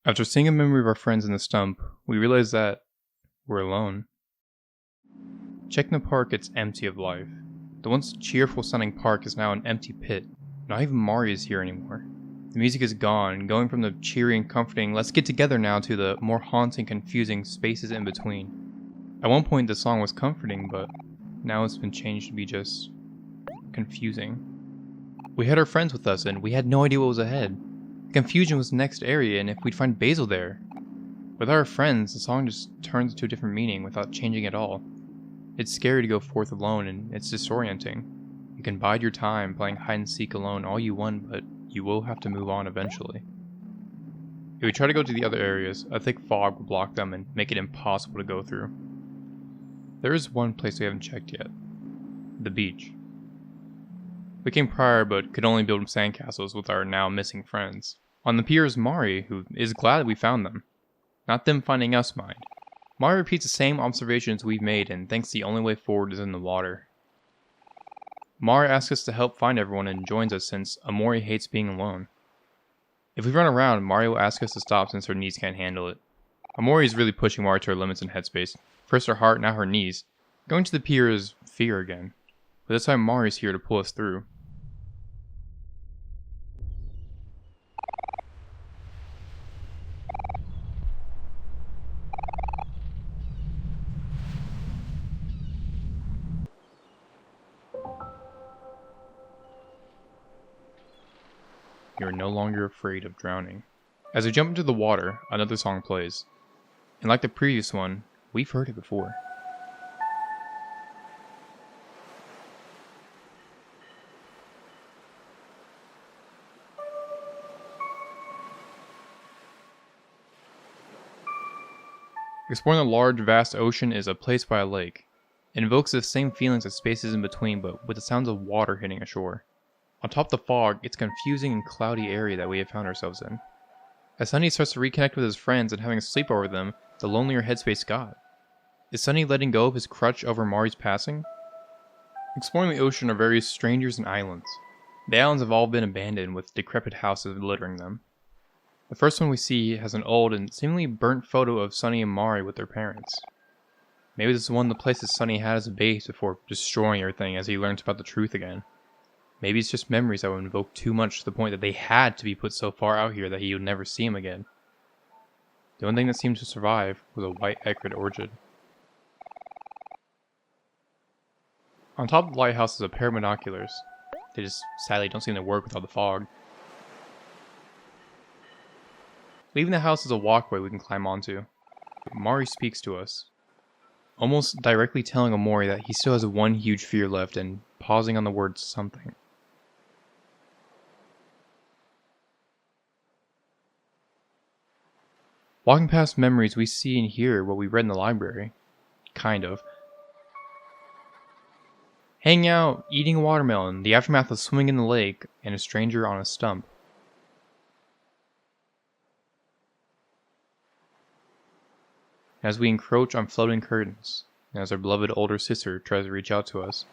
After seeing a memory of our friends in the stump, we realize that we're alone. Checking the park, it's empty of life. The once cheerful sounding park is now an empty pit. Not even Mari is here anymore. The music is gone, going from the cheery and comforting "let's get together now" to the more haunting, confusing spaces in between. At one point the song was comforting, but now it's been changed to be just confusing. We had our friends with us and we had no idea what was ahead. The confusion was the next area and if we'd find Basil there. With our friends, the song just turns into a different meaning without changing at all. It's scary to go forth alone and it's disorienting. You can bide your time playing hide and seek alone all you want, but you will have to move on eventually. If we try to go to the other areas, a thick fog will block them and make it impossible to go through. There is one place we haven't checked yet. The beach. We came prior but could only build sandcastles with our now missing friends. On the pier is Mari, who is glad that we found them. Not them finding us, mind. Mari repeats the same observations we've made and thinks the only way forward is in the water. Mari asks us to help find everyone and joins us since Omori hates being alone. If we run around, Mari will ask us to stop since her knees can't handle it. Omori is really pushing Mari to her limits in headspace. First her heart, now her knees. Going to the pier is fear again. But this time Mari's here to pull us through. You are no longer afraid of drowning. As we jump into the water, another song plays. And like the previous one, we've heard it before. Exploring the large, vast ocean is a place by a lake. It invokes the same feelings as spaces in between, but with the sounds of water hitting a shore. On top of the fog, it's a confusing and cloudy area that we have found ourselves in. As Sunny starts to reconnect with his friends and having a sleepover with them, the lonelier headspace got. Is Sunny letting go of his crutch over Mari's passing? Exploring the ocean are various strangers and islands. The islands have all been abandoned with decrepit houses littering them. The first one we see has an old and seemingly burnt photo of Sunny and Mari with their parents. Maybe this is one of the places Sunny had as a base before destroying everything as he learns about the truth again. Maybe it's just memories that would invoke too much to the point that they had to be put so far out here that he would never see him again. The only thing that seemed to survive was a white echrid orchid. On top of the lighthouse is a pair of binoculars. They just sadly don't seem to work with all the fog. Leaving the house is a walkway we can climb onto. Mari speaks to us, almost directly telling Omori that he still has one huge fear left and pausing on the word something. Walking past memories, we see and hear what we read in the library. Kind of. Hanging out, eating a watermelon, the aftermath of swimming in the lake, and a stranger on a stump. As we encroach on floating curtains, and as our beloved older sister tries to reach out to us.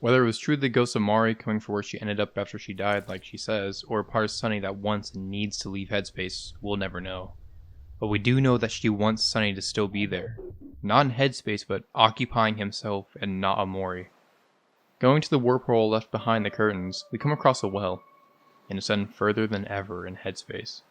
Whether it was true the ghost of Mari coming for where she ended up after she died, like she says, or a part of Sunny that wants and needs to leave Headspace, we'll never know. But we do know that she wants Sunny to still be there. Not in headspace, but occupying himself and not Omori. Going to the warp hole left behind the curtains, we come across a well, and ascend further than ever in headspace.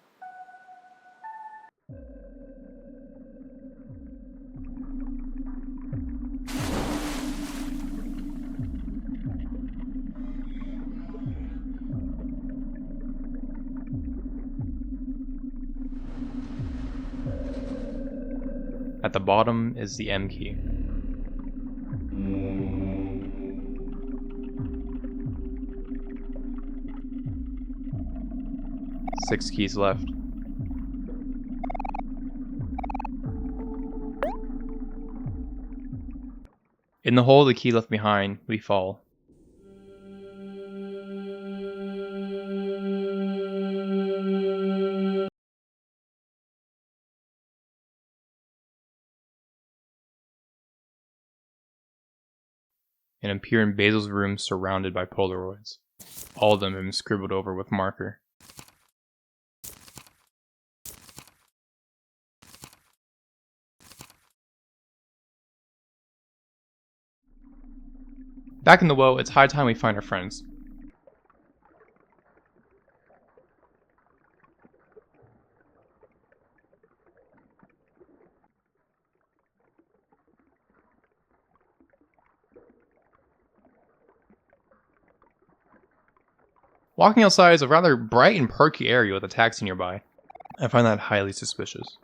At the bottom is the M key. Six keys left. In the hole the key left behind, we fall. And appear in Basil's room surrounded by Polaroids. All of them have been scribbled over with marker. Back in the well, it's high time we find our friends. Walking outside is a rather bright and perky area with a taxi nearby. I find that highly suspicious.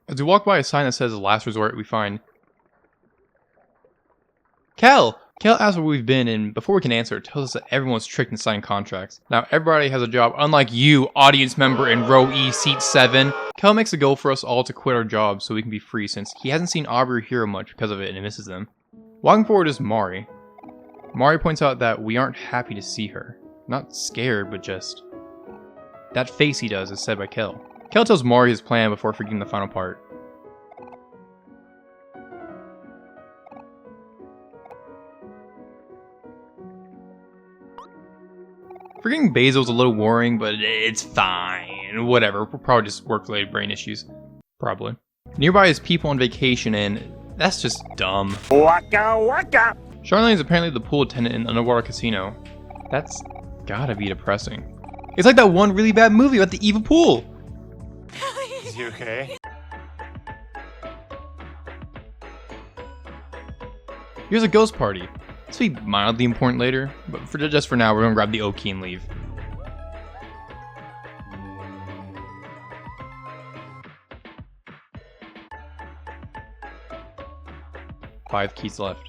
As we walk by a sign that says Last Resort, we find Kel! Kel asks where we've been, and before we can answer, tells us that everyone's tricked and signed contracts. Now, everybody has a job, unlike you, audience member in row E, seat 7. Kel makes a goal for us all to quit our jobs so we can be free, since he hasn't seen Aubrey or Hero much because of it and he misses them. Walking forward is Mari. Mari points out that we aren't happy to see her. Not scared, but just... that face he does is said by Kel. Kel tells Mari his plan before forgetting the final part. Forgetting Basil's a little worrying, but it's fine. Whatever, probably just work-related brain issues. Probably. Nearby is people on vacation, and that's just dumb. Waka waka! Charlene is apparently the pool attendant in an underwater casino. That's gotta be depressing. It's like that one really bad movie about the evil pool! Is he okay? Here's a ghost party. This will be mildly important later, but just for now, we're gonna grab the O key and leave. Five keys left.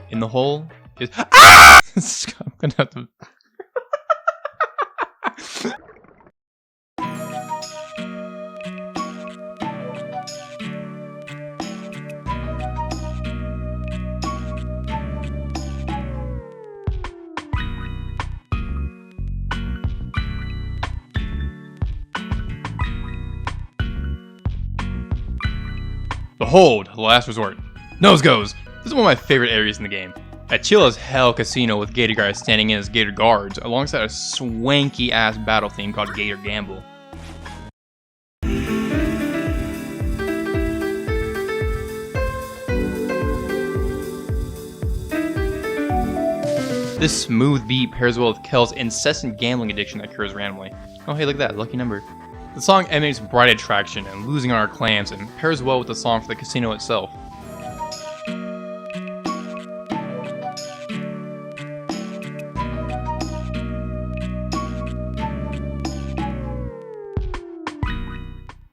In the hole is... Ah! I'm gonna have to... The hold, the last resort. Nose goes. This is one of my favorite areas in the game. A chill as hell casino with Gator guys standing in as Gator guards, alongside a swanky ass battle theme called Gator Gamble. This smooth beat pairs well with Kel's incessant gambling addiction that occurs randomly. Oh hey, look at that, lucky number. The song emanates bright attraction and losing on our clams, and pairs well with the song for the casino itself.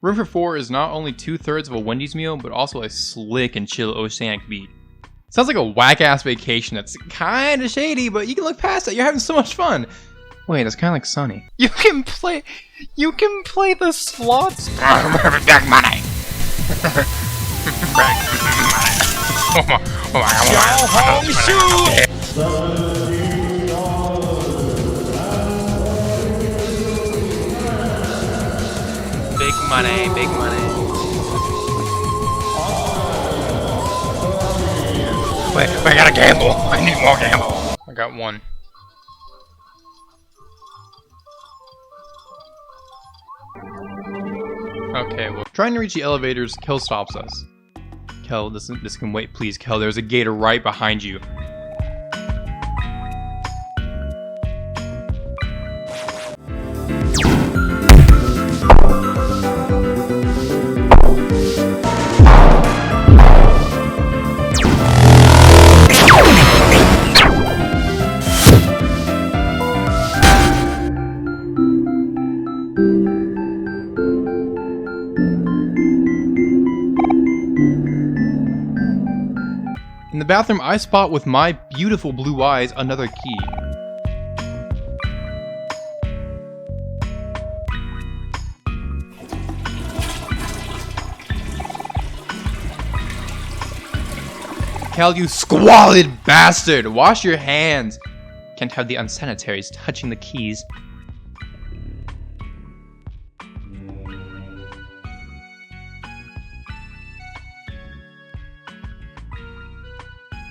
Room for 4 is not only 2/3 of a Wendy's meal, but also a slick and chill oceanic beat. Sounds like a whack-ass vacation that's kinda shady, but you can look past it, you're having so much fun! Wait, that's kinda like Sunny. You can play the slots? Back money! Go home shoot! Big money, big money. Wait, I gotta gamble. I need more gamble. I got one. Okay, well, trying to reach the elevators, Kel stops us. Kel, this can wait, please. Kel, there's a gator right behind you. In the bathroom, I spot with my beautiful blue eyes another key. Cal, you squalid bastard! Wash your hands! Can't have the unsanitaries touching the keys.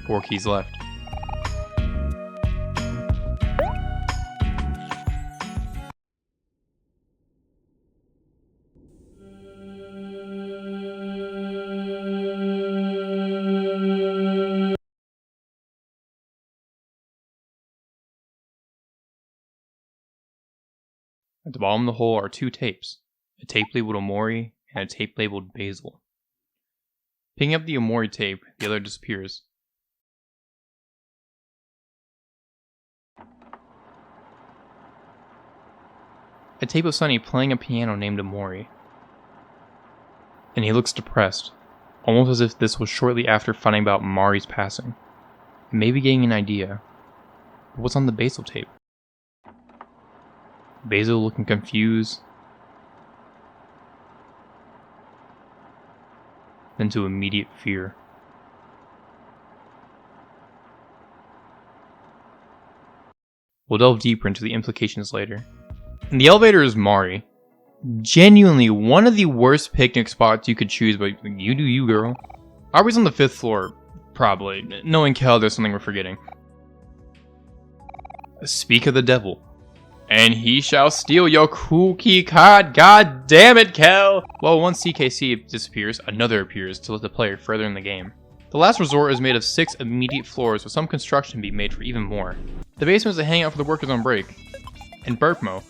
Four keys left. At the bottom of the hole are two tapes, a tape labeled Omori and a tape labeled Basil. Picking up the Omori tape, the other disappears. A tape of Sunny playing a piano named Omori. And he looks depressed, almost as if this was shortly after finding about Mari's passing. And maybe getting an idea. But what's on the Basil tape? Basil looking confused. Then to immediate fear. We'll delve deeper into the implications later. And the elevator is Mari. Genuinely one of the worst picnic spots you could choose, but you do you, girl. Aubrey's on the 5th floor, probably. Knowing Kel, there's something we're forgetting. Speak of the devil. And he shall steal your cookie card, god damn it, Kel! Well, once CKC disappears, another appears to let the player further in the game. The last resort is made of 6 immediate floors with some construction to be made for even more. The basement is a hangout for the workers on break. And burp mo.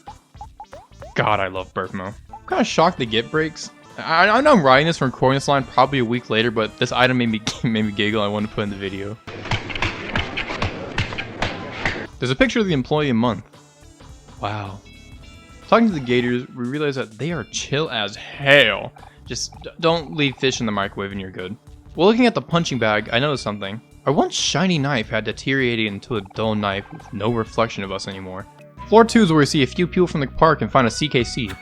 God, I love burp mo. I'm kind of shocked they get breaks. I know I'm writing this from recording this line probably a week later, but this item made me giggle. I wanted to put in the video. There's a picture of the employee a month. Wow. Talking to the gators, we realize that they are chill as hell. Just don't leave fish in the microwave and you're good. While looking at the punching bag, I noticed something. Our once shiny knife had deteriorated into a dull knife with no reflection of us anymore. Floor 2 is where we see a few people from the park and find a CKC.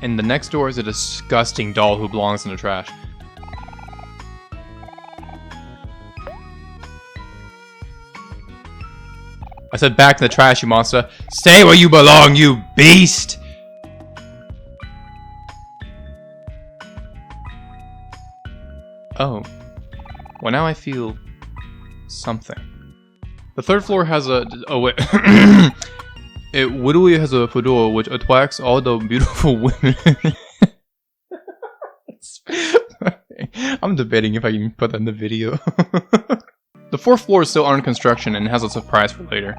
And the next door is a disgusting doll who belongs in the trash. I said back to the trash, you monster. Stay where you belong, you beast! Oh. Well, now I feel something. The 3rd floor has a... Oh, wait. It literally has a fedora which attracts all the beautiful women. I'm debating if I can put that in the video. The 4th floor is still under construction and has a surprise for later.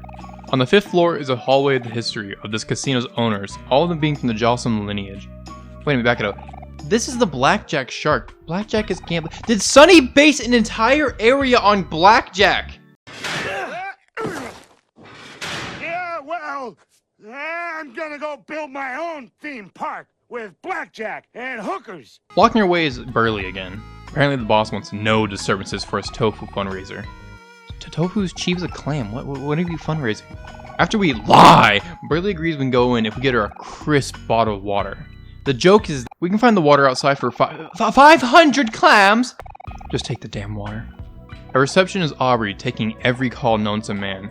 On the 5th floor is a hallway of the history of this casino's owners, all of them being from the Jocelyn lineage. Wait a minute, back it up. This is the blackjack shark. Blackjack is gambling. Did Sunny base an entire area on blackjack? Yeah, well, I'm gonna go build my own theme park with blackjack and hookers. Blocking her way is Burley again. Apparently the boss wants no disturbances for his tofu fundraiser. Tofu's cheap as a clam. What are you fundraising? After we lie, Burley agrees we can go in if we get her a crisp bottle of water. The joke is we can find the water outside for 500 clams! Just take the damn water. At reception is Aubrey taking every call known to man.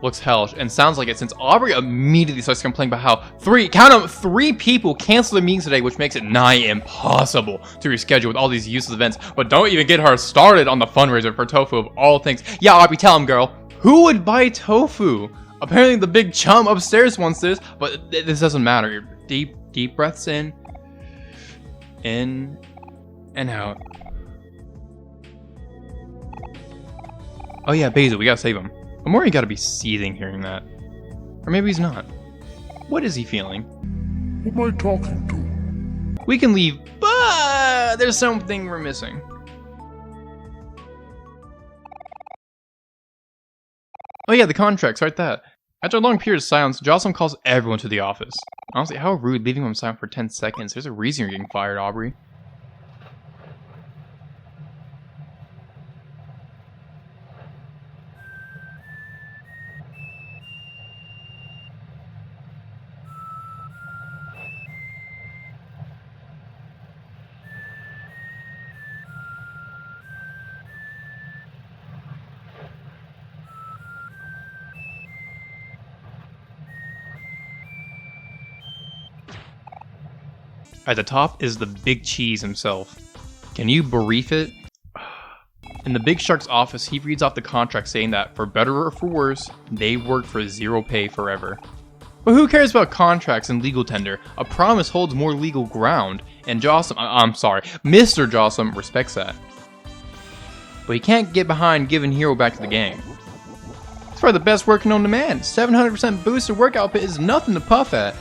looks hellish and sounds like it since Aubrey immediately starts complaining about how three people canceled the meetings today, which makes it nigh impossible to reschedule with all these useless events. But don't even get her started on the fundraiser for tofu of all things. Yeah, Aubrey, tell him, girl. Who would buy tofu? Apparently the big chum upstairs wants this, but this doesn't matter. Deep breaths in and out. Oh yeah, Basil, we gotta save him. Omori gotta be seething hearing that. Or maybe he's not. What is he feeling? Who am I talking to? We can leave, but there's something we're missing. Oh yeah, the contracts, right that. After a long period of silence, Jocelyn calls everyone to the office. Honestly, how rude leaving him silent for 10 seconds. There's a reason you're getting fired, Aubrey. At the top is the big cheese himself. Can you brief it? In the big shark's office, he reads off the contract saying that, for better or for worse, they work for zero pay forever. But who cares about contracts and legal tender? A promise holds more legal ground, and Mr. Jocelyn respects that. But he can't get behind giving Hero back to the gang. It's probably the best work known to man. 700% boost to work output is nothing to puff at.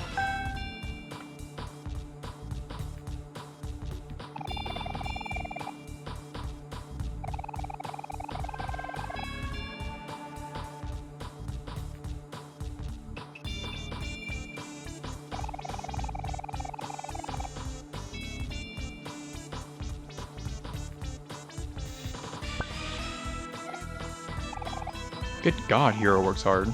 Good God, Hero works hard.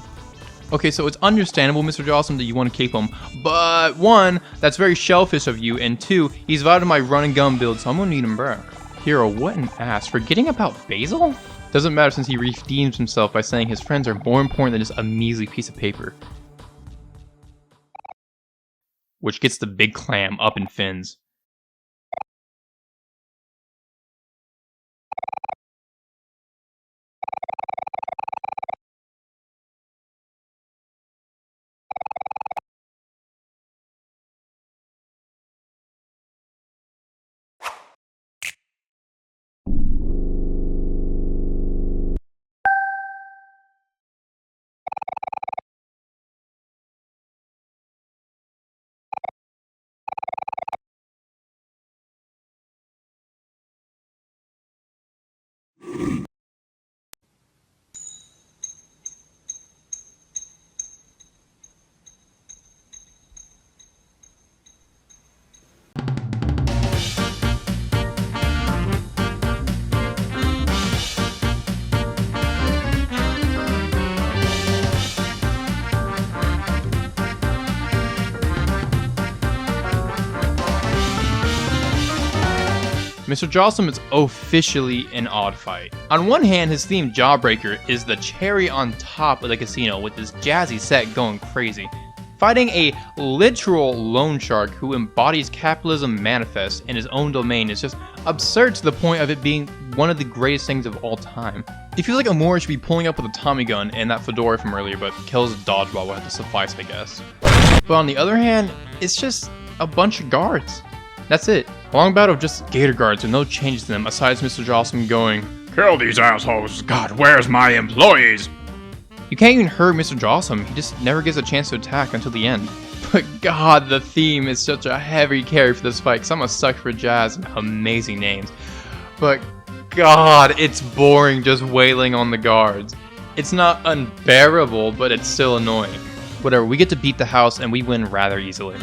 Okay, so it's understandable, Mr. Jocelyn, that you want to keep him, but one, that's very shellfish of you, and two, he's vouched my run and gun build, so I'm gonna need him back. Hero, what an ass. Forgetting about Basil? Doesn't matter since he redeems himself by saying his friends are more important than just a measly piece of paper. Which gets the big clam up in fins. Mr. Jocelyn is officially an odd fight. On one hand, his theme Jawbreaker is the cherry on top of the casino with this jazzy set going crazy. Fighting a literal loan shark who embodies capitalism manifest in his own domain is just absurd to the point of it being one of the greatest things of all time. It feels like Omori should be pulling up with a Tommy gun and that fedora from earlier, but Kel's dodgeball will have to suffice, I guess. But on the other hand, it's just a bunch of guards. That's it. A long battle of just gator guards with no changes to them, aside from Mr. Jocelyn going, Kill these assholes. God, where's my employees? You can't even hurt Mr. Jocelyn, he just never gets a chance to attack until the end. But God, the theme is such a heavy carry for this fight, because I'm a sucker for jazz and amazing names. But God, it's boring just wailing on the guards. It's not unbearable, but it's still annoying. Whatever, we get to beat the house and we win rather easily.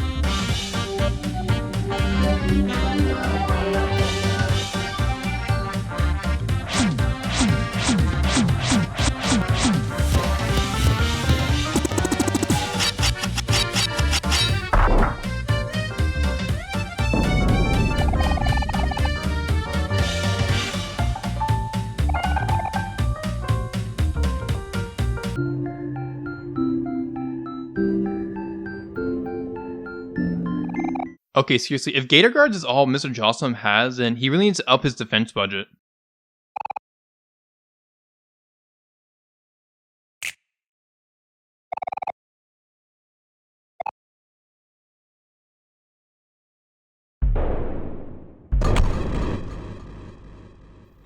Okay, seriously, if Gator Guards is all Mr. Jocelyn has, then he really needs to up his defense budget.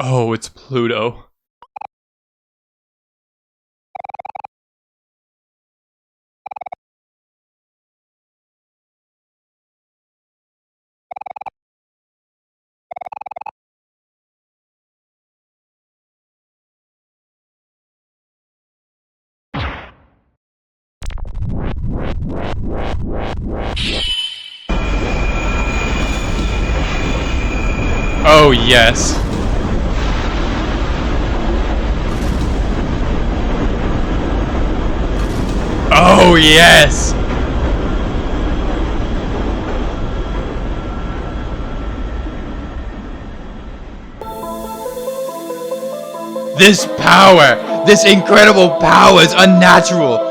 Oh, it's Pluto. Oh, yes. Oh, yes! This power! This incredible power is unnatural!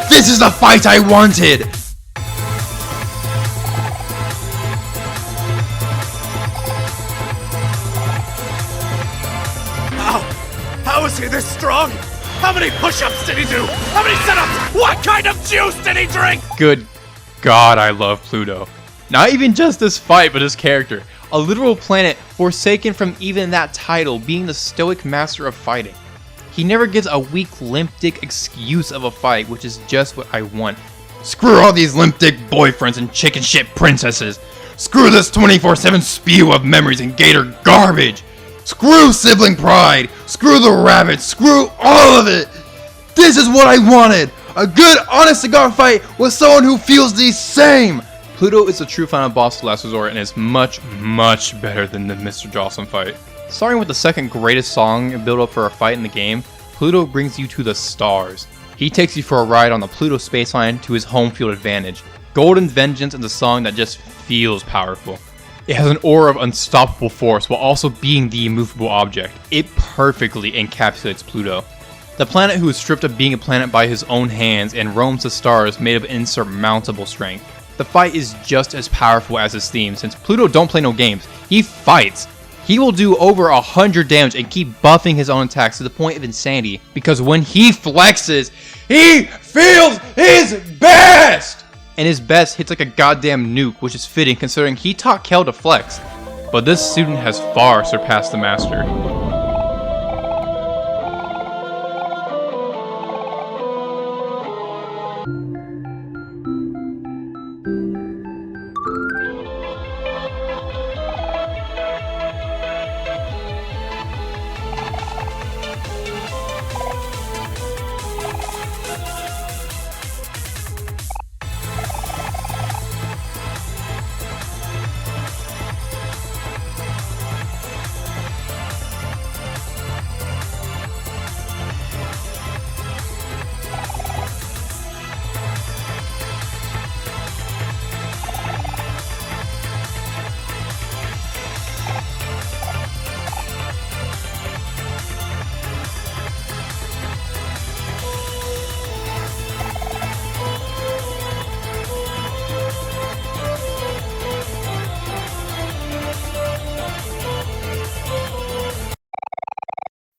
This is the fight I wanted! How is he this strong? How many push-ups did he do? How many sit-ups? What kind of juice did he drink? Good God, I love Pluto. Not even just this fight, but his character. A literal planet forsaken from even that title, being the stoic master of fighting. He never gives a weak, limp-dick excuse of a fight, which is just what I want. Screw all these limp-dick boyfriends and chicken shit princesses. Screw this 24/7 spew of memories and gator garbage. Screw sibling pride. Screw the rabbits. Screw all of it. This is what I wanted. A good, honest-to-God fight with someone who feels the same. Pluto is the true final boss of Last Resort and is much, much better than the Mr. Jocelyn fight. Starting with the second greatest song and build up for a fight in the game, Pluto brings you to the stars. He takes you for a ride on the Pluto spaceline to his home field advantage. Golden Vengeance is a song that just feels powerful. It has an aura of unstoppable force while also being the immovable object. It perfectly encapsulates Pluto. The planet who is stripped of being a planet by his own hands and roams the stars made of insurmountable strength. The fight is just as powerful as his theme, since Pluto don't play no games. He fights. He will do over 100 damage and keep buffing his own attacks to the point of insanity, because when he flexes, he feels his best! And his best hits like a goddamn nuke, which is fitting considering he taught Kel to flex. But this student has far surpassed the master.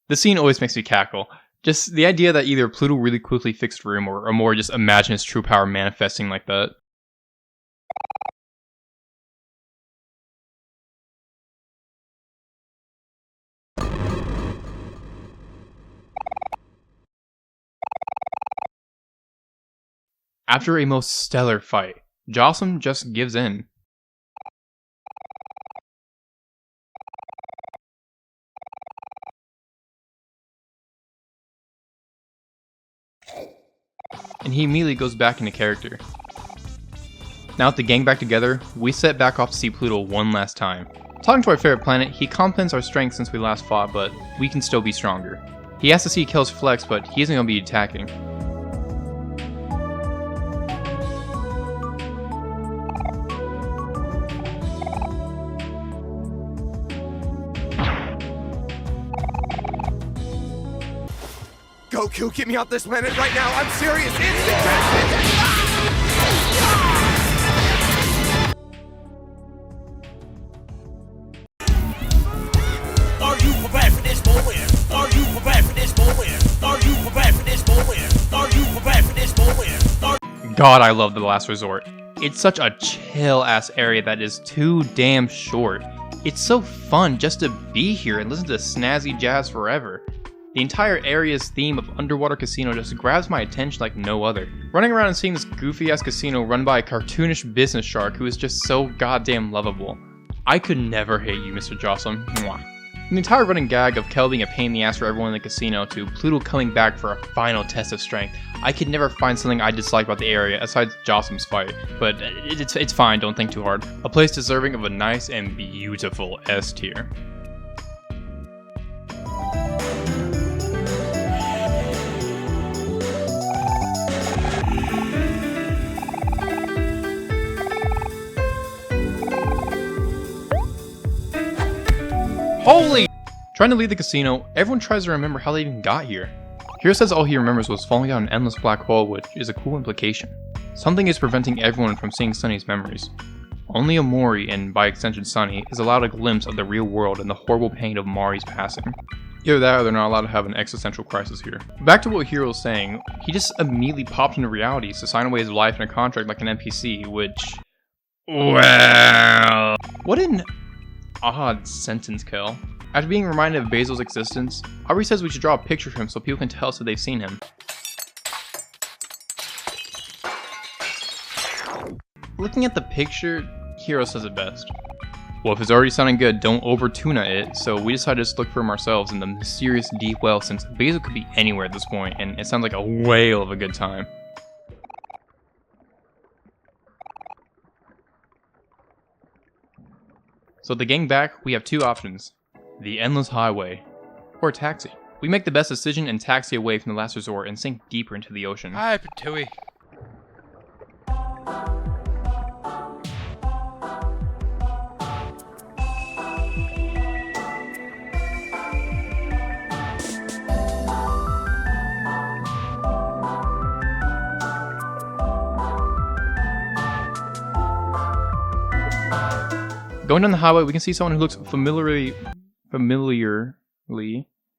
This scene always makes me cackle. Just the idea that either Pluto really quickly fixed room or Omori just imagine his true power manifesting like that. After a most stellar fight, Jocelyn just gives in. And he immediately goes back into character. Now with the gang back together, we set back off to see Pluto one last time. Talking to our favorite planet, he compliments our strength since we last fought, but we can still be stronger. He has to see Kel's flex, but he isn't going to be attacking. Goku, get me off this planet right now. I'm serious. Instant transmission. Are you prepared for this moment? Are you prepared for this moment? Are you prepared for this moment? Are you prepared for this moment? God, I love The Last Resort. It's such a chill-ass area that is too damn short. It's so fun just to be here and listen to snazzy jazz forever. The entire area's theme of underwater casino just grabs my attention like no other. Running around and seeing this goofy-ass casino run by a cartoonish business shark who is just so goddamn lovable. I could never hate you, Mr. Jocelyn. Mwah. From the entire running gag of Kel being a pain in the ass for everyone in the casino to Pluto coming back for a final test of strength, I could never find something I dislike about the area aside Jocelyn's fight, but it's fine, don't think too hard. A place deserving of a nice and beautiful S tier. Holy! Trying to leave the casino, everyone tries to remember how they even got here. Hero says all he remembers was falling down an endless black hole, which is a cool implication. Something is preventing everyone from seeing Sunny's memories. Only Omori, and by extension Sunny, is allowed a glimpse of the real world and the horrible pain of Mari's passing. Either that or they're not allowed to have an existential crisis here. Back to what Hero was saying, he just immediately popped into reality to sign away his life in a contract like an NPC, which... well... What an odd sentence, Kel. After being reminded of Basil's existence, Aubrey says we should draw a picture of him so people can tell us that they've seen him. Looking at the picture, Hero says it best. Well, if it's already sounding good, don't over-tuna it, so we decided to just look for him ourselves in the mysterious deep well since Basil could be anywhere at this point, and it sounds like a whale of a good time. So the gang back, we have two options. The Endless Highway, or taxi. We make the best decision and taxi away from the last resort and sink deeper into the ocean. Hi, Patooey. Going down the highway, we can see someone who looks familiarly.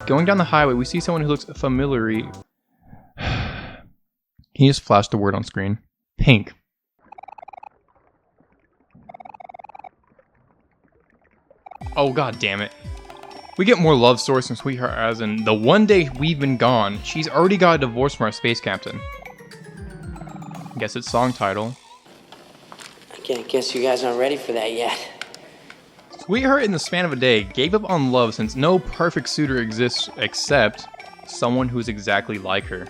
Going down the highway, we see someone who looks familiarly. Can you just flash the word on screen? Pink. Oh god damn it. We get more love stories from Sweetheart as in the one day we've been gone, she's already got a divorce from our space captain. Guess it's song title. I guess you guys aren't ready for that yet. Sweetheart in the span of a day gave up on love since no perfect suitor exists except someone who's exactly like her.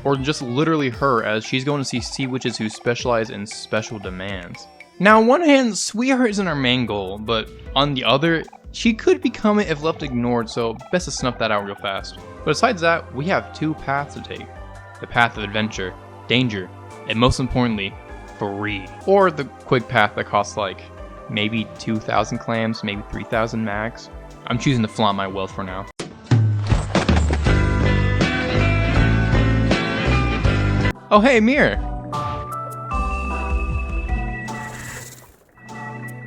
Or just literally her, as she's going to see sea witches who specialize in special demands. Now on one hand, Sweetheart isn't our main goal, but on the other, she could become it if left ignored, so best to snuff that out real fast. But besides that, we have two paths to take. The path of adventure, danger, and most importantly, free. Or the quick path that costs like, maybe 2,000 clams, maybe 3,000 max. I'm choosing to flaunt my wealth for now. Oh hey, Mirror!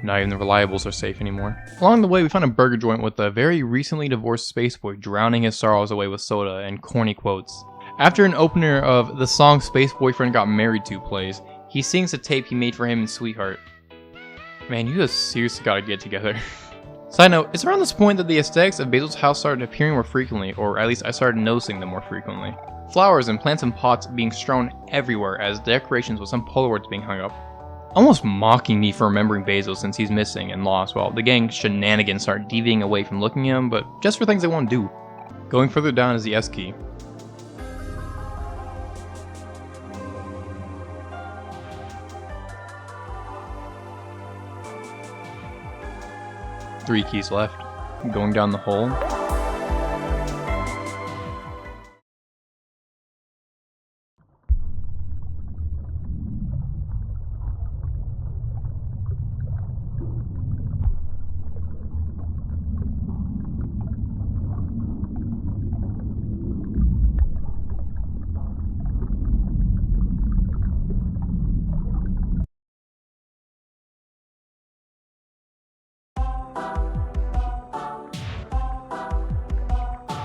Not even the reliables are safe anymore. Along the way, we found a burger joint with a very recently divorced space boy drowning his sorrows away with soda and corny quotes. After an opener of the song Space Boyfriend Got Married To plays, he sings a tape he made for him and Sweetheart. Man, you just seriously gotta get together. Side note, it's around this point that the aesthetics of Basil's house started appearing more frequently, or at least I started noticing them more frequently. Flowers and plants and pots being strewn everywhere as decorations with some Polaroids being hung up. Almost mocking me for remembering Basil since he's missing and lost, while the gang's shenanigans start deviating away from looking at him, but just for things they want to do. Going further down is the S key. Three keys left. Going down the hole.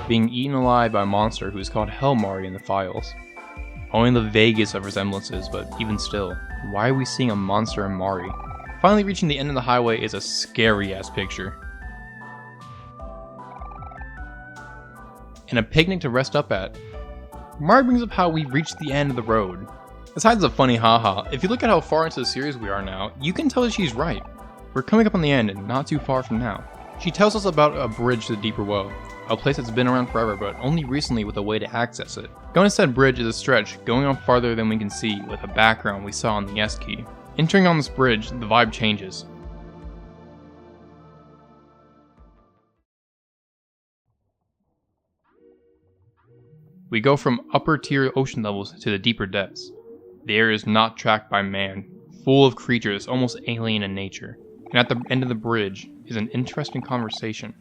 being eaten alive by a monster who is called Omori in the files. Only the vaguest of resemblances, but even still, why are we seeing a monster in Mari? Finally reaching the end of the highway is a scary ass picture. And a picnic to rest up at. Mari brings up how we've reached the end of the road. Besides the funny haha, if you look at how far into the series we are now, you can tell that she's right. We're coming up on the end and not too far from now. She tells us about a bridge to the deeper well, a place that's been around forever but only recently with a way to access it. Going to said bridge is a stretch, going on farther than we can see with a background we saw on the S key. Entering on this bridge, the vibe changes. We go from upper tier ocean levels to the deeper depths. The area is not tracked by man, full of creatures almost alien in nature. And at the end of the bridge is an interesting conversation.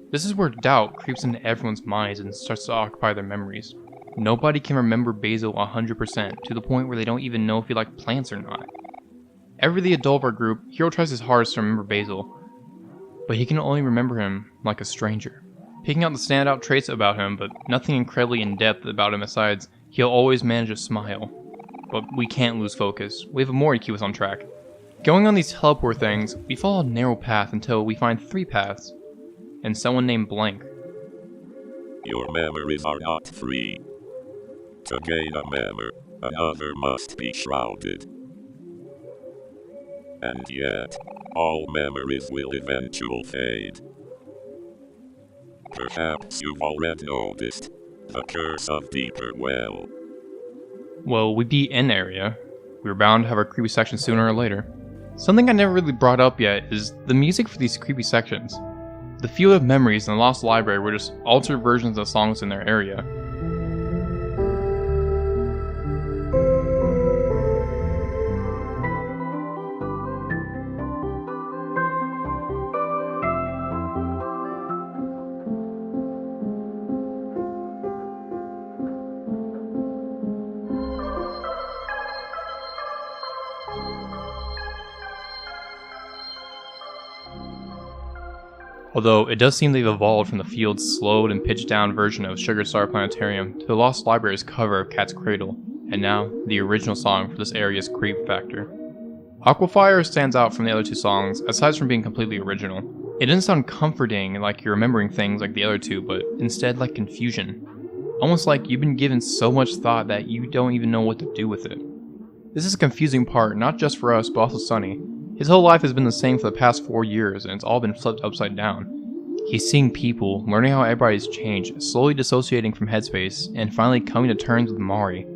This is where doubt creeps into everyone's minds and starts to occupy their memories. Nobody can remember Basil 100% to the point where they don't even know if he liked plants or not. Every the adult of our group, Hero tries his hardest to remember Basil, but he can only remember him like a stranger. Picking out the standout traits about him, but nothing incredibly in-depth about him besides he'll always manage to smile. But we can't lose focus. We have Omori to keep us on track. Going on these teleport things, we follow a narrow path until we find 3 paths, and someone named Blank. Your memories are not free. To gain a memory, another must be shrouded. And yet, all memories will eventually fade. Perhaps you've already noticed the curse of deeper well. Well, we beat an area. We were bound to have our creepy section sooner or later. Something I never really brought up yet is the music for these creepy sections. The Field of Memories and the Lost Library were just altered versions of songs in their area. Although it does seem they've evolved from the field's slowed and pitched down version of Sugar Star Planetarium to the Lost Library's cover of Cat's Cradle, and now the original song for this area's creep factor. Aquafire stands out from the other 2 songs, aside from being completely original. It didn't sound comforting like you're remembering things like the other 2, but instead like confusion. Almost like you've been given so much thought that you don't even know what to do with it. This is a confusing part, not just for us, but also Sunny. His whole life has been the same for the past 4 years, and it's all been flipped upside down. He's seeing people, learning how everybody's changed, slowly dissociating from Headspace, and finally coming to terms with Mari.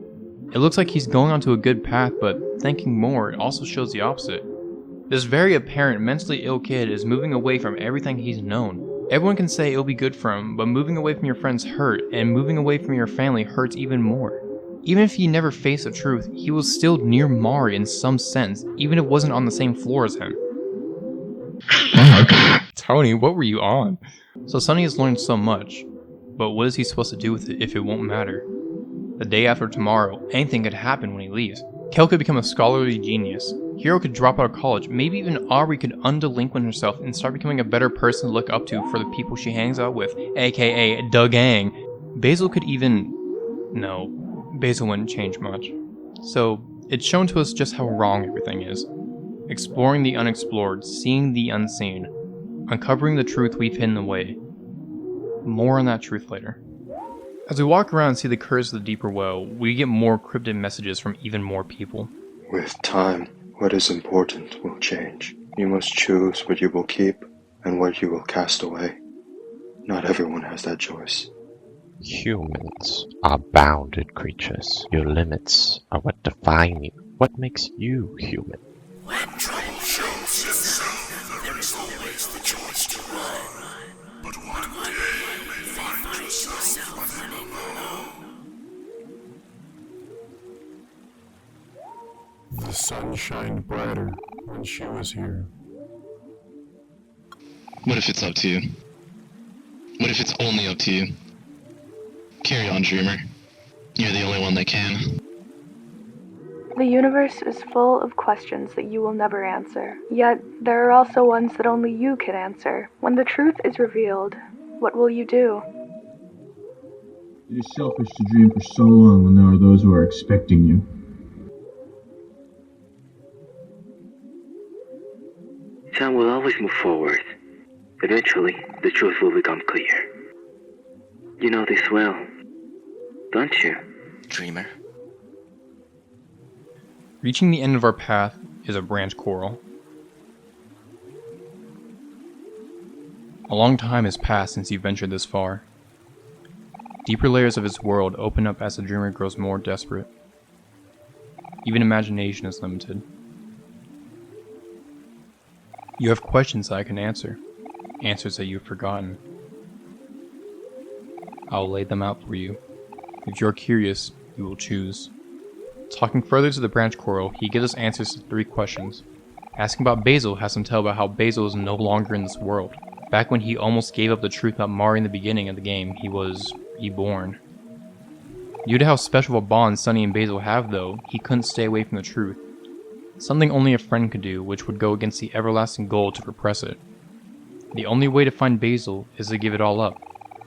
It looks like he's going onto a good path, but thinking more also shows the opposite. This very apparent mentally ill kid is moving away from everything he's known. Everyone can say it'll be good for him, but moving away from your friends hurt, and moving away from your family hurts even more. Even if he never faced the truth, he was still near Mari in some sense, even if it wasn't on the same floor as him. Tony, what were you on? So Sunny has learned so much, but what is he supposed to do with it if it won't matter? The day after tomorrow, anything could happen when he leaves. Kel could become a scholarly genius. Hero could drop out of college. Maybe even Aubrey could undelinquent herself and start becoming a better person to look up to for the people she hangs out with, aka the gang. Basil could even... No, Basil wouldn't change much. So, it's shown to us just how wrong everything is. Exploring the unexplored, seeing the unseen, uncovering the truth we've hidden away. More on that truth later. As we walk around and see the curse of the deeper well, we get more cryptic messages from even more people. With time, what is important will change. You must choose what you will keep and what you will cast away. Not everyone has that choice. Humans are bounded creatures. Your limits are what define you. What makes you human? When trouble shows itself, there is always the choice to run. But one day you may find yourself running alone. The sun shined brighter when she was here. What if it's up to you? What if it's only up to you? Carry on, dreamer. You're the only one that can. The universe is full of questions that you will never answer. Yet, there are also ones that only you can answer. When the truth is revealed, what will you do? It is selfish to dream for so long when there are those who are expecting you. Time will always move forward. Eventually, the truth will become clear. You know this well, don't you? Dreamer. Reaching the end of our path is a branch coral. A long time has passed since you ventured this far. Deeper layers of his world open up as the dreamer grows more desperate. Even imagination is limited. You have questions that I can answer, answers that you've forgotten. I'll lay them out for you. If you're curious, you will choose. Talking further to the branch coral, he gives us answers to 3 questions. Asking about Basil has him tell about how Basil is no longer in this world. Back when he almost gave up the truth about Mari in the beginning of the game, he was reborn. Due to how special of a bond Sunny and Basil have though, he couldn't stay away from the truth. Something only a friend could do, which would go against the everlasting goal to repress it. The only way to find Basil is to give it all up.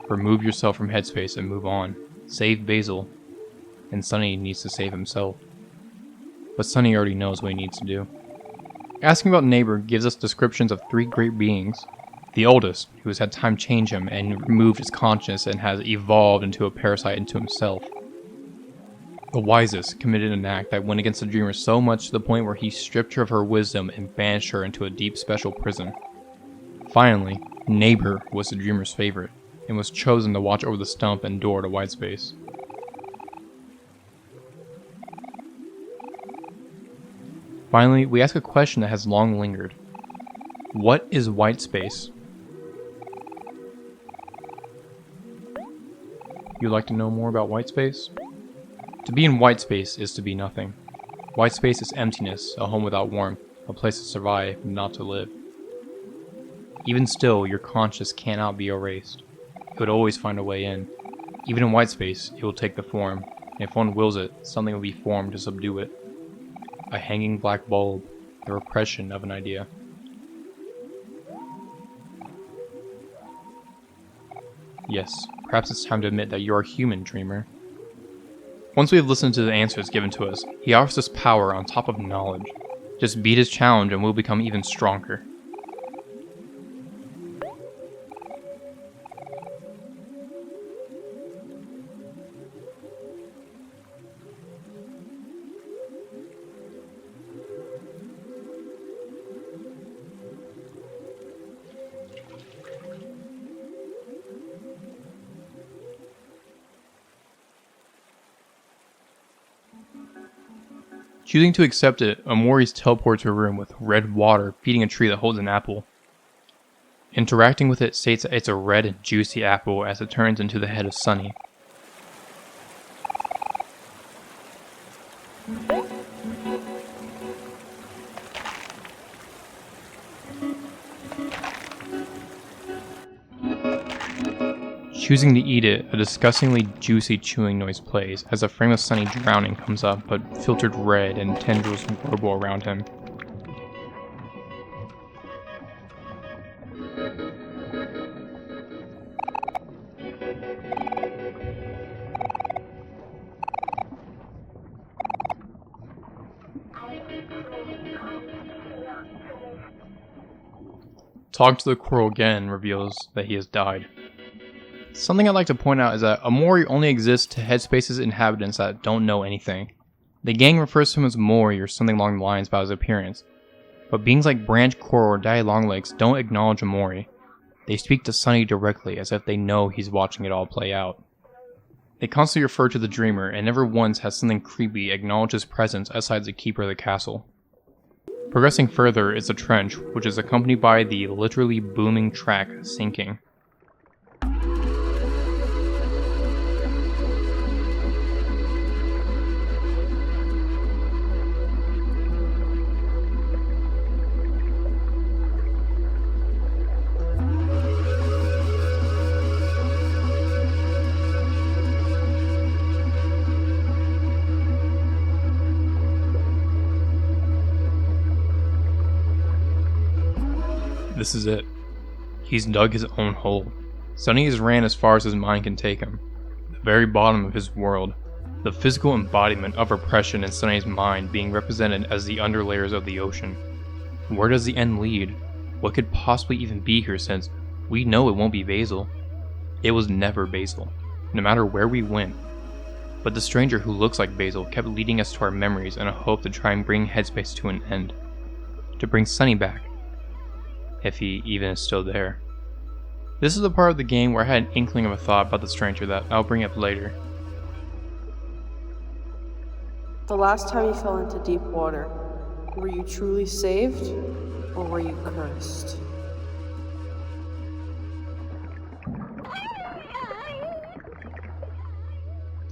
Remove yourself from headspace and move on. Save Basil. And Sunny needs to save himself. But Sunny already knows what he needs to do. Asking about Neighbor gives us descriptions of 3 great beings. The oldest, who has had time change him and removed his consciousness and has evolved into a parasite into himself. The wisest committed an act that went against the dreamer so much to the point where he stripped her of her wisdom and banished her into a deep special prison. Finally, Neighbor was the dreamer's favorite, and was chosen to watch over the stump and door to white space. Finally, we ask a question that has long lingered. What is white space? You'd like to know more about white space? To be in white space is to be nothing. White space is emptiness, a home without warmth, a place to survive, not to live. Even still, your conscience cannot be erased. It would always find a way in. Even in white space, it will take the form, and if one wills it, something will be formed to subdue it. A hanging black bulb, the repression of an idea. Yes, perhaps it's time to admit that you're a human, dreamer. Once we have listened to the answers given to us, he offers us power on top of knowledge. Just beat his challenge and we'll become even stronger. Choosing to accept it, Omori's teleported to a room with red water feeding a tree that holds an apple. Interacting with it states that it's a red and juicy apple as it turns into the head of Sunny. Choosing to eat it, a disgustingly juicy chewing noise plays as a frame of Sunny drowning comes up, but filtered red and tendrils warble around him. Talk to the coral again reveals that he has died. Something I'd like to point out is that Omori only exists to Headspace's inhabitants that don't know anything. The gang refers to him as Omori or something along the lines about his appearance, but beings like Branch Coral or Daddy Longlegs don't acknowledge Omori. They speak to Sunny directly as if they know he's watching it all play out. They constantly refer to the dreamer and never once has something creepy acknowledge his presence outside the keeper of the castle. Progressing further is the trench, which is accompanied by the literally booming track sinking. This is it. He's dug his own hole. Sunny has ran as far as his mind can take him. The very bottom of his world. The physical embodiment of oppression in Sunny's mind being represented as the underlayers of the ocean. Where does the end lead? What could possibly even be here, since we know it won't be Basil? It was never Basil, no matter where we went. But the stranger who looks like Basil kept leading us to our memories in a hope to try and bring Headspace to an end. To bring Sunny back. If he even is still there. This is the part of the game where I had an inkling of a thought about the stranger that I'll bring up later. The last time you fell into deep water, were you truly saved, or were you cursed?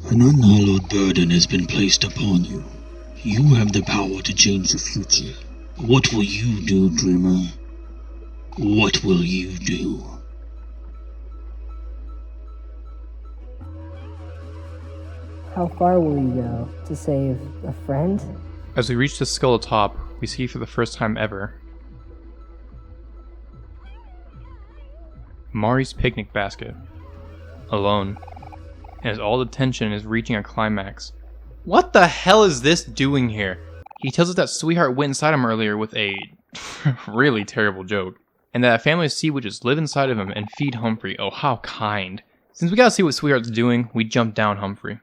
An unhallowed burden has been placed upon you. You have the power to change the future. What will you do, dreamer? What will you do? How far will you go to save a friend? As we reach the skull atop, we see for the first time ever Mari's picnic basket. Alone. And as all the tension is reaching a climax. What the hell is this doing here? He tells us that Sweetheart went inside him earlier with a really terrible joke. And that a family of sea witches live inside of him and feed Humphrey. Oh, how kind. Since we gotta see what Sweetheart's doing, we jump down Humphrey.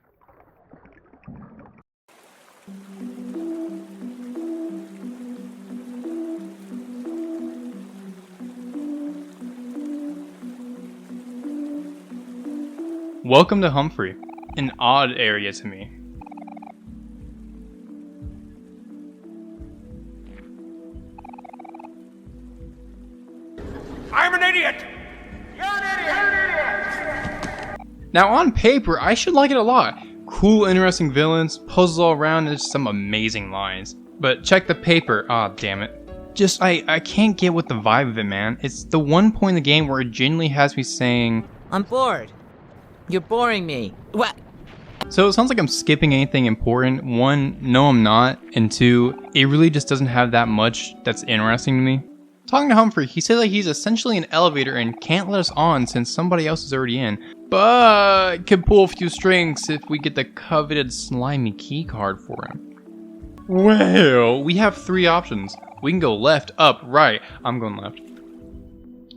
Welcome to Humphrey, an odd area to me. I'm an idiot! You're an idiot! Now on paper, I should like it a lot. Cool, interesting villains, puzzles all around, and just some amazing lines. But check the paper, aw damn it. Just, I can't get with the vibe of it, man. It's the one point in the game where it genuinely has me saying, I'm bored. You're boring me. What? So it sounds like I'm skipping anything important. One, no I'm not. And two, it really just doesn't have that much that's interesting to me. Talking to Humphrey, he said that he's essentially an elevator and can't let us on since somebody else is already in. But can pull a few strings if we get the coveted slimy key card for him. Well, we have three options. We can go left, up, right. I'm going left.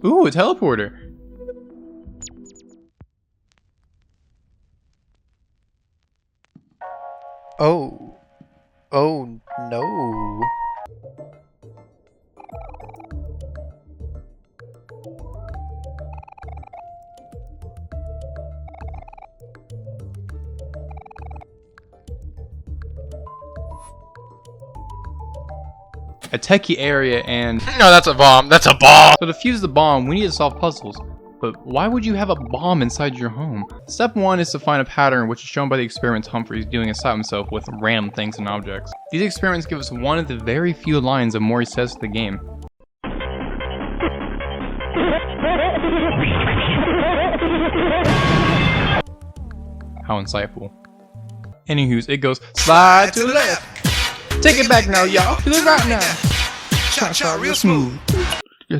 Ooh, a teleporter. Oh. Oh no. A techie area and... No, that's a bomb. That's a bomb! So to fuse the bomb, we need to solve puzzles. But why would you have a bomb inside your home? Step 1 is to find a pattern which is shown by the experiments Humphrey is doing inside himself with random things and objects. These experiments give us one of the very few lines Omori says to the game. How insightful. Anywho's, it goes, slide to the left! Take it back now, y'all! To the right now! Cha-cha, real smooth!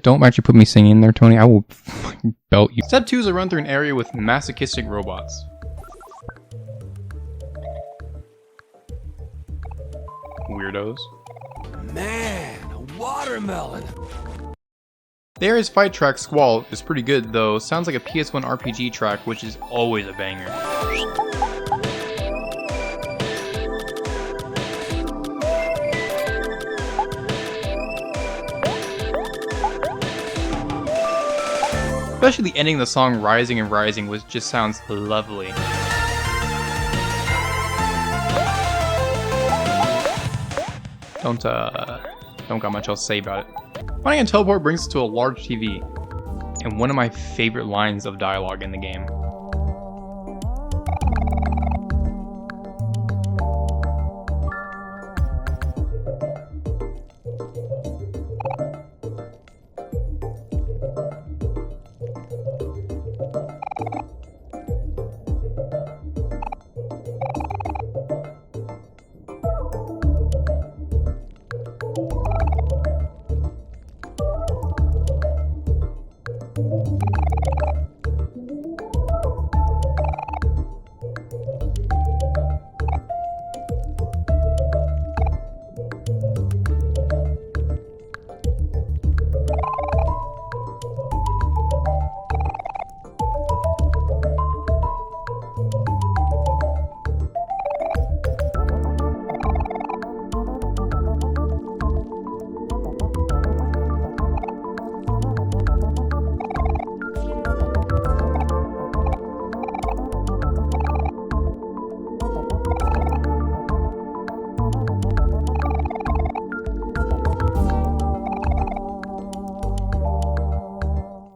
Don't actually put me singing there, Tony. I will fucking belt you. Step 2 is a run through an area with masochistic robots. Weirdos. Man, a watermelon! The area's fight track, Squall, is pretty good, though sounds like a PS1 RPG track, which is always a banger. Especially the ending of the song Rising and Rising, which just sounds lovely. Don't got much else to say about it. Finding a teleport brings us to a large TV, and one of my favorite lines of dialogue in the game.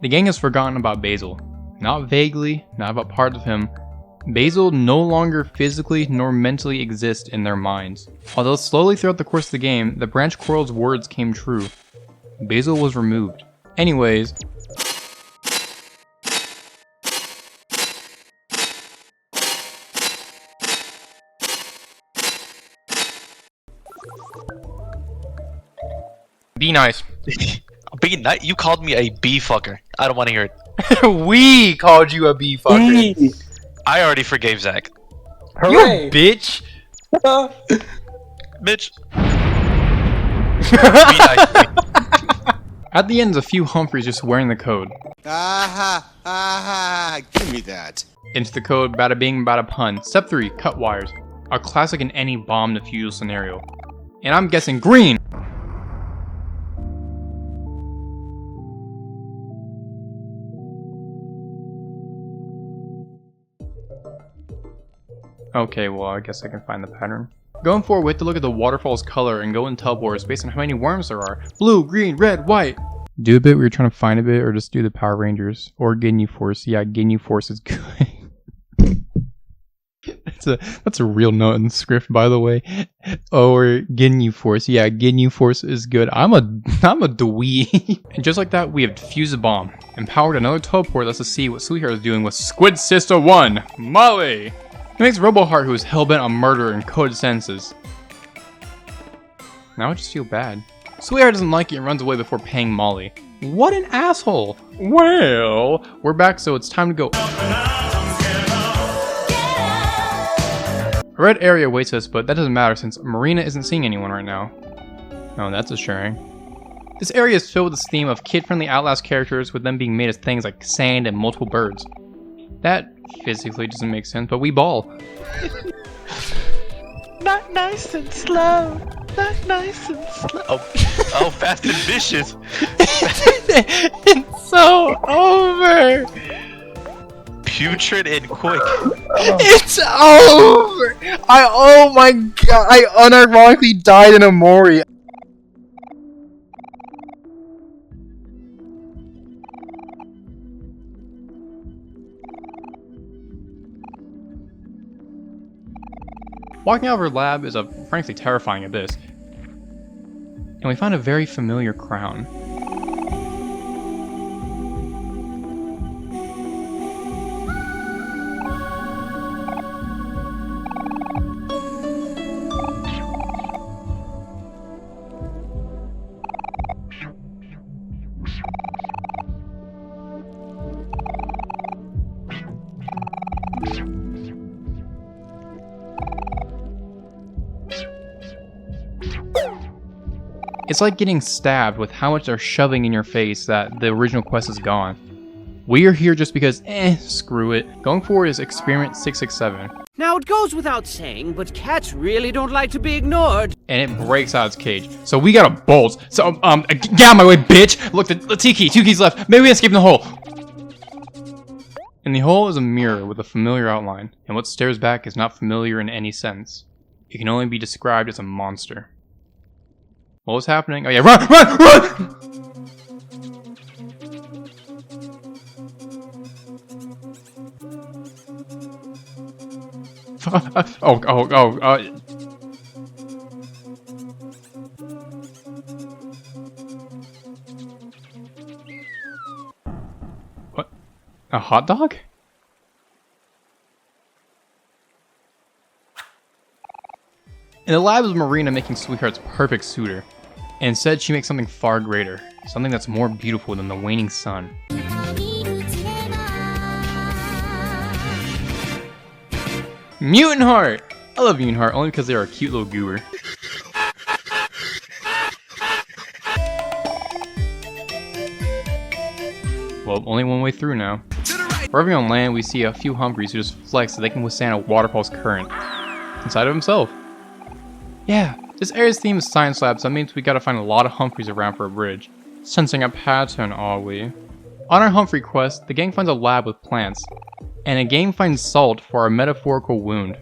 The gang has forgotten about Basil. Not vaguely, not about part of him. Basil no longer physically nor mentally exists in their minds. Although slowly throughout the course of the game, the branch coral's words came true. Basil was removed. Anyways, be nice. Be nice? You called me a bee fucker. I don't want to hear it. We called you a bee fucker. I already forgave Zach. Hooray. You bitch. Bitch. Be nice. At the end is a few Humphreys just wearing the code. Give me that. Into the code, bada bing, bada pun. Step 3, cut wires. A classic in any bomb defusal scenario. And I'm guessing green. Okay, well, I guess I can find the pattern. Going forward, we have to look at the waterfall's color and go in teleport based on how many worms there are. Blue, green, red, white. Do a bit where you're trying to find a bit, or just do the Power Rangers. Or Ginyu Force. Yeah, Ginyu Force is good. That's a real note in the script, by the way. Or Ginyu Force. Yeah, Ginyu Force is good. I'm a dweeb. And just like that, we have defused a bomb. Empowered another teleport lets us see what Sweetheart is doing with Squid Sister 1, Molly. It makes Roboheart, who is hellbent on murder and coded sentences. Now I just feel bad. Sweetheart doesn't like it and runs away before paying Molly. What an asshole! Well, we're back, so it's time to go. A red area awaits us, but that doesn't matter since Marina isn't seeing anyone right now. Oh, that's assuring. This area is filled with this theme of kid-friendly Outlast characters, with them being made as things like sand and multiple birds. That physically doesn't make sense, but we ball. Not nice and slow. Not nice and slow. Oh, fast and vicious. It's so over. Putrid and quick. It's over. Oh my god! I unironically died in Omori. Walking out of her lab is a frankly terrifying abyss. And we find a very familiar crown. It's like getting stabbed with how much they're shoving in your face that the original quest is gone. We are here just because, screw it. Going forward is Experiment 667. Now it goes without saying, but cats really don't like to be ignored. And it breaks out its cage. So we gotta bolt. So, get out of my way, bitch! Look, the T-key, 2 keys left. Maybe we escape in the hole. In the hole is a mirror with a familiar outline, and what stares back is not familiar in any sense. It can only be described as a monster. What was happening? Oh yeah, run! What? A hot dog? In the lab is Marina making Sweetheart's perfect suitor. And instead she makes something far greater. Something that's more beautiful than the waning sun. Mutant Heart! I love Mutant Heart only because they are a cute little goober. Well, only one way through now. Arriving on land, we see a few Humphreys who just flex so they can withstand a waterfall's current. Inside of himself. Yeah, this area's theme is science lab, so that means we gotta find a lot of Humphreys around for a bridge. Sensing a pattern, are we? On our Humphrey quest, the gang finds a lab with plants, and a gang finds salt for our metaphorical wound.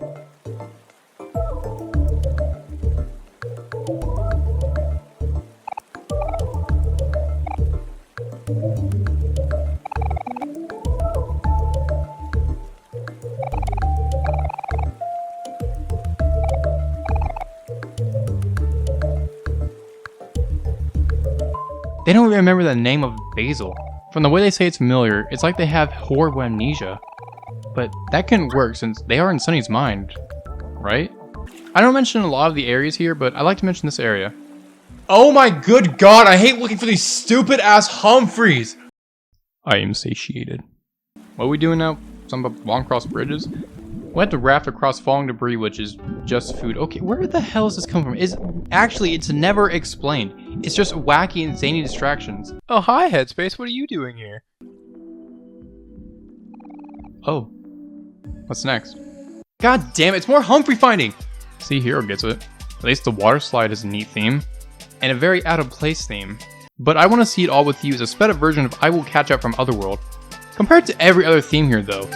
They don't even remember the name of Basil. From the way they say it's familiar, it's like they have horrible amnesia. But that couldn't work since they are in Sunny's mind, right? I don't mention a lot of the areas here, but I like to mention this area. Oh my good god, I hate looking for these stupid ass Humphreys! I am satiated. What are we doing now? Something about walking across bridges? We have to raft across falling debris, which is just food. Okay, where the hell does this come from? It's never explained. It's just wacky and zany distractions. Oh, hi, Headspace. What are you doing here? Oh. What's next? God damn it, it's more Humphrey finding! See, Hero gets it. At least the water slide is a neat theme. And a very out of place theme. But I want to see it all with you as a sped up version of I Will Catch Up from Otherworld. Compared to every other theme here though.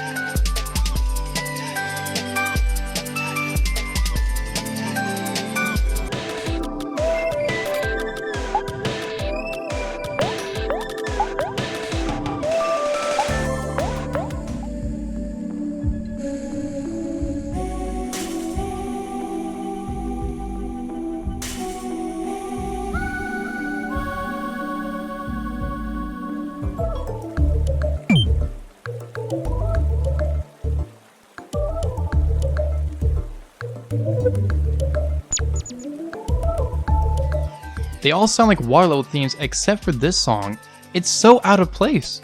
They all sound like water level themes except for this song. It's so out of place.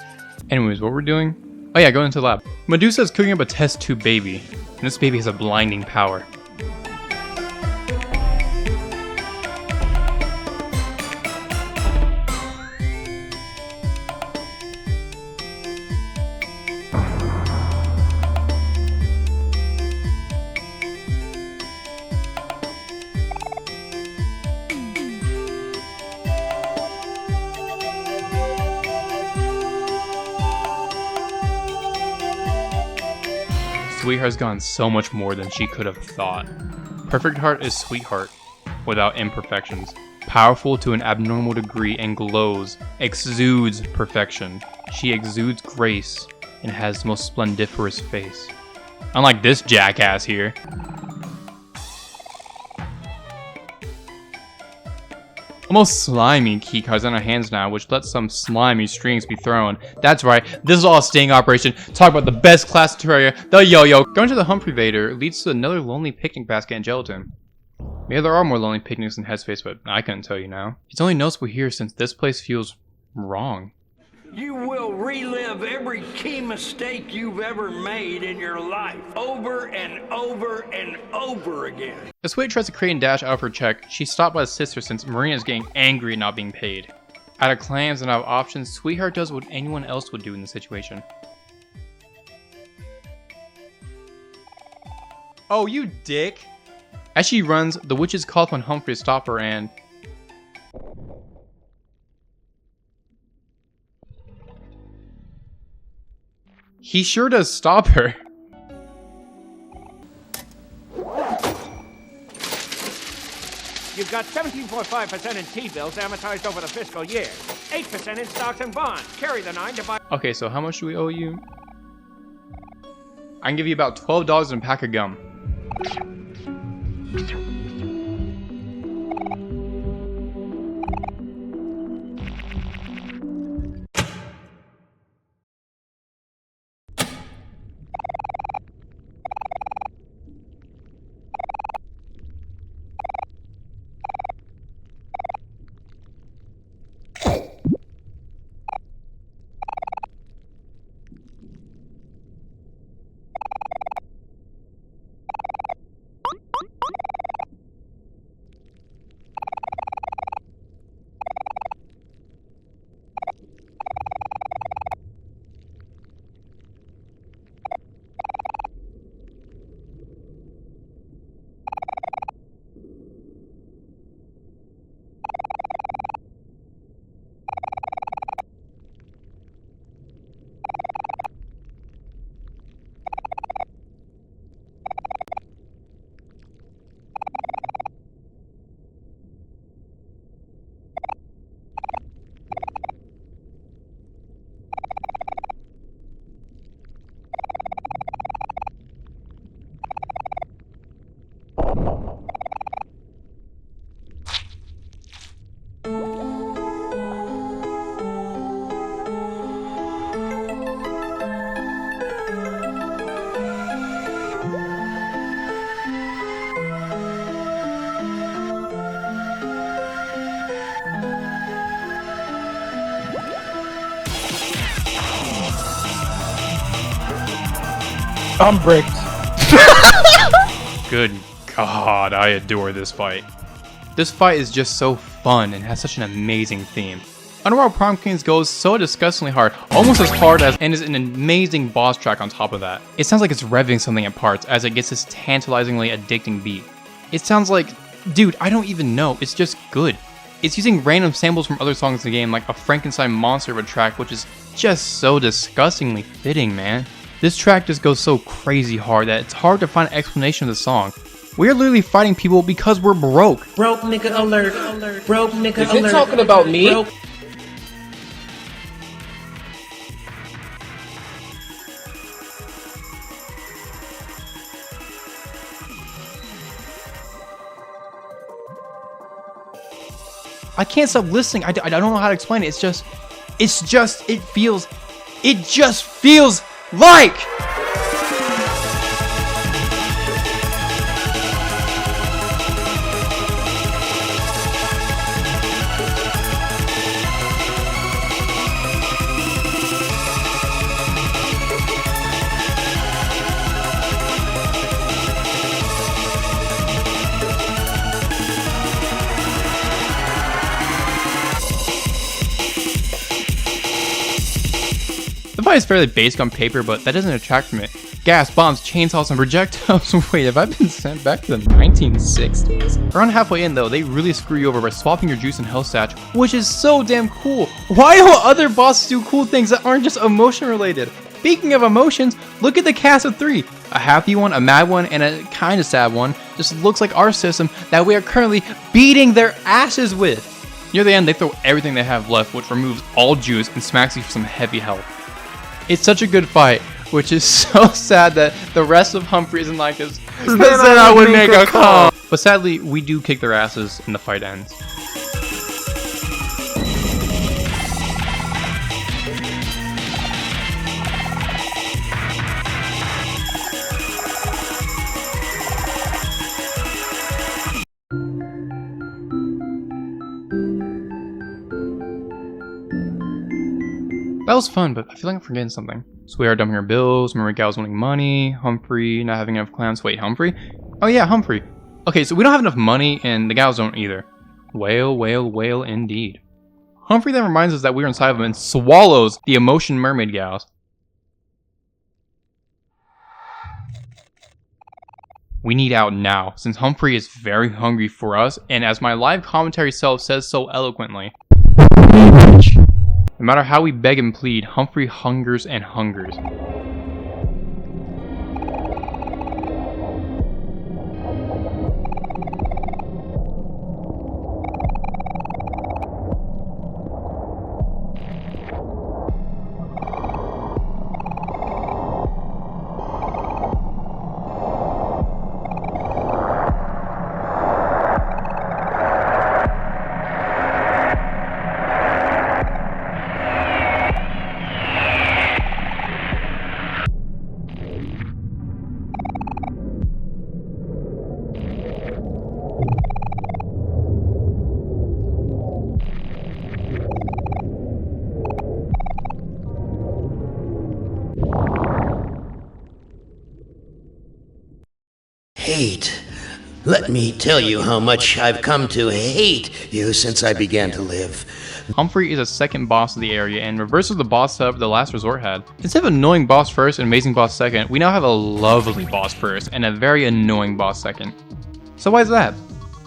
Anyways, what we're doing? Oh yeah, going into the lab. Medusa is cooking up a test tube baby, and this baby has a blinding power. Sweetheart's gone so much more than she could have thought. Perfect Heart is Sweetheart, without imperfections. Powerful to an abnormal degree and glows, exudes perfection. She exudes grace and has the most splendiferous face. Unlike this jackass here. Almost slimy key cards in our hands now, which lets some slimy strings be thrown. That's right, this is all a sting operation. Talk about the best class of Terraria, the yo-yo. Going to the Humphrey Vader leads to another lonely picnic basket and gelatin. Maybe there are more lonely picnics in Headspace, but I couldn't tell you now. It's only noticeable here since this place feels wrong. You will relive every key mistake you've ever made in your life, over and over and over again. As Wade tries to create and dash out of her check, she's stopped by his sister since Marinas is getting angry at not being paid. Out of clams and out of options, Sweetheart does what anyone else would do in this situation. Oh, you dick! As she runs, the witches call upon Humphrey to stop her and... he sure does stop her. You've got 17.5% in T-bills amortized over the fiscal year. 8% in stocks and bonds. Carry the 9 to buy... Okay, so how much do we owe you? I can give you about $12 in a pack of gum. I'm bricked. Good God, I adore this fight. This fight is just so fun and has such an amazing theme. Underworld Prom Kings goes so disgustingly hard, almost as hard as, and is an amazing boss track on top of that. It sounds like it's revving something at parts as it gets this tantalizingly addicting beat. It sounds like, dude, I don't even know, it's just good. It's using random samples from other songs in the game, like a Frankenstein monster of a track, which is just so disgustingly fitting, man. This track just goes so crazy hard that it's hard to find an explanation of the song. We're literally fighting people because we're broke. Broke nigga alert. Broke nigga alert. Is it talking about me? Broke. I can't stop listening. I don't know how to explain it. It just feels like. The fight is fairly basic on paper, but that doesn't detract from it. Gas, bombs, chainsaws, and projectiles. Wait, have I been sent back to the 1960s? Around halfway in though, they really screw you over by swapping your juice and health stats, which is so damn cool. Why do other bosses do cool things that aren't just emotion related? Speaking of emotions, look at the cast of 3. A happy one, a mad one, and a kinda sad one. Just looks like our system that we are currently beating their asses with. Near the end, they throw everything they have left, which removes all juice and smacks you for some heavy health. It's such a good fight, which is so sad that the rest of Humphrey isn't like this. They said I would make a call. But sadly, we do kick their asses and the fight ends. That was fun, but I feel like I'm forgetting something. So we are dumping our bills, memory gal's wanting money, Humphrey not having enough clams. Wait, Humphrey? Oh yeah, Humphrey. Okay, so we don't have enough money, and the gals don't either. Whale, whale, whale indeed. Humphrey then reminds us that we're inside of him and swallows the emotion mermaid gals. We need out now, since Humphrey is very hungry for us, and as my live commentary self says so eloquently. No matter how we beg and plead, Humphrey hungers and hungers. Hate. Let me tell you how much I've come to hate you since I began to live. Humphrey is a second boss of the area and reverses the boss setup the Last Resort had. Instead of annoying boss first and amazing boss second, we now have a lovely boss first and a very annoying boss second. So why is that?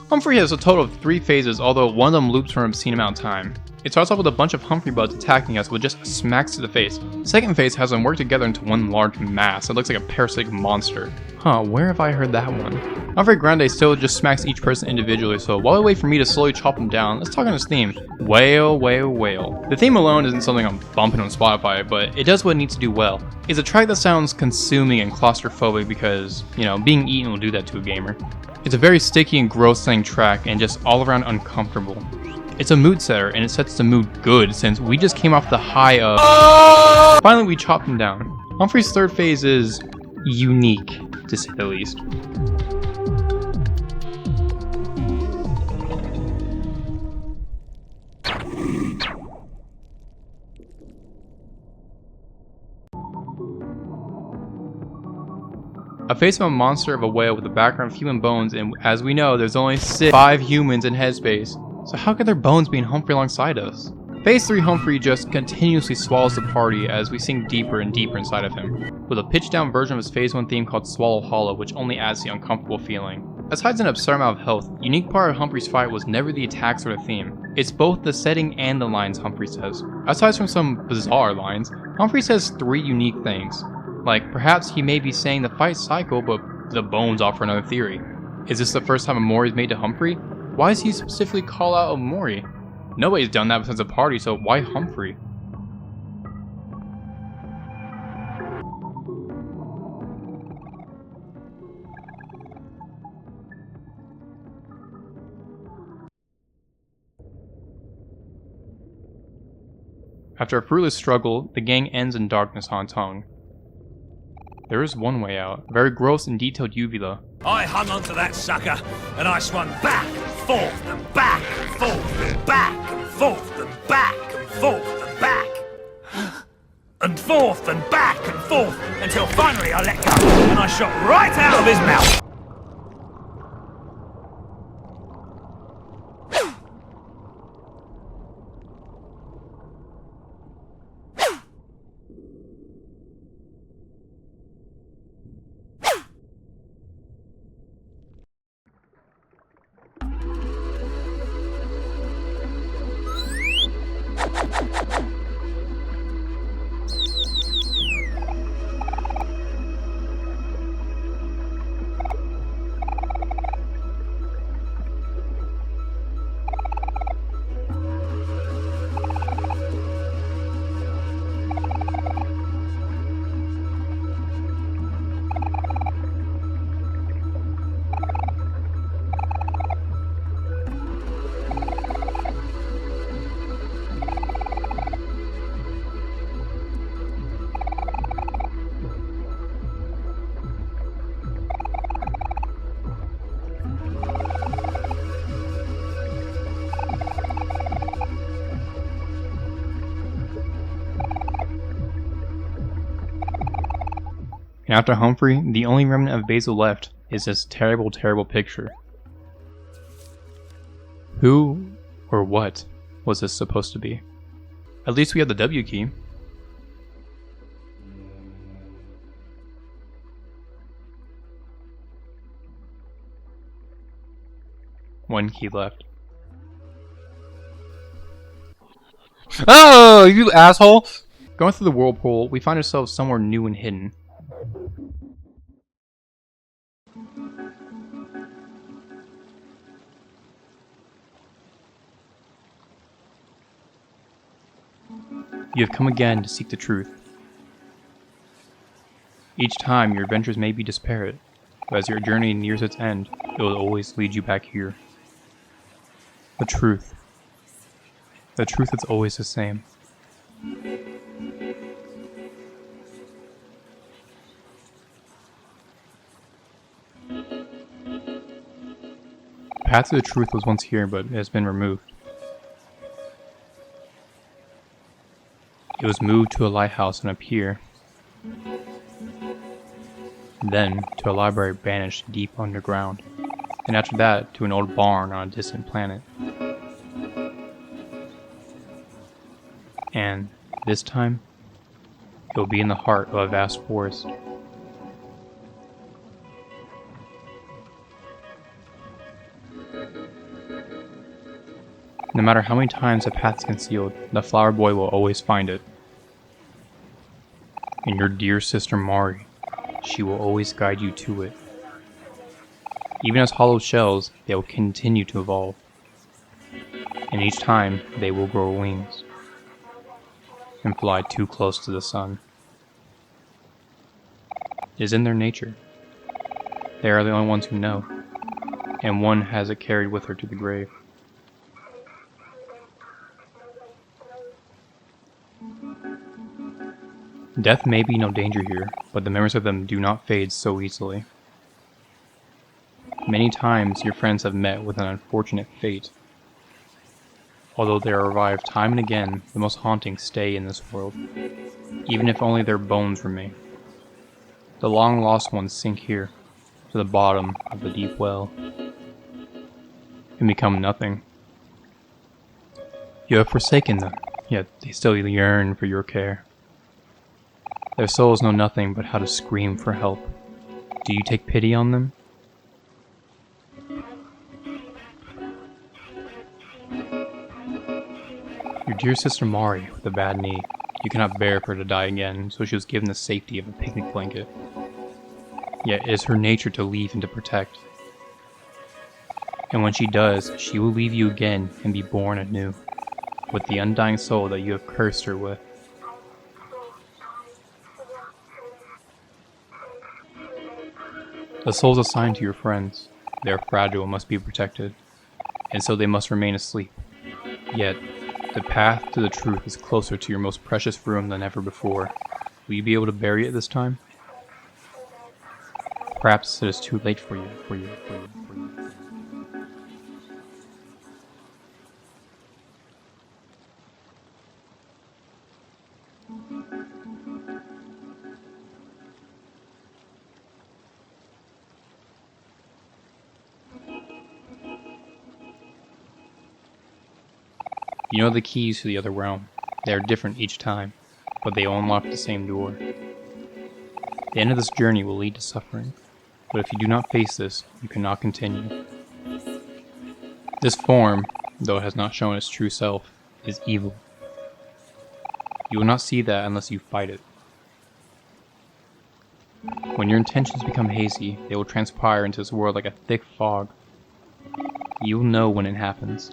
Humphrey has a total of 3 phases, although one of them loops for an obscene amount of time. It starts off with a bunch of Humphrey buds attacking us with just smacks to the face. The second phase has them work together into one large mass that looks like a parasitic monster. Huh, where have I heard that one? Humphrey Grande still just smacks each person individually, so while we wait for me to slowly chop them down, let's talk on his theme. Whale, whale, whale. The theme alone isn't something I'm bumping on Spotify, but it does what it needs to do well. It's a track that sounds consuming and claustrophobic because, you know, being eaten will do that to a gamer. It's a very sticky and gross sounding track and just all around uncomfortable. It's a mood setter and it sets the mood good since we just came off the high of... Finally we chopped him down. Humphrey's third phase is unique, to say the least. A face of a monster of a whale with a background of human bones, and as we know, there's only 5 humans in headspace. So how could their bones be in Humphrey alongside us? Phase 3 Humphrey just continuously swallows the party as we sink deeper and deeper inside of him, with a pitched down version of his Phase 1 theme called Swallow Hollow, which only adds the uncomfortable feeling. Besides an absurd amount of health, the unique part of Humphrey's fight was never the attacks or the theme. It's both the setting and the lines Humphrey says. Aside from some bizarre lines, Humphrey says 3 unique things. Like, perhaps he may be saying the fight cycle, but the bones offer another theory. Is this the first time Omori is made to Humphrey? Why does he specifically call out Omori? Nobody's done that since the party, so why Humphrey? After a fruitless struggle, the gang ends in darkness on tongue. There is one way out, a very gross and detailed uvula. I hung onto that sucker, and I swung back, forth, and back, forth, and back, and forth, and back, and forth, and back. And forth, and back, and forth, until finally I let go, and I shot right out of his mouth. And after Humphrey, the only remnant of Basil left is this terrible, terrible picture. Who or what was this supposed to be? At least we have the W key. One key left. Oh, you asshole! Going through the whirlpool, we find ourselves somewhere new and hidden. You have come again to seek the truth. Each time your adventures may be disparate, but as your journey nears its end, it will always lead you back here. The truth. The truth is always the same. The path to the truth was once here, but it has been removed. It was moved to a lighthouse on a pier, then to a library banished deep underground, and after that to an old barn on a distant planet. And this time, it will be in the heart of a vast forest. No matter how many times the path is concealed, the flower boy will always find it. And your dear sister Mari, she will always guide you to it. Even as hollow shells, they will continue to evolve. And each time, they will grow wings and fly too close to the sun. It is in their nature. They are the only ones who know, and one has it carried with her to the grave. Death may be no danger here, but the memories of them do not fade so easily. Many times your friends have met with an unfortunate fate. Although they are revived time and again, the most haunting stay in this world, even if only their bones remain. The long lost ones sink here, to the bottom of the deep well, and become nothing. You have forsaken them, yet they still yearn for your care. Their souls know nothing but how to scream for help. Do you take pity on them? Your dear sister Mari with a bad knee. You cannot bear for her to die again, so she was given the safety of a picnic blanket. Yet it is her nature to leave and to protect. And when she does, she will leave you again and be born anew, with the undying soul that you have cursed her with. The souls assigned to your friends, they are fragile and must be protected, and so they must remain asleep. Yet, the path to the truth is closer to your most precious room than ever before. Will you be able to bury it this time? Perhaps it is too late for you. You know the keys to the other realm. They are different each time, but they all unlock the same door. The end of this journey will lead to suffering, but if you do not face this, you cannot continue. This form, though it has not shown its true self, is evil. You will not see that unless you fight it. When your intentions become hazy, they will transpire into this world like a thick fog. You will know when it happens.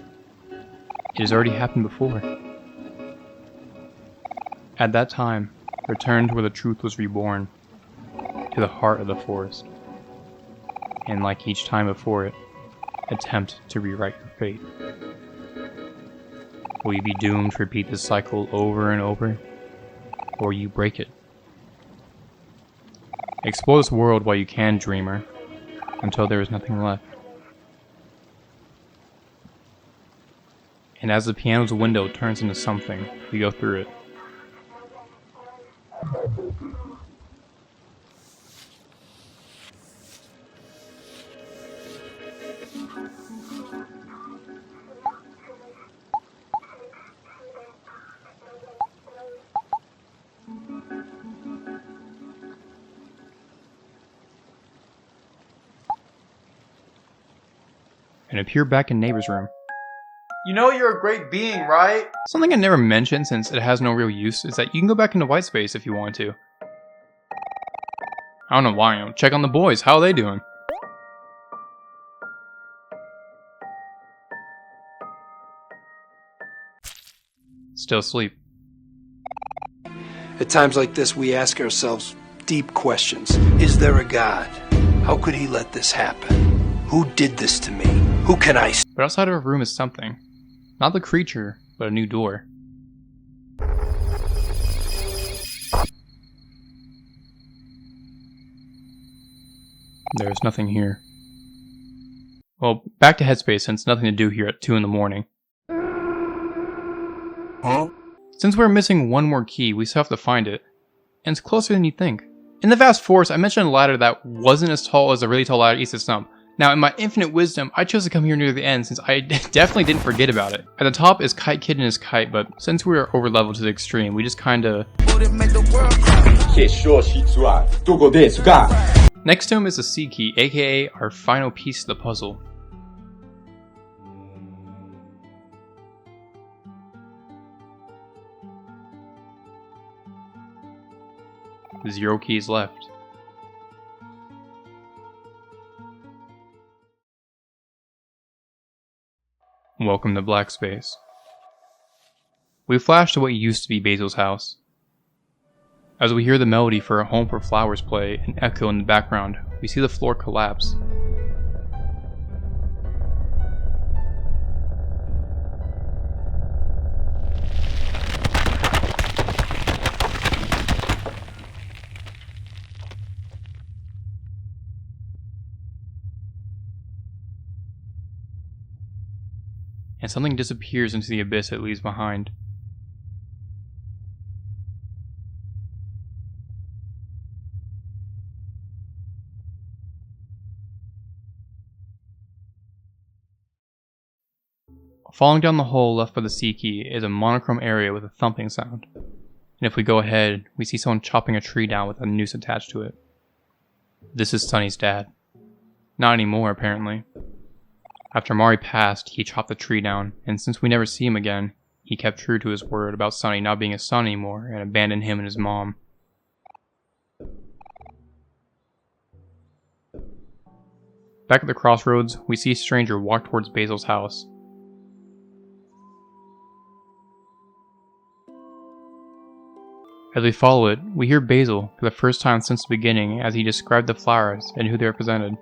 It has already happened before. At that time, return to where the truth was reborn, to the heart of the forest, and like each time before it, attempt to rewrite your fate. Will you be doomed to repeat this cycle over and over, or you break it? Explore this world while you can, dreamer, until there is nothing left. And as the piano's window turns into something, you go through it. And appear back in neighbor's room. You know you're a great being, right? Something I never mentioned since it has no real use is that you can go back into white space if you want to. I don't know why, check on the boys, how are they doing? Still asleep. At times like this, we ask ourselves deep questions. Is there a God? How could he let this happen? Who did this to me? Who can I... But outside of our room is something. Not the creature, but a new door. There is nothing here. Well, back to Headspace since nothing to do here at 2 in the morning. Huh? Since we're missing one more key, we still have to find it. And it's closer than you think. In the vast forest, I mentioned a ladder that wasn't as tall as a really tall ladder east of Stump. Now, in my infinite wisdom, I chose to come here near the end since I definitely didn't forget about it. At the top is Kite Kid and his kite, but since we are over leveled to the extreme, we just kinda... Next to him is the C key, aka our final piece of the puzzle. Zero keys left. Welcome to Black Space. We flash to what used to be Basil's house. As we hear the melody for A Home for Flowers play and echo in the background, we see the floor collapse. And something disappears into the abyss it leaves behind. Falling down the hole left by the sea key is a monochrome area with a thumping sound. And if we go ahead, we see someone chopping a tree down with a noose attached to it. This is Sunny's dad. Not anymore, apparently. After Mari passed, he chopped the tree down, and since we never see him again, he kept true to his word about Sunny not being his son anymore and abandoned him and his mom. Back at the Crossroads, we see a stranger walk towards Basil's house. As we follow it, we hear Basil for the first time since the beginning as he described the flowers and who they represented.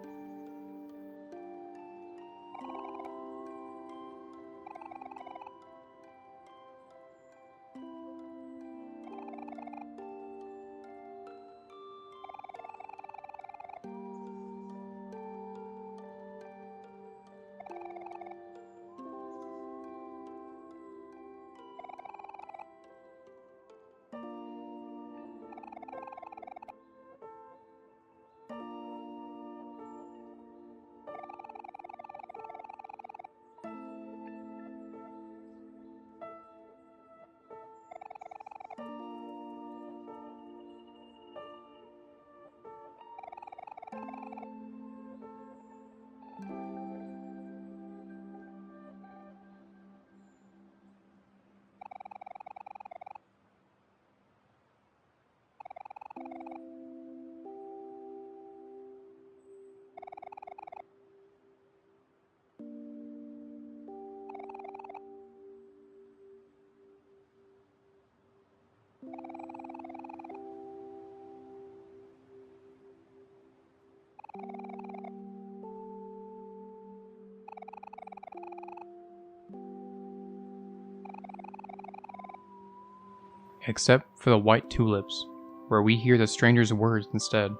Except for the white tulips, where we hear the stranger's words instead.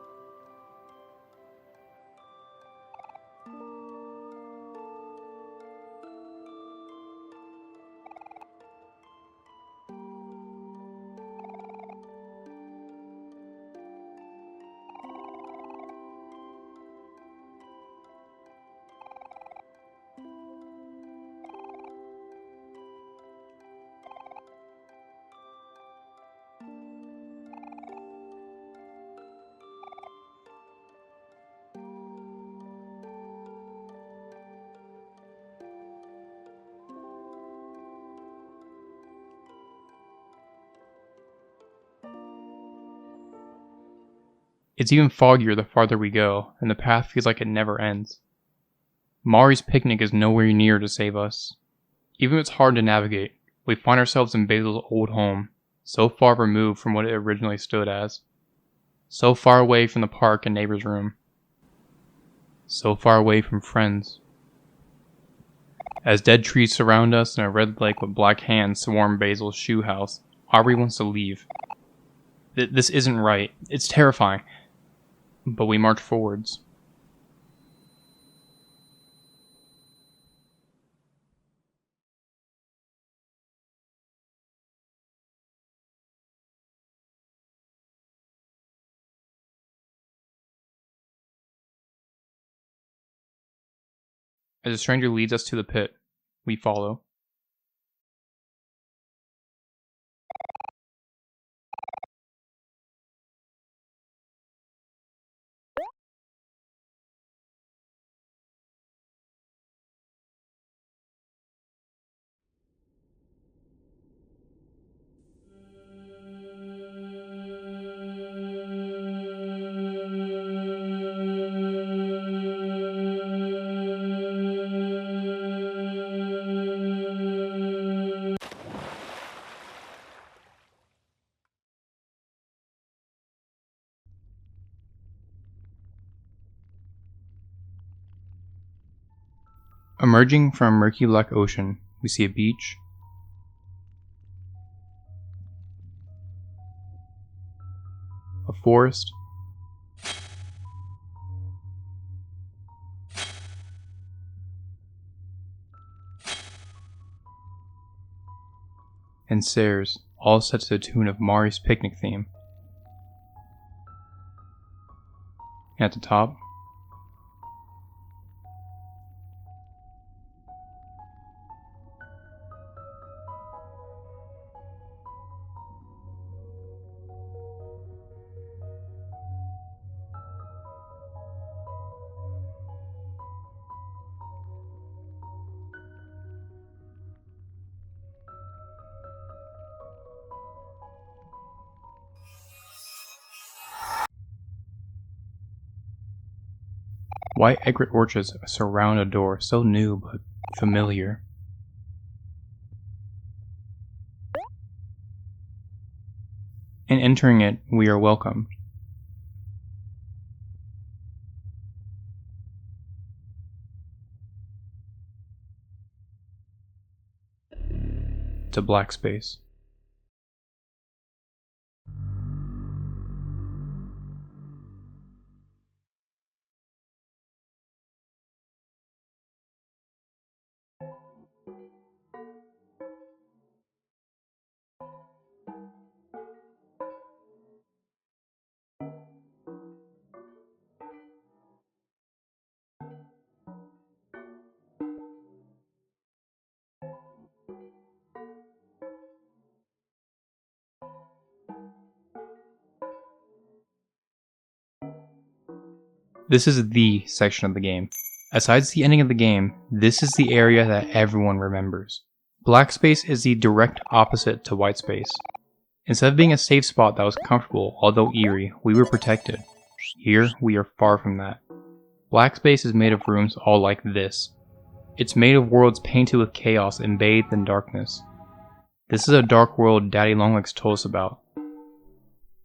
It's even foggier the farther we go, and the path feels like it never ends. Mari's picnic is nowhere near to save us. Even if it's hard to navigate, we find ourselves in Basil's old home, so far removed from what it originally stood as. So far away from the park and neighbor's room. So far away from friends. As dead trees surround us and a red lake with black hands swarm Basil's shoe house, Aubrey wants to leave. This isn't right. It's terrifying. But we march forwards. As the stranger leads us to the pit, we follow. Emerging from a murky black ocean, we see a beach, a forest, and stairs, all set to the tune of Mari's picnic theme. And at the top, White egret orchards surround a door so new but familiar. In entering it, we are welcomed. To black space. This is the section of the game. Aside the ending of the game, this is the area that everyone remembers. Black space is the direct opposite to white space. Instead of being a safe spot that was comfortable, although eerie, we were protected. Here, we are far from that. Black space is made of rooms all like this. It's made of worlds painted with chaos and bathed in darkness. This is a dark world Daddy Longlegs told us about.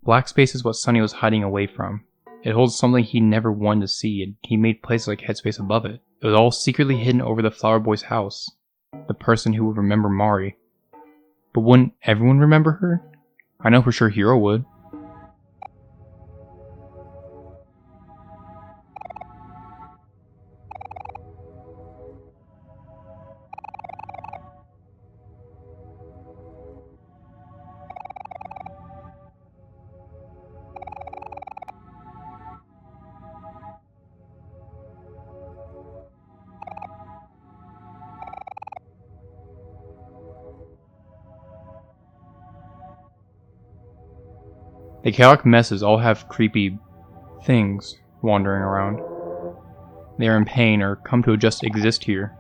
Black space is what Sunny was hiding away from. It holds something he never wanted to see, and he made places like Headspace above it. It was all secretly hidden over the Flower Boy's house. The person who would remember Mari. But wouldn't everyone remember her? I know for sure Hero would. The chaotic messes all have creepy things wandering around. They are in pain or come to just exist here.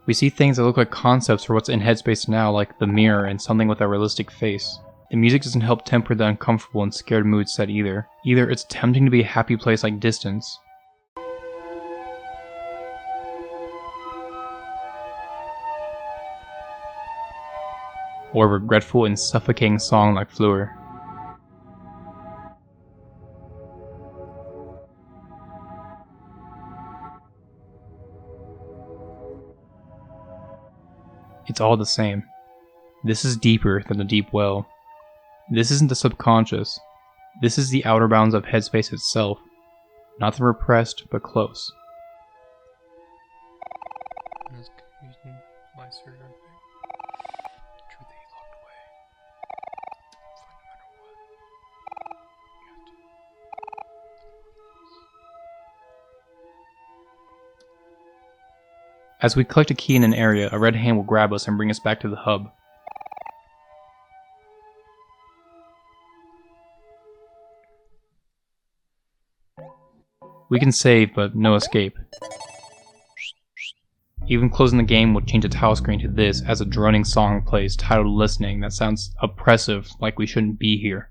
We see things that look like concepts for what's in Headspace now, like the mirror and something with a realistic face. The music doesn't help temper the uncomfortable and scared mood set either. Either it's tempting to be a happy place like Distance, or a regretful and suffocating song like Fleur. It's all the same. This is deeper than the deep well. This isn't the subconscious. This is the outer bounds of Headspace itself. Not the repressed, but close. As we collect a key in an area, a red hand will grab us and bring us back to the hub. We can save, but no escape. Even closing the game will change the title screen to this as a droning song plays titled Listening that sounds oppressive, like we shouldn't be here.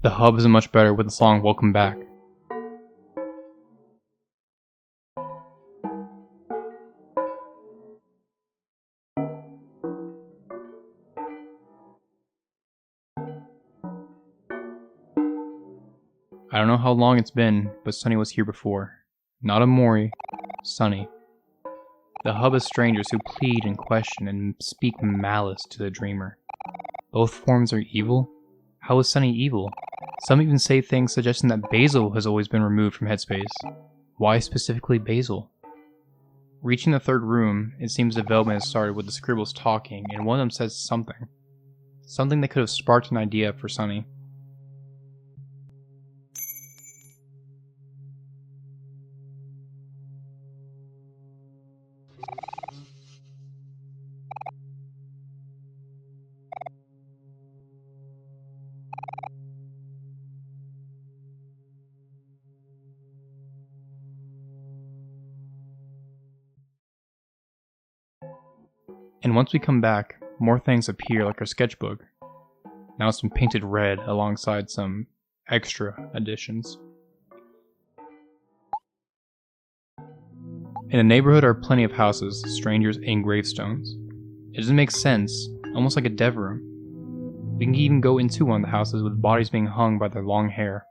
The hub isn't much better with the song Welcome Back. I don't know how long it's been, but Sunny was here before. Not Omori, Sunny. The hub is strangers who plead and question and speak malice to the dreamer. Both forms are evil? How is Sunny evil? Some even say things suggesting that Basil has always been removed from Headspace. Why specifically Basil? Reaching the third room, it seems development has started with the scribbles talking, and one of them says something. Something that could have sparked an idea for Sunny. And once we come back, more things appear like our sketchbook. Now it's been painted red alongside some extra additions. In the neighborhood are plenty of houses, strangers, and gravestones. It doesn't make sense, almost like a dev room. We can even go into one of the houses with bodies being hung by their long hair.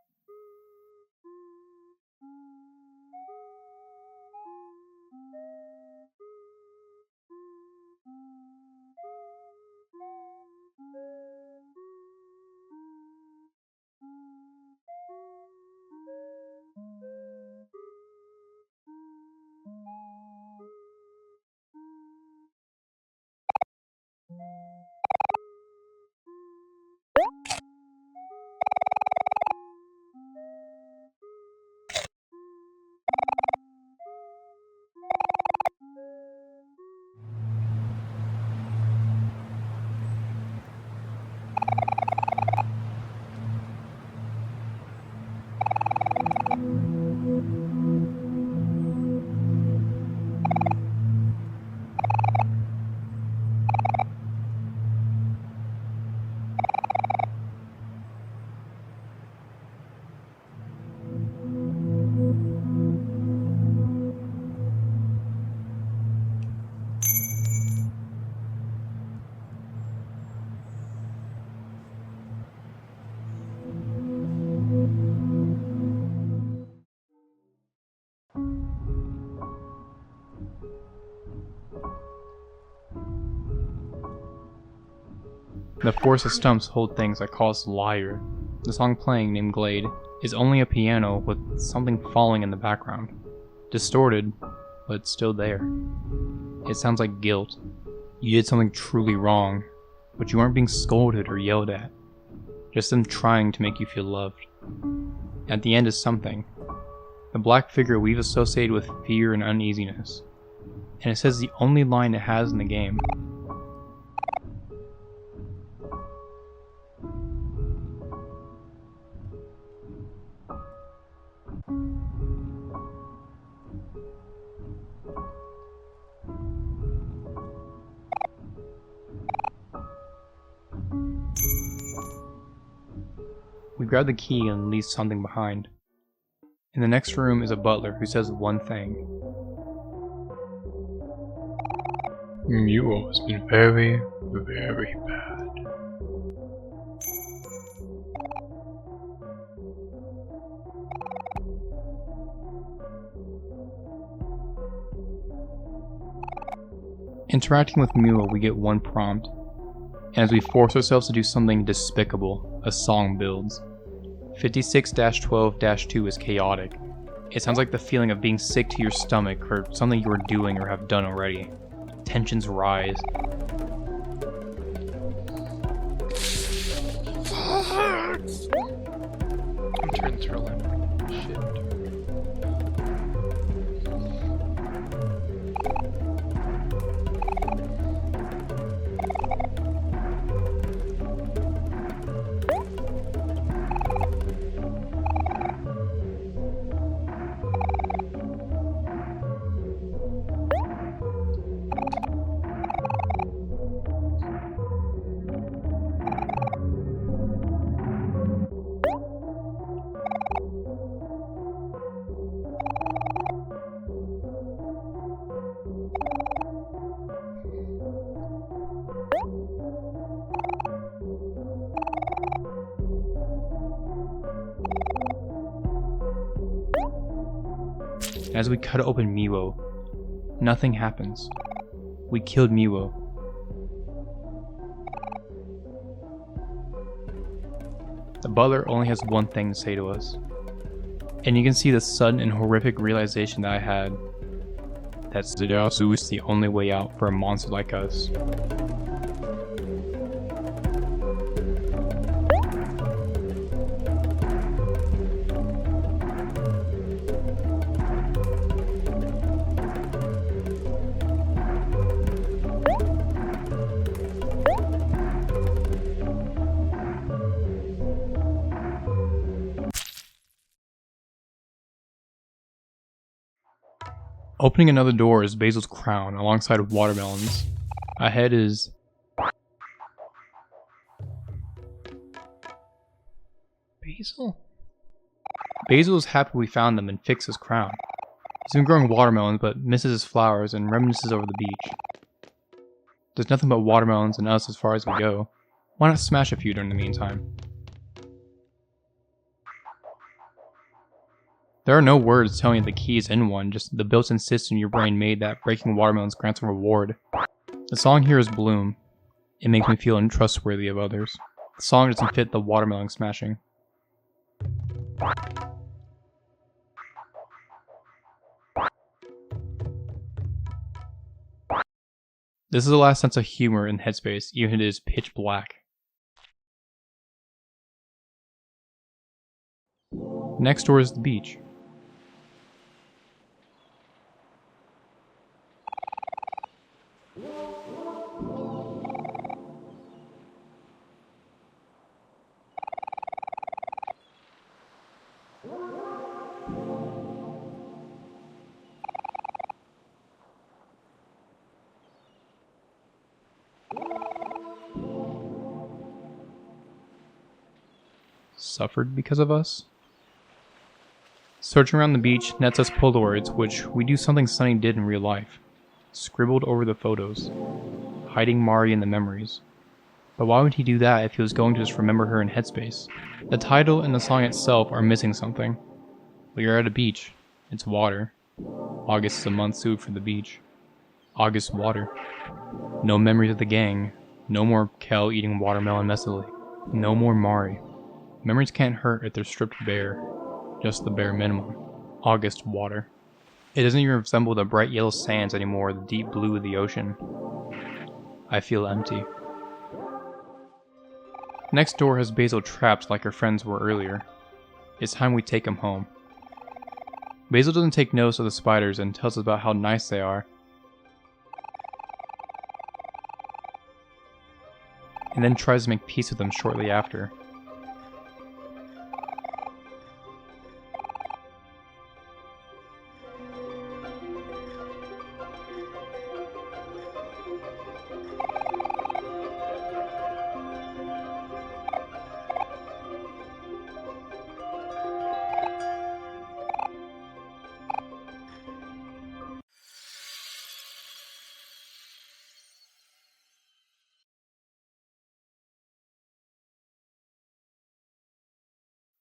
The forest of stumps hold things that call us liar. The song playing, named Glade, is only a piano with something falling in the background. Distorted, but still there. It sounds like guilt. You did something truly wrong, but you aren't being scolded or yelled at. Just them trying to make you feel loved. At the end is something. The black figure we've associated with fear and uneasiness. And it says the only line it has in the game. We grab the key and leave something behind. In the next room is a butler who says one thing. You has been very, very bad. Interacting with Mule, we get one prompt. And as we force ourselves to do something despicable, a song builds. 56-12-2 is chaotic. It sounds like the feeling of being sick to your stomach or something you are doing or have done already. Tensions rise. I'm turning through a shit. As we cut open Miwo, nothing happens. We killed Miwo. The butler only has one thing to say to us. And you can see the sudden and horrific realization that I had that Zirasu is the only way out for a monster like us. Opening another door is Basil's crown alongside of watermelons. Ahead is Basil? Basil is happy we found them and fixed his crown. He's been growing watermelons but misses his flowers and reminisces over the beach. There's nothing but watermelons and us as far as we go. Why not smash a few during the meantime? There are no words telling you the key is in one, just the built-in system your brain made that breaking watermelons grants a reward. The song here is Bloom. It makes me feel untrustworthy of others. The song doesn't fit the watermelon smashing. This is the last sense of humor in Headspace, even if it is pitch black. Next door is the beach. Suffered because of us? Searching around the beach nets us Polaroids, which we do something Sunny did in real life. Scribbled over the photos, hiding Mari in the memories. But why would he do that if he was going to just remember her in Headspace? The title and the song itself are missing something. We are at a beach. It's water. August is a month suited for the beach. August water. No memories of the gang. No more Kel eating watermelon messily. No more Mari. Memories can't hurt if they're stripped bare. Just the bare minimum. August water. It doesn't even resemble the bright yellow sands anymore or the deep blue of the ocean. I feel empty. Next door has Basil trapped like her friends were earlier. It's time we take him home. Basil doesn't take notice of the spiders and tells us about how nice they are. And then tries to make peace with them shortly after.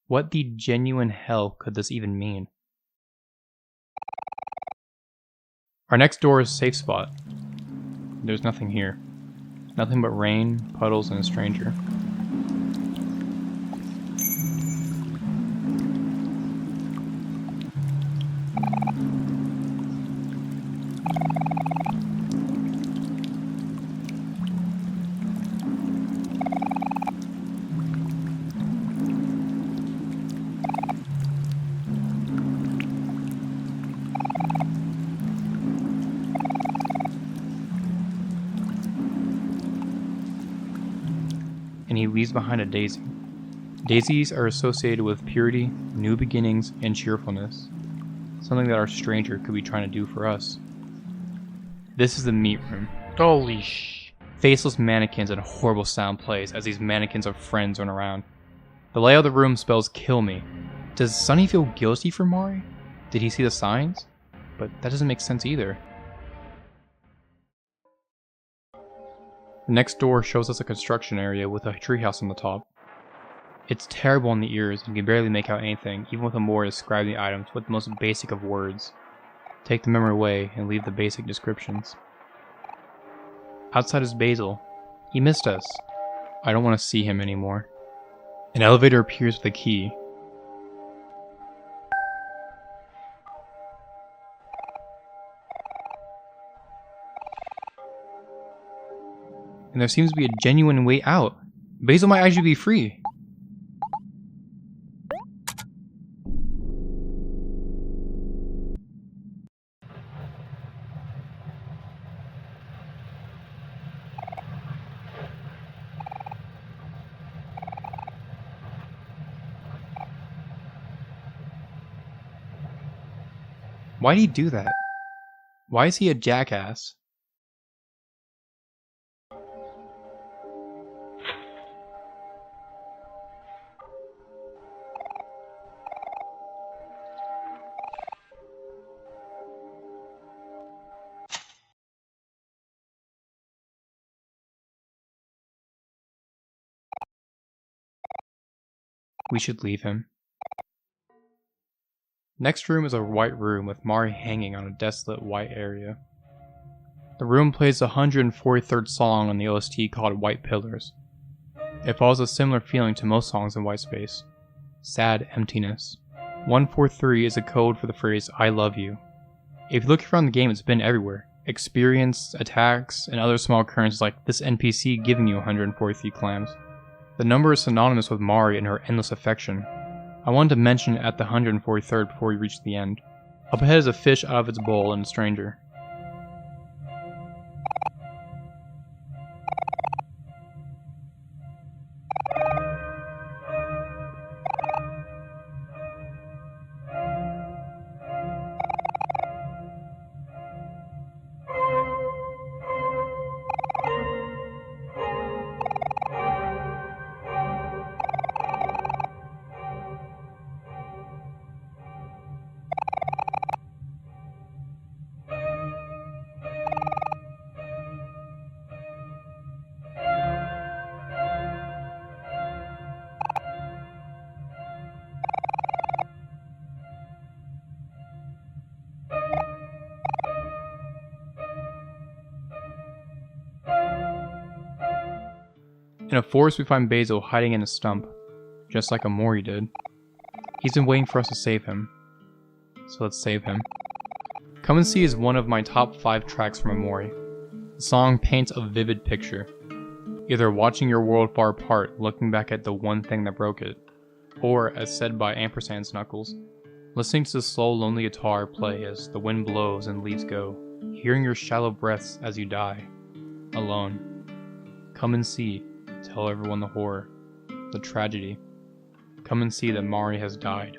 What the genuine hell could this even mean? Our next door is safe spot. There's nothing here. Nothing but rain, puddles, and a stranger. And he leaves behind a daisy. Daisies are associated with purity, new beginnings, and cheerfulness. Something that our stranger could be trying to do for us. This is the meat room. Holy sh... Faceless mannequins and horrible sound plays as these mannequins of friends run around. The layout of the room spells kill me. Does Sunny feel guilty for Mari? Did he see the signs? But that doesn't make sense either. The next door shows us a construction area with a treehouse on the top. It's terrible in the ears and you can barely make out anything, even with Omori describing the items with the most basic of words. Take the memory away and leave the basic descriptions. Outside is Basil. He missed us. I don't want to see him anymore. An elevator appears with a key. And there seems to be a genuine way out. Basil might actually be free. Why'd he do that? Why is he a jackass? We should leave him. Next room is a white room with Mari hanging on a desolate white area. The room plays the 143rd song on the OST called White Pillars. It follows a similar feeling to most songs in white space. Sad emptiness. 143 is a code for the phrase I love you. If you look around the game, it's been everywhere. Experience, attacks, and other small occurrences like this NPC giving you 143 clams. The number is synonymous with Mari and her endless affection. I wanted to mention it at the 143rd before we reach the end. Up ahead is a fish out of its bowl and a stranger. In a forest we find Basil hiding in a stump, just like Omori did. He's been waiting for us to save him, so let's save him. Come and See is one of my top 5 tracks from Omori. The song paints a vivid picture, either watching your world far apart looking back at the one thing that broke it, or, as said by Ampersand's Knuckles, listening to the slow lonely guitar play as the wind blows and leaves go, hearing your shallow breaths as you die, alone. Come and see. Tell everyone the horror, the tragedy. Come and see that Mari has died.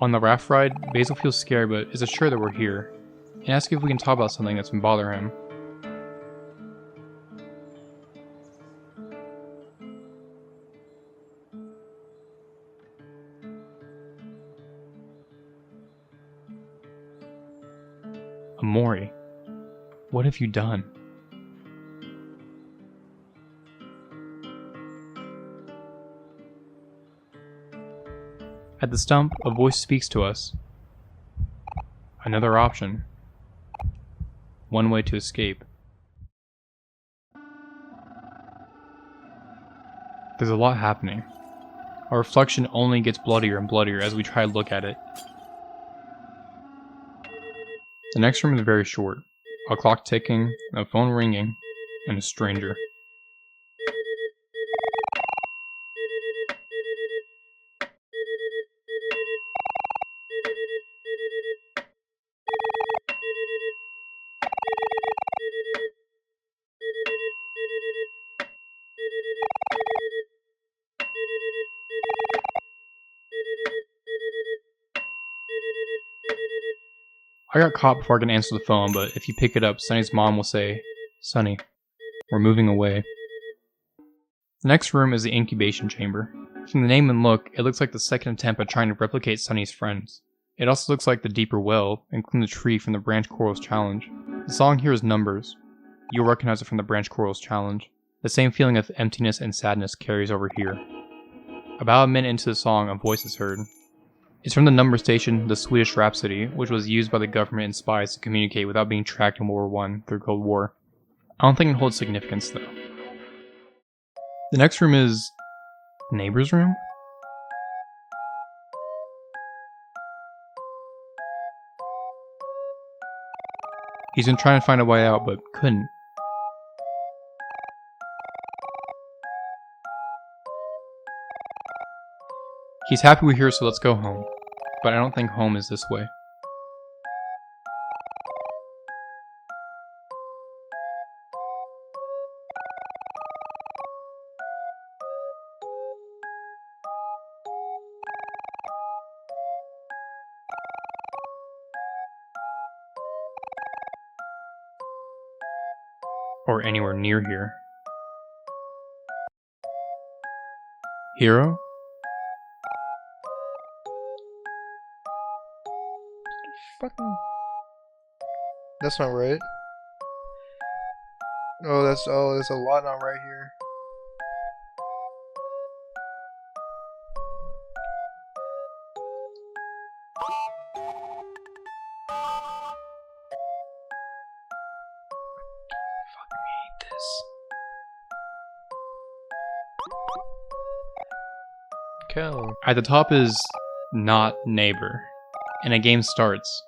On the raft ride, Basil feels scared but is assured that we're here, and asks if we can talk about something that's been bothering him. Omori, what have you done? At the stump, a voice speaks to us. Another option. One way to escape. There's a lot happening. Our reflection only gets bloodier and bloodier as we try to look at it. The next room is very short. A clock ticking, a phone ringing, and a stranger. I got caught before I can answer the phone, but if you pick it up, Sunny's mom will say, "Sunny, we're moving away." The next room is the incubation chamber. From the name and look, it looks like the second attempt at trying to replicate Sunny's friends. It also looks like the deeper well, including the tree from the Branch Corals challenge. The song here is Numbers. You'll recognize it from the Branch Corals challenge. The same feeling of emptiness and sadness carries over here. About a minute into the song, a voice is heard. It's from the number station, the Swedish Rhapsody, which was used by the government and spies to communicate without being tracked in World War I through Cold War. I don't think it holds significance though. The next room is... neighbor's room? He's been trying to find a way out, but couldn't. He's happy we're here, so let's go home. But I don't think home is this way. Or anywhere near here. Hero? Fucking That's not right. Oh, there's a lot not right here. Kill. At the top is not neighbor, and a game starts.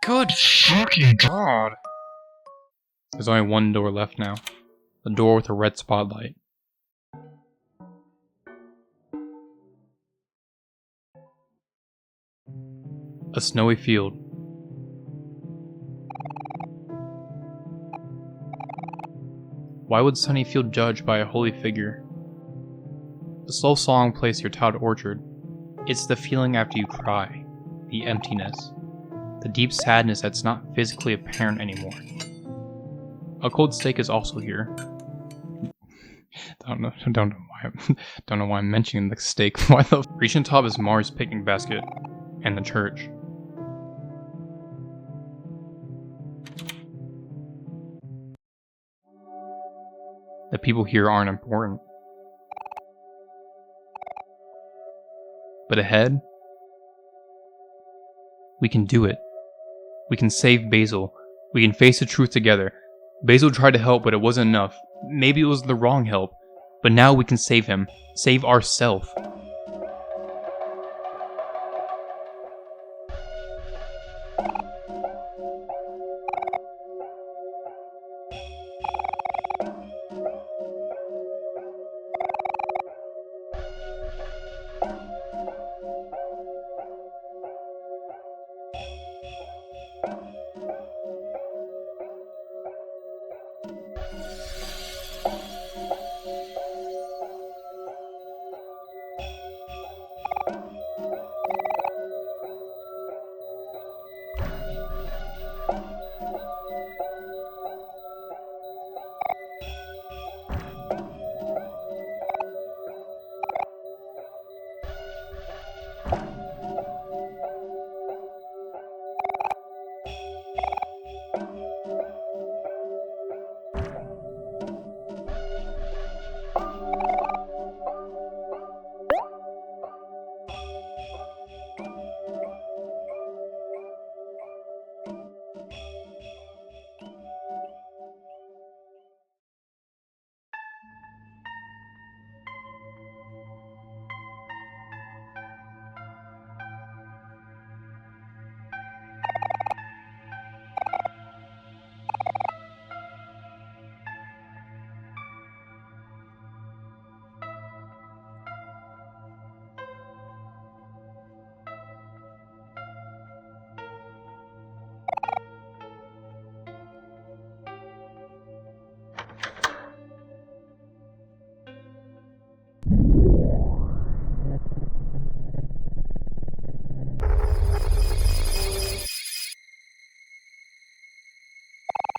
Good fucking god. There's only one door left now. The door with a red spotlight. A snowy field. Why would Sunny feel judged by a holy figure? The slow song plays your tiled orchard. It's the feeling after you cry. The emptiness. The deep sadness that's not physically apparent anymore. A cold steak is also here. Don't know why I'm mentioning the steak. Why the reaching top is Mari's picnic basket and the church. The people here aren't important. But ahead, we can do it. We can save Basil. We can face the truth together. Basil tried to help, but it wasn't enough. Maybe it was the wrong help. But now we can save him. Save ourselves.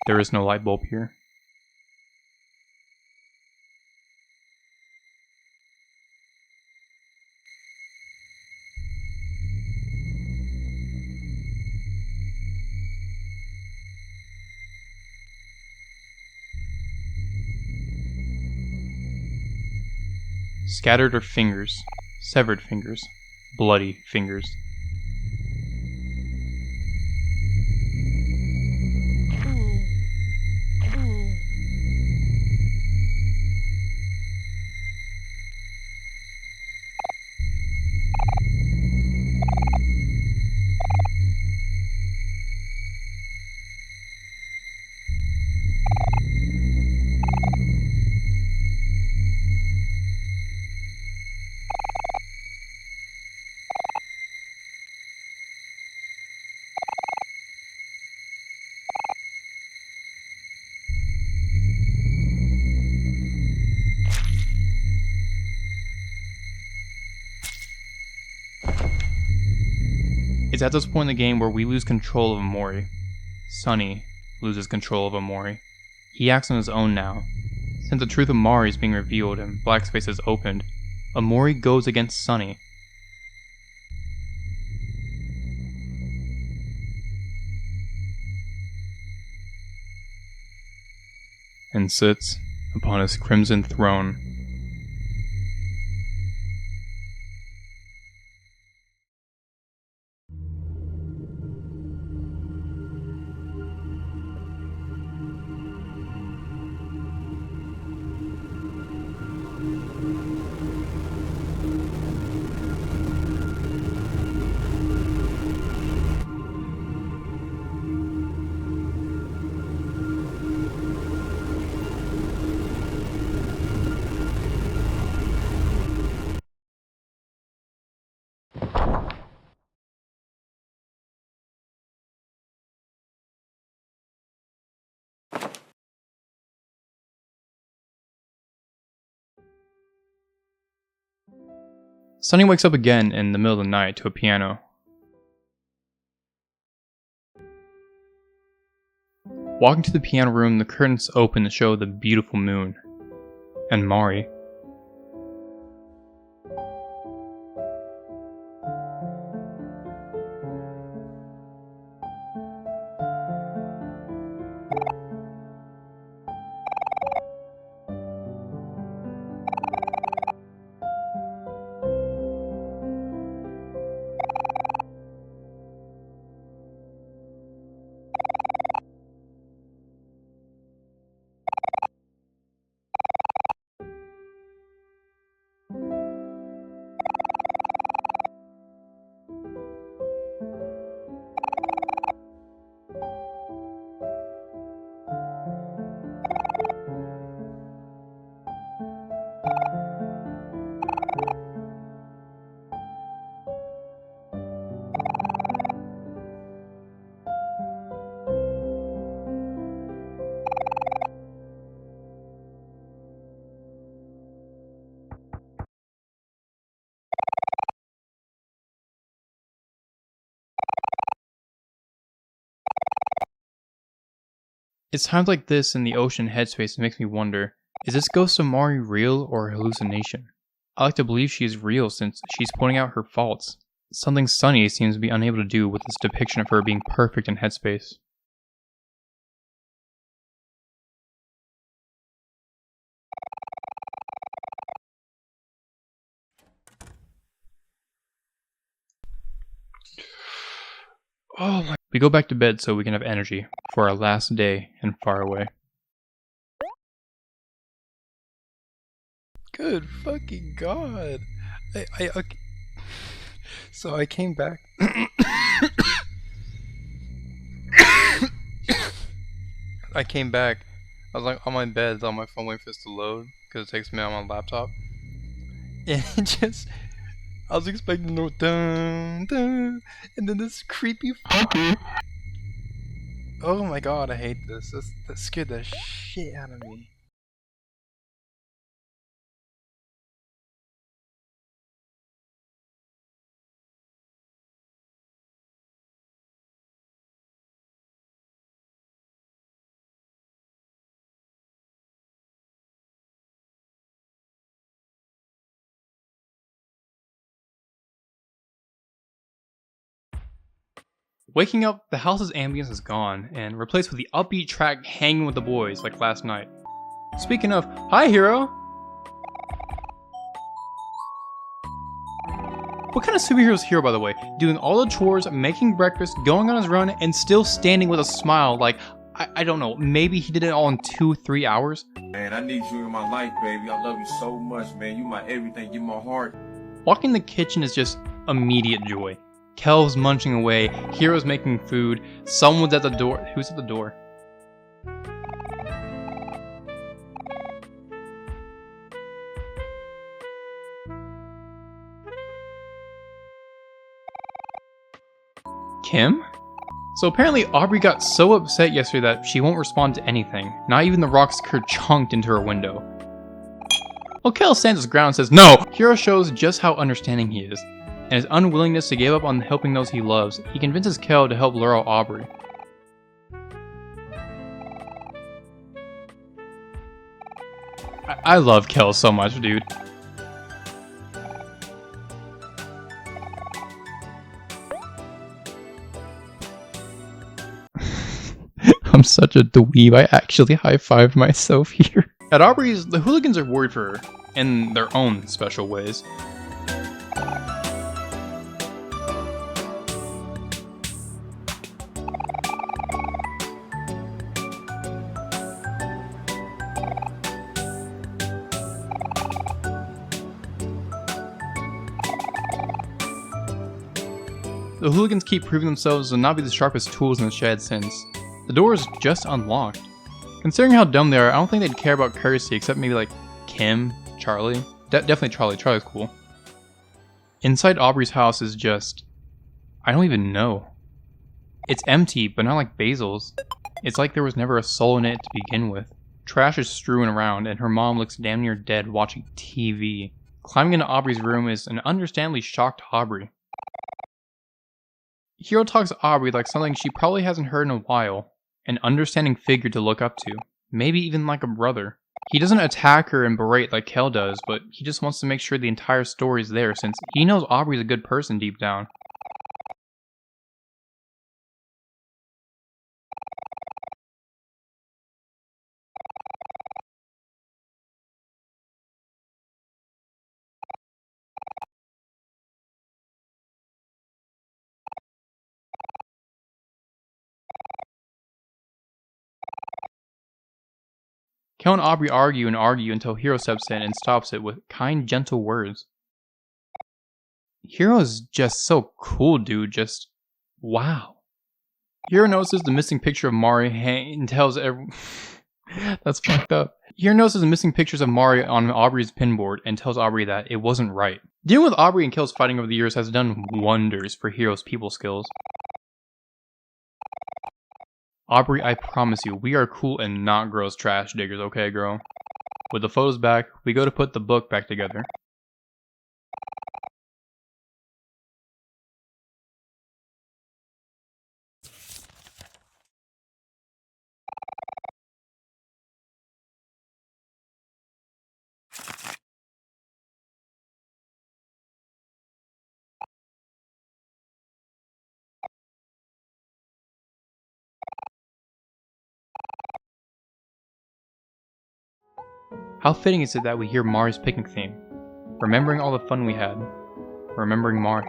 There is no light bulb here. Scattered are fingers, severed fingers, bloody fingers. It's at this point in the game where we lose control of Omori. Sunny loses control of Omori. He acts on his own now. Since the truth of Mari is being revealed and black space is opened, Omori goes against Sunny. And sits upon his crimson throne. Sunny wakes up again in the middle of the night to a piano. Walking to the piano room, the curtains open to show the beautiful moon. And Mari. It's times like this in the ocean headspace that makes me wonder, is this ghost of Mari real or a hallucination? I like to believe she is real since she's pointing out her faults, something Sunny seems to be unable to do with this depiction of her being perfect in headspace. Oh my. We go back to bed so we can have energy for our last day and far away. Good fucking god. Okay. So I came back. I came back. I was like on my bed, on my phone waiting for this to load because it takes me on my laptop. And it just, I was expecting no dun dun, and then this creepy fucker. Oh my god, I hate this. That scared the shit out of me. Waking up, the house's ambience is gone and replaced with the upbeat track Hanging with the Boys like last night. Speaking of, hi Hero! What kind of superhero is Hero, by the way? Doing all the chores, making breakfast, going on his run, and still standing with a smile like, I don't know, maybe he did it all in 2-3 hours? Man, I need you in my life, baby. I love you so much, man. You my everything, you my heart. Walking in the kitchen is just immediate joy. Kelv's munching away, Hero's making food, someone's at the door. Who's at the door? Kim? So apparently Aubrey got so upset yesterday that she won't respond to anything, not even the rocks chunked into her window. Well, Kel stands his ground and says no! Hero shows just how understanding he is. And his unwillingness to give up on helping those he loves, he convinces Kel to help lure out Aubrey. I love Kel so much, dude. I'm such a dweeb, I actually high-fived myself here. At Aubrey's, the hooligans are worried for her, in their own special ways. The hooligans keep proving themselves to not be the sharpest tools in the shed since the door is just unlocked. Considering how dumb they are, I don't think they'd care about courtesy except maybe like Kim, Charlie. Definitely Charlie. Charlie's cool. Inside Aubrey's house is just... I don't even know. It's empty, but not like Basil's. It's like there was never a soul in it to begin with. Trash is strewn around, and her mom looks damn near dead watching TV. Climbing into Aubrey's room is an understandably shocked Aubrey. Hero talks to Aubrey like something she probably hasn't heard in a while. An understanding figure to look up to. Maybe even like a brother. He doesn't attack her and berate like Kel does, but he just wants to make sure the entire story is there since he knows Aubrey's a good person deep down. Kel and Aubrey argue and argue until Hero steps in and stops it with kind, gentle words. Hero is just so cool, dude. Just wow. Hero notices the missing picture of Mari and tells everyone... That's fucked up. Hero notices the missing pictures of Mari on Aubrey's pinboard and tells Aubrey that it wasn't right. Dealing with Aubrey and Kel's fighting over the years has done wonders for Hero's people skills. Aubrey, I promise you, we are cool and not gross trash diggers, okay, girl? With the photos back, we go to put the book back together. How fitting is it that we hear Mari's picnic theme? Remembering all the fun we had. Remembering Mari.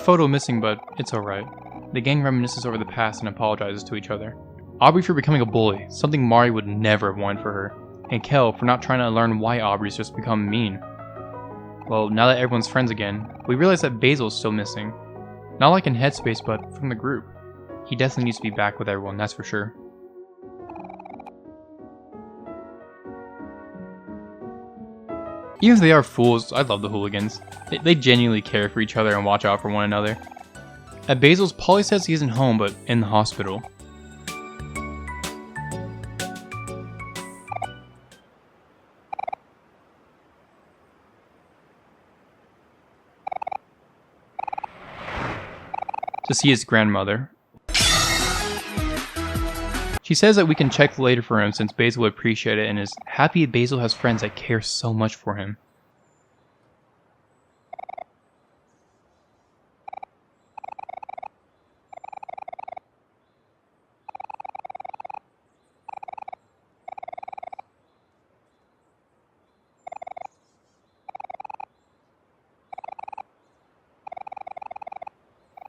photo missing, but it's alright. The gang reminisces over the past and apologizes to each other. Aubrey for becoming a bully, something Mari would never have wanted for her, and Kel for not trying to learn why Aubrey's just become mean. Well, now that everyone's friends again, we realize that Basil's still missing. Not like in Headspace, but from the group. He definitely needs to be back with everyone, that's for sure. Even if they are fools, I love the hooligans. They genuinely care for each other and watch out for one another. At Basil's, Polly says he isn't home, but in the hospital. To see his grandmother. She says that we can check later for him since Basil would appreciate it and is happy Basil has friends that care so much for him.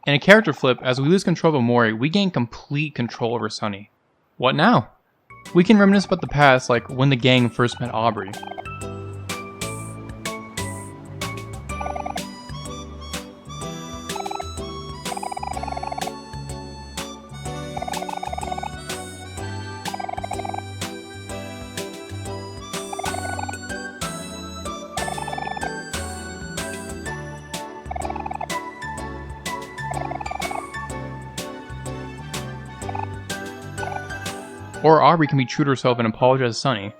In a character flip, as we lose control of Omori, we gain complete control over Sunny. What now? We can reminisce about the past, like when the gang first met Aubrey. Or Aubrey can be true to herself and apologize to Sunny.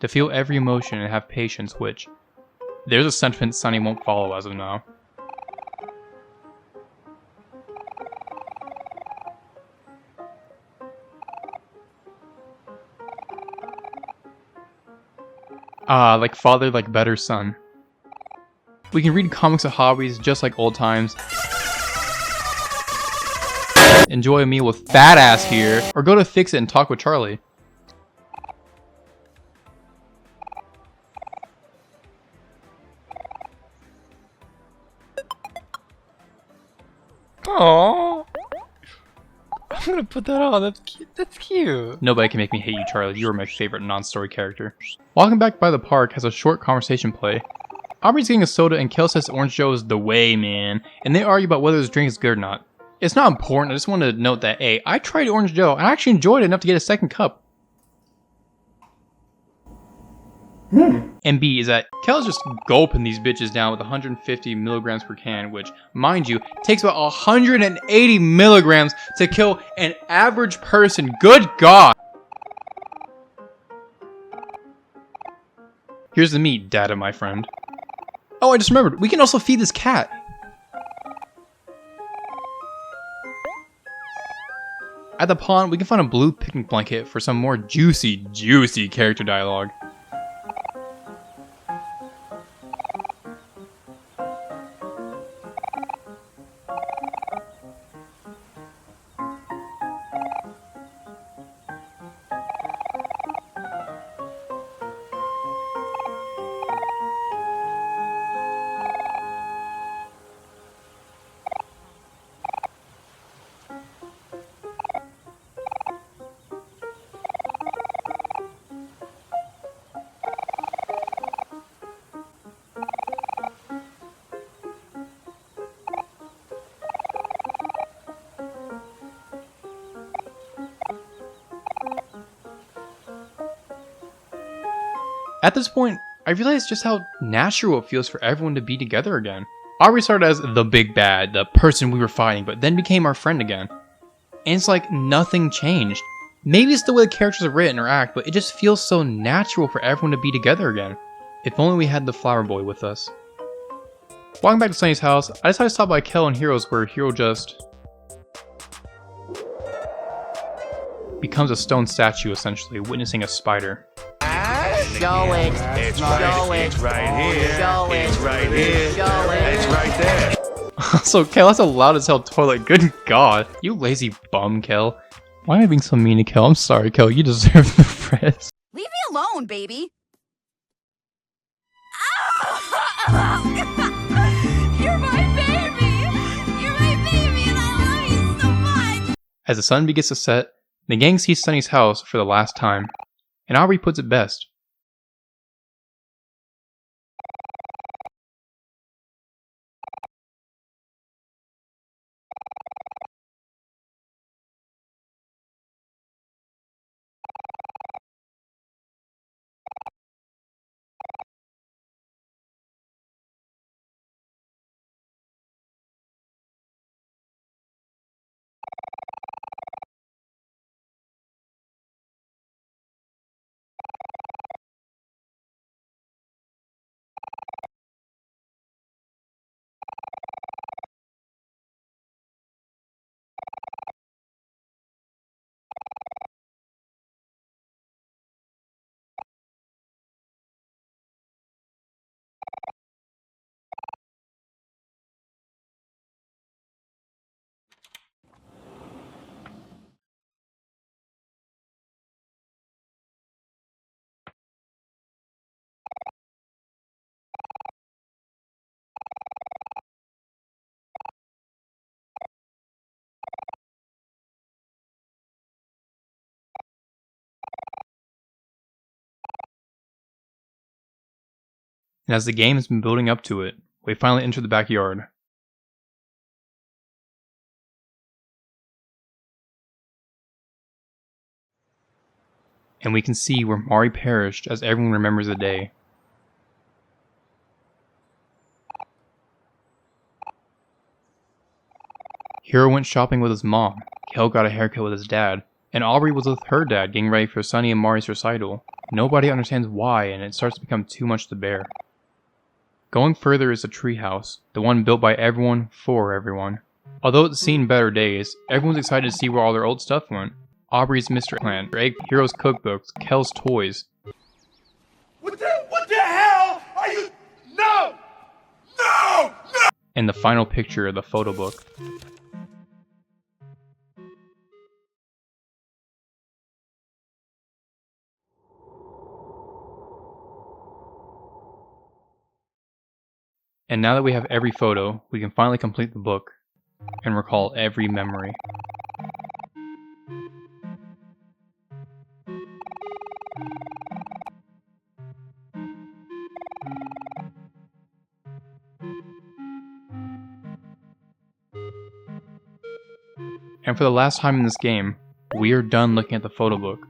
To feel every emotion and have patience, which, there's a sentiment Sunny won't follow as of now. Ah, like father, like better son. We can read comics of hobbies just like old times. Enjoy a meal with fat ass here, or go to Fix It and talk with Charlie. Aww. I'm gonna put that on. That's cute. That's cute. Nobody can make me hate you, Charlie. You are my favorite non-story character. Walking back by the park has a short conversation play. Aubrey's getting a soda and Kel says Orange Joe is the way, man. And they argue about whether his drink is good or not. It's not important. I just wanted to note that, A, I tried Orange Joe and I actually enjoyed it enough to get a second cup. And B is that Kel's just gulping these bitches down with 150 milligrams per can, which, mind you, takes about 180 milligrams to kill an average person. Good God! Here's the meat, Data, my friend. Oh, I just remembered. We can also feed this cat. At the pond, we can find a blue picnic blanket for some more juicy character dialogue. At this point, I realized just how natural it feels for everyone to be together again. Aubrey started as the big bad, the person we were fighting, but then became our friend again. And it's like nothing changed. Maybe it's the way the characters are written or act, but it just feels so natural for everyone to be together again. If only we had the flower boy with us. Walking back to Sunny's house, I decided to stop by Kel and Hero's where Hero just becomes a stone statue essentially, witnessing a spider. Show it. It's right here. It's right here. It's right there. Also, Kel, that's a loud as hell toilet. Good God. You lazy bum, Kel. Why am I being so mean to Kel? I'm sorry, Kel. You deserve the press. Leave me alone, baby. You're my baby. You're my baby, and I love you so much. As the sun begins to set, the gang sees Sunny's house for the last time, and Aubrey puts it best. And as the game has been building up to it, we finally enter the backyard. And we can see where Mari perished as everyone remembers the day. Hero went shopping with his mom, Kel got a haircut with his dad, and Aubrey was with her dad getting ready for Sunny and Mari's recital. Nobody understands why, and it starts to become too much to bear. Going further is the Treehouse, the one built by everyone for everyone. Although it's seen better days, everyone's excited to see where all their old stuff went. Aubrey's Mr. Plant, Egg, Hero's cookbooks, Kel's toys. What the hell are you? No! No! No! And the final picture of the photo book. And now that we have every photo, we can finally complete the book and recall every memory. And for the last time in this game, we are done looking at the photo book.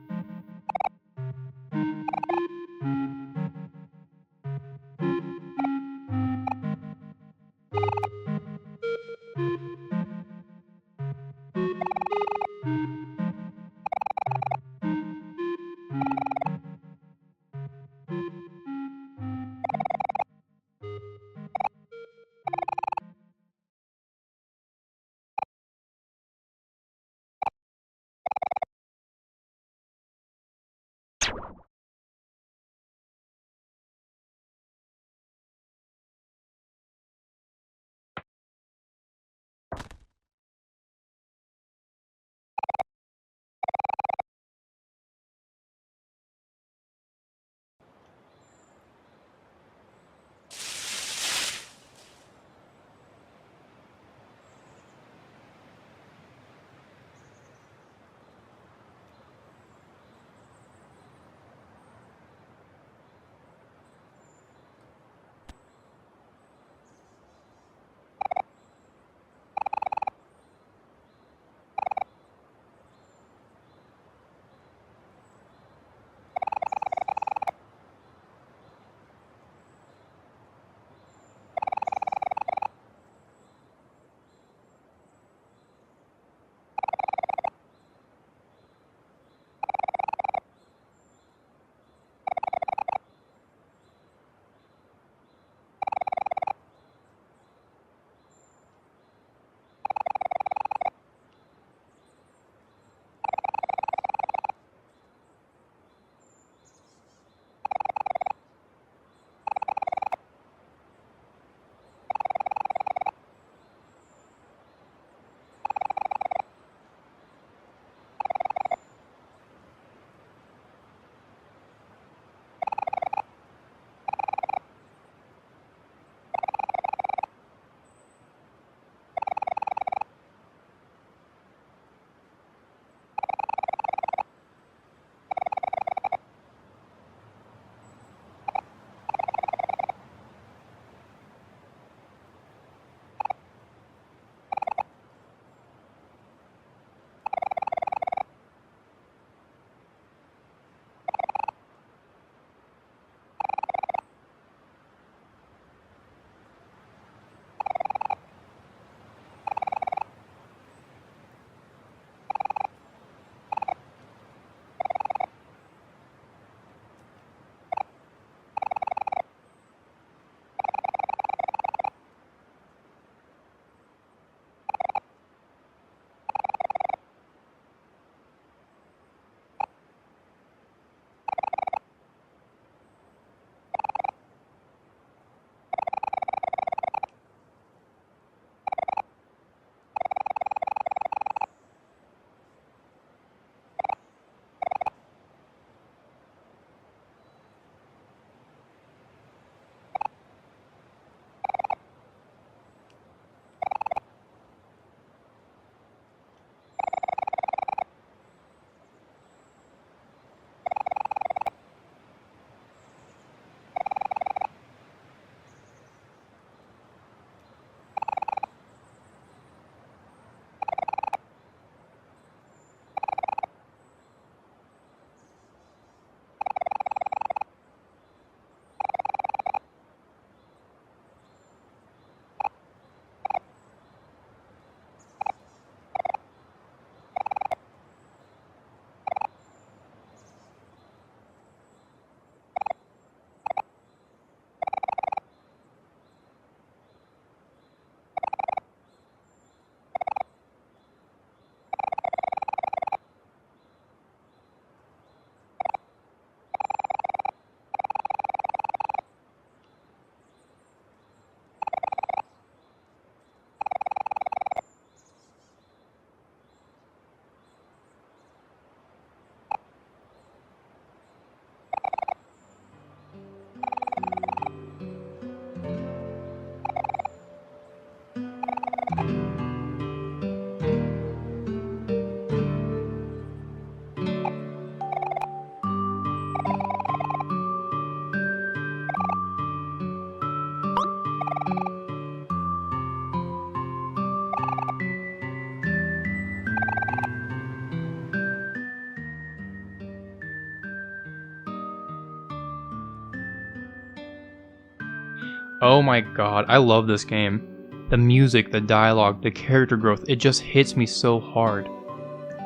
Oh my god, I love this game. The music, the dialogue, the character growth, it just hits me so hard.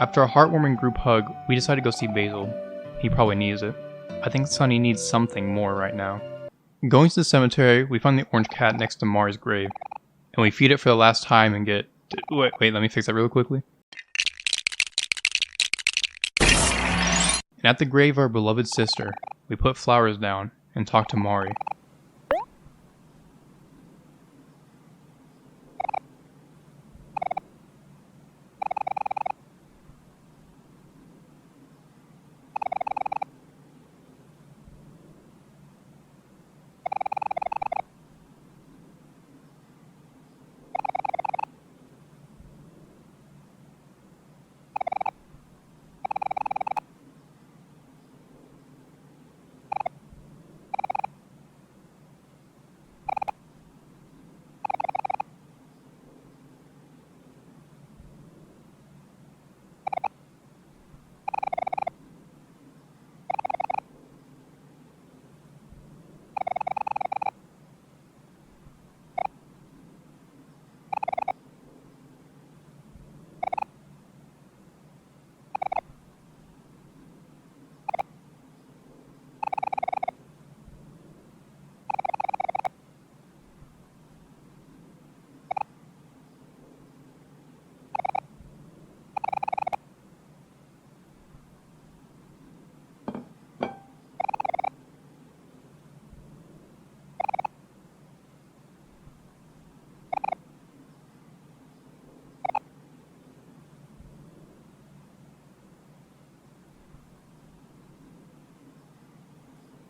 After a heartwarming group hug, we decided to go see Basil. He probably needs it. I think Sunny needs something more right now. Going to the cemetery, we find the orange cat next to Mari's grave. And we feed it for the last time and get... Wait, let me fix that real quickly. And at the grave of our beloved sister, we put flowers down and talk to Mari.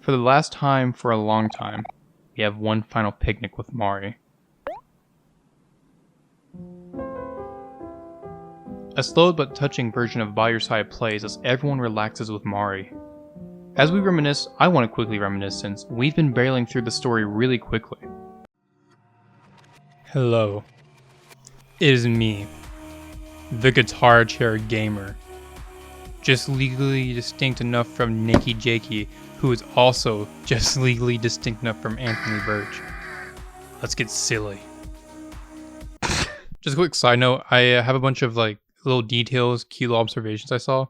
For the last time for a long time, we have one final picnic with Mari. A slow but touching version of By Your Side plays as everyone relaxes with Mari. As we reminisce, I want to quickly reminisce since we've been barreling through the story really quickly. Hello. It is me, the Guitar Chair Gamer. Just legally distinct enough from Nikki Jakey, who is also just legally distinct enough from Anthony Birch. Let's get silly. Just a quick side note, I have a bunch of like little details, cute little observations I saw,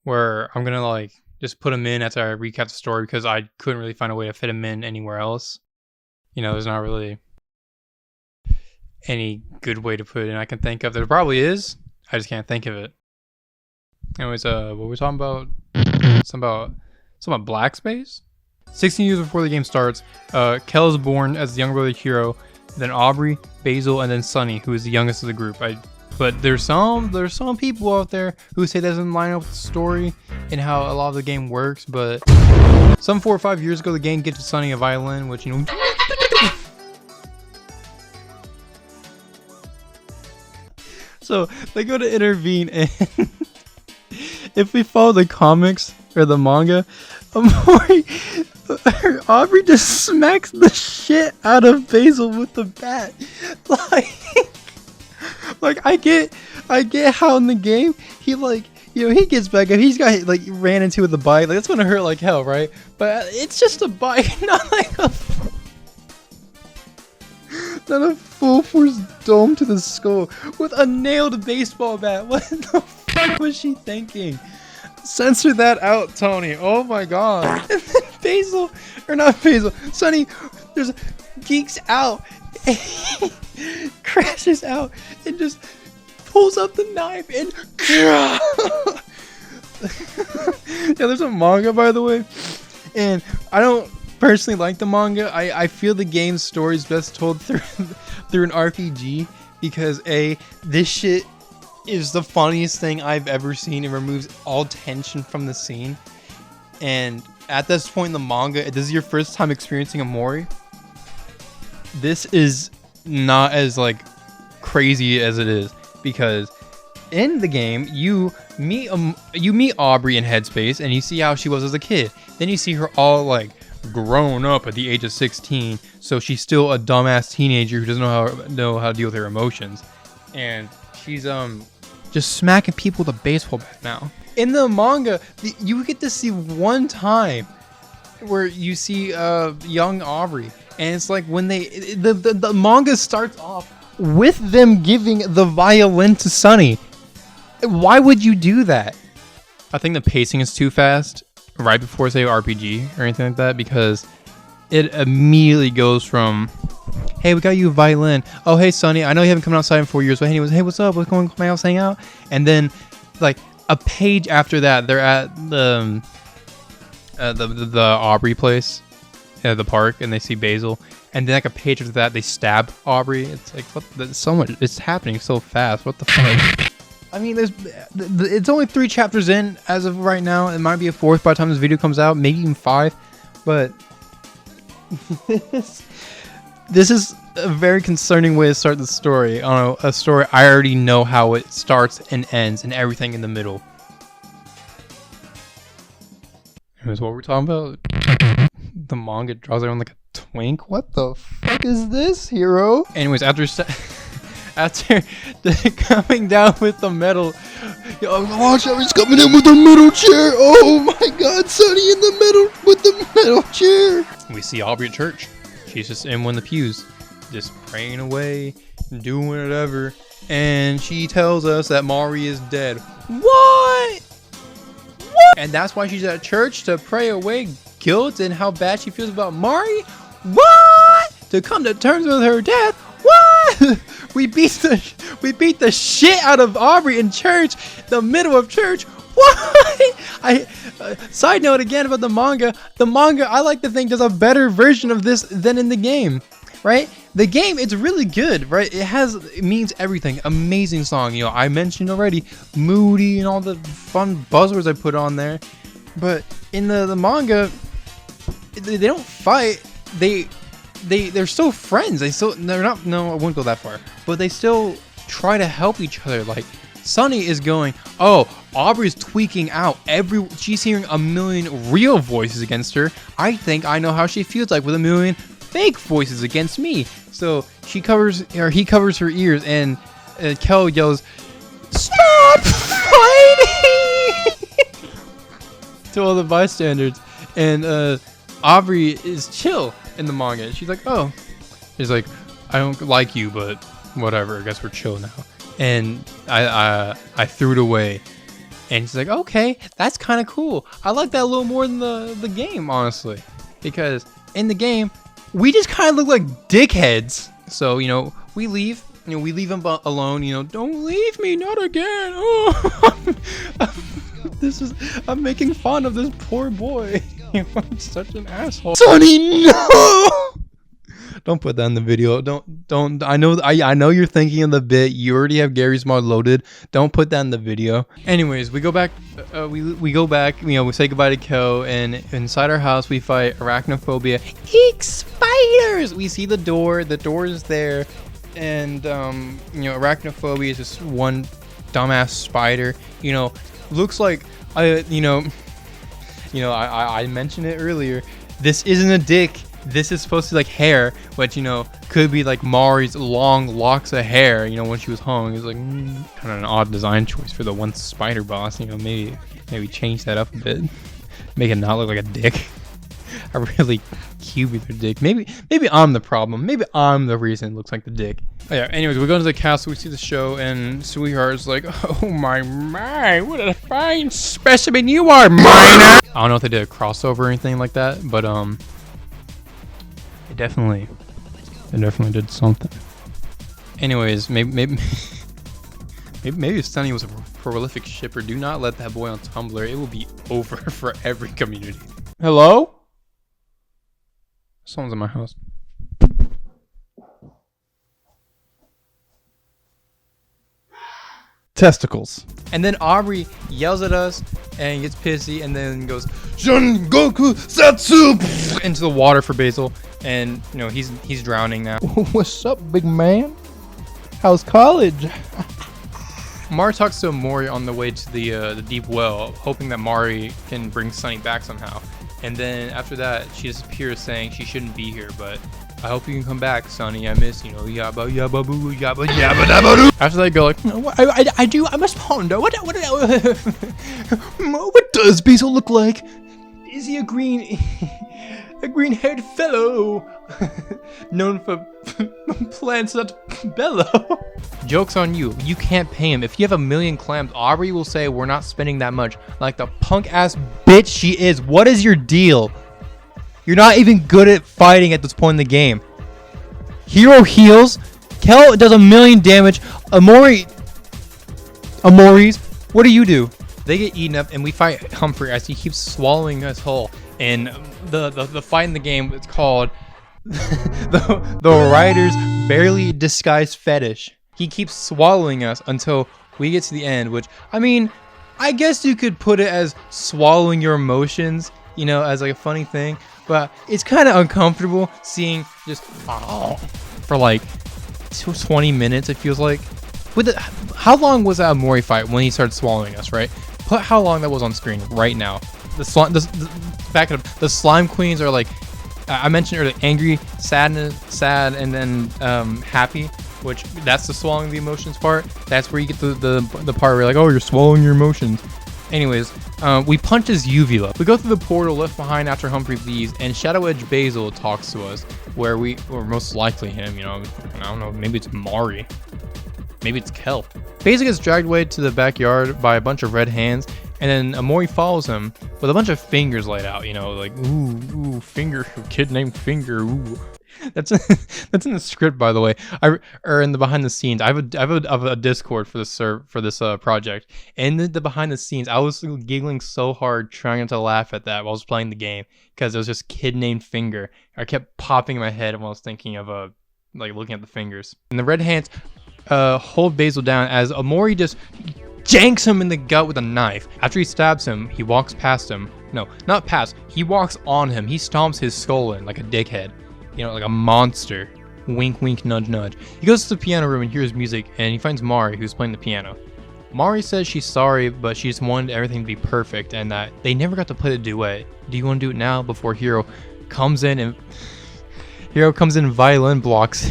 where I'm gonna like just put them in after I recap the story because I couldn't really find a way to fit them in anywhere else. You know, there's not really any good way to put it in I can think of. There probably is, I just can't think of it. Anyways, what were we talking about? Something about Black Space? 16 years before the game starts, Kel is born as the younger brother Hero, then Aubrey, Basil, and then Sunny, who is the youngest of the group. But there's some people out there who say that doesn't line up with the story and how a lot of the game works, but some 4 or 5 years ago the game gifted Sunny a violin, which, you know... So, they go to intervene, and if we follow the comics, or the manga, Aubrey just smacks the shit out of Basil with the bat. Like I get how in the game he like, you know, he gets back up, he's got like ran into with a bite, like that's gonna hurt like hell, right? But it's just a bite, not like a full force dome to the skull with a nailed baseball bat. What the fuck was she thinking? Censor that out, Tony. Oh my god. And then Sunny just geeks out and he crashes out and just pulls up the knife and yeah, there's a manga, by the way, and I don't personally like the manga. I feel the game's story is best told through an RPG because this shit is the funniest thing I've ever seen. It removes all tension from the scene. And at this point in the manga, this is your first time experiencing Omori. This is not as like crazy as it is because in the game you meet Aubrey in Headspace and you see how she was as a kid. Then you see her all like grown up at the age of 16, so she's still a dumbass teenager who doesn't know how to deal with her emotions. And she's just smacking people with a baseball bat now. In the manga, you get to see one time where you see young Aubrey, and it's like when the manga starts off with them giving the violin to Sunny. Why would you do that? I think the pacing is too fast right before, say, RPG or anything like that, because it immediately goes from, hey, we got you a violin. Oh, hey, Sunny, I know you haven't come outside in 4 years, but anyways, hey, what's up? What's going on? Come house, hang out. And then, like, a page after that, they're at the Aubrey place, the park, and they see Basil. And then, like, a page after that, they stab Aubrey. It's like, what? There's so much. It's happening so fast. What the fuck? I mean, it's only 3 chapters in as of right now. It might be a 4th by the time this video comes out, maybe even 5. But this is a very concerning way to start the story. On a story I already know how it starts and ends, and everything in the middle. Here's what we're talking about. The manga draws everyone like a twink. What the fuck is this, Hero? Anyways, after they're coming down with the metal, watch out, he's coming in with the metal chair. Oh my god, Sunny in the middle with the metal chair. We see Aubrey at church. She's just in one of the pews, just praying away, doing whatever. And she tells us that Mari is dead. What? And that's why she's at church, to pray away guilt and how bad she feels about Mari? What? To come to terms with her death? What? We beat the shit out of Aubrey in church, the middle of church. What? Side note again about the manga. The manga, I like to think, does a better version of this than in the game, right? The game, it's really good, right? It means everything. Amazing song, you know. I mentioned already Moody and all the fun buzzwords I put on there. But in the manga, they don't fight. They're still friends. They're not. No, I wouldn't go that far. But they still try to help each other. Like, Sunny is going, oh, Aubrey's tweaking out. She's hearing a million real voices against her. I think I know how she feels like with a million fake voices against me. So he covers her ears, and Kel yells, "Stop fighting!" to all the bystanders. And Aubrey is chill in the manga. She's like, oh. She's like, I don't like you, but whatever. I guess we're chill now. And I threw it away. And she's like, okay, that's kind of cool. I like that a little more than the game, honestly. Because in the game, we just kind of look like dickheads. So, you know, we leave. You know, we leave him alone. You know, don't leave me, not again. Oh, I'm making fun of this poor boy. I'm such an asshole. Sunny, no! Don't put that in the video. Don't. I know you're thinking of the bit. You already have Gary's mod loaded. Don't put that in the video. Anyways, we go back. We go back. You know, we say goodbye to Kel, and inside our house we fight arachnophobia. Eek, spiders! We see the door. The door is there, and you know, arachnophobia is just one dumbass spider. You know, looks like I mentioned it earlier. This isn't a dick. This is supposed to be like hair, but you know, could be like Mari's long locks of hair. You know, when she was hung, it was like kind of an odd design choice for the one spider boss. You know, maybe change that up a bit, make it not look like a dick. A really cubular dick. Maybe I'm the problem. Maybe I'm the reason it looks like the dick. Oh, yeah. Anyways, we go to the castle. We see the show, and Sweetheart's like, "Oh my, what a fine specimen you are, Marinas." I don't know if they did a crossover or anything like that, but It definitely did something. Anyways, maybe Sunny was a prolific shipper. Do not let that boy on Tumblr. It will be over for every community. Hello? Someone's in my house. Testicles. And then Aubrey yells at us and gets pissy, and then goes Shun Goku Satsu into the water for Basil. And you know, he's drowning now. What's up, big man? How's college? Mari talks to Omori on the way to the deep well, hoping that Mari can bring Sunny back somehow. And then after that, she disappears, saying she shouldn't be here, but I hope you can come back, Sunny. I miss, you know, yabba yabba boo yabba yabba dabba doo. After that, I go like, no, I must ponder. What does Basil look like? Is he a green? a green-haired fellow, known for plants that bellow. Joke's on you. You can't pay him. If you have 1,000,000 clams, Aubrey will say we're not spending that much. Like the punk-ass bitch she is. What is your deal? You're not even good at fighting at this point in the game. Hero heals. Kel does 1,000,000 damage. Omori's. What do? They get eaten up, and we fight Humphrey as he keeps swallowing us whole. And the fight in the game is called the Rider's Barely Disguised Fetish. He keeps swallowing us until we get to the end, which, I mean, I guess you could put it as swallowing your emotions, you know, as like a funny thing. But it's kind of uncomfortable seeing just for like 20 minutes, it feels like. How long was that Omori fight when he started swallowing us, right? Put how long that was on screen right now. Back it up. The slime queens are like, I mentioned earlier, angry, sad, and then happy, which that's the swallowing the emotions part. That's where you get the part where you're like, oh, you're swallowing your emotions. Anyways, we punch his uvula. We go through the portal left behind after Humphrey leaves, and Shadow Edge Basil talks to us, or most likely him, you know, I don't know, maybe it's Mari. Maybe it's Kel. Basil gets dragged away to the backyard by a bunch of red hands, and then Omori follows him with a bunch of fingers laid out, you know, like, ooh, finger, kid named Finger, ooh. That's in the script, by the way, or in the behind the scenes. I have a Discord for this project, and the behind the scenes, I was giggling so hard trying not to laugh at that while I was playing the game, because it was just kid named Finger. I kept popping in my head while I was thinking of like looking at the fingers. And the red hands hold Basil down as Omori just janks him in the gut with a knife. After he stabs him, he walks past him. No, not past. He walks on him. He stomps his skull in like a dickhead. You know, like a monster. Wink, wink, nudge, nudge. He goes to the piano room and hears music, and he finds Mari, who's playing the piano. Mari says she's sorry, but she just wanted everything to be perfect, and that they never got to play the duet. Do you want to do it now before Hero comes in and violin blocks?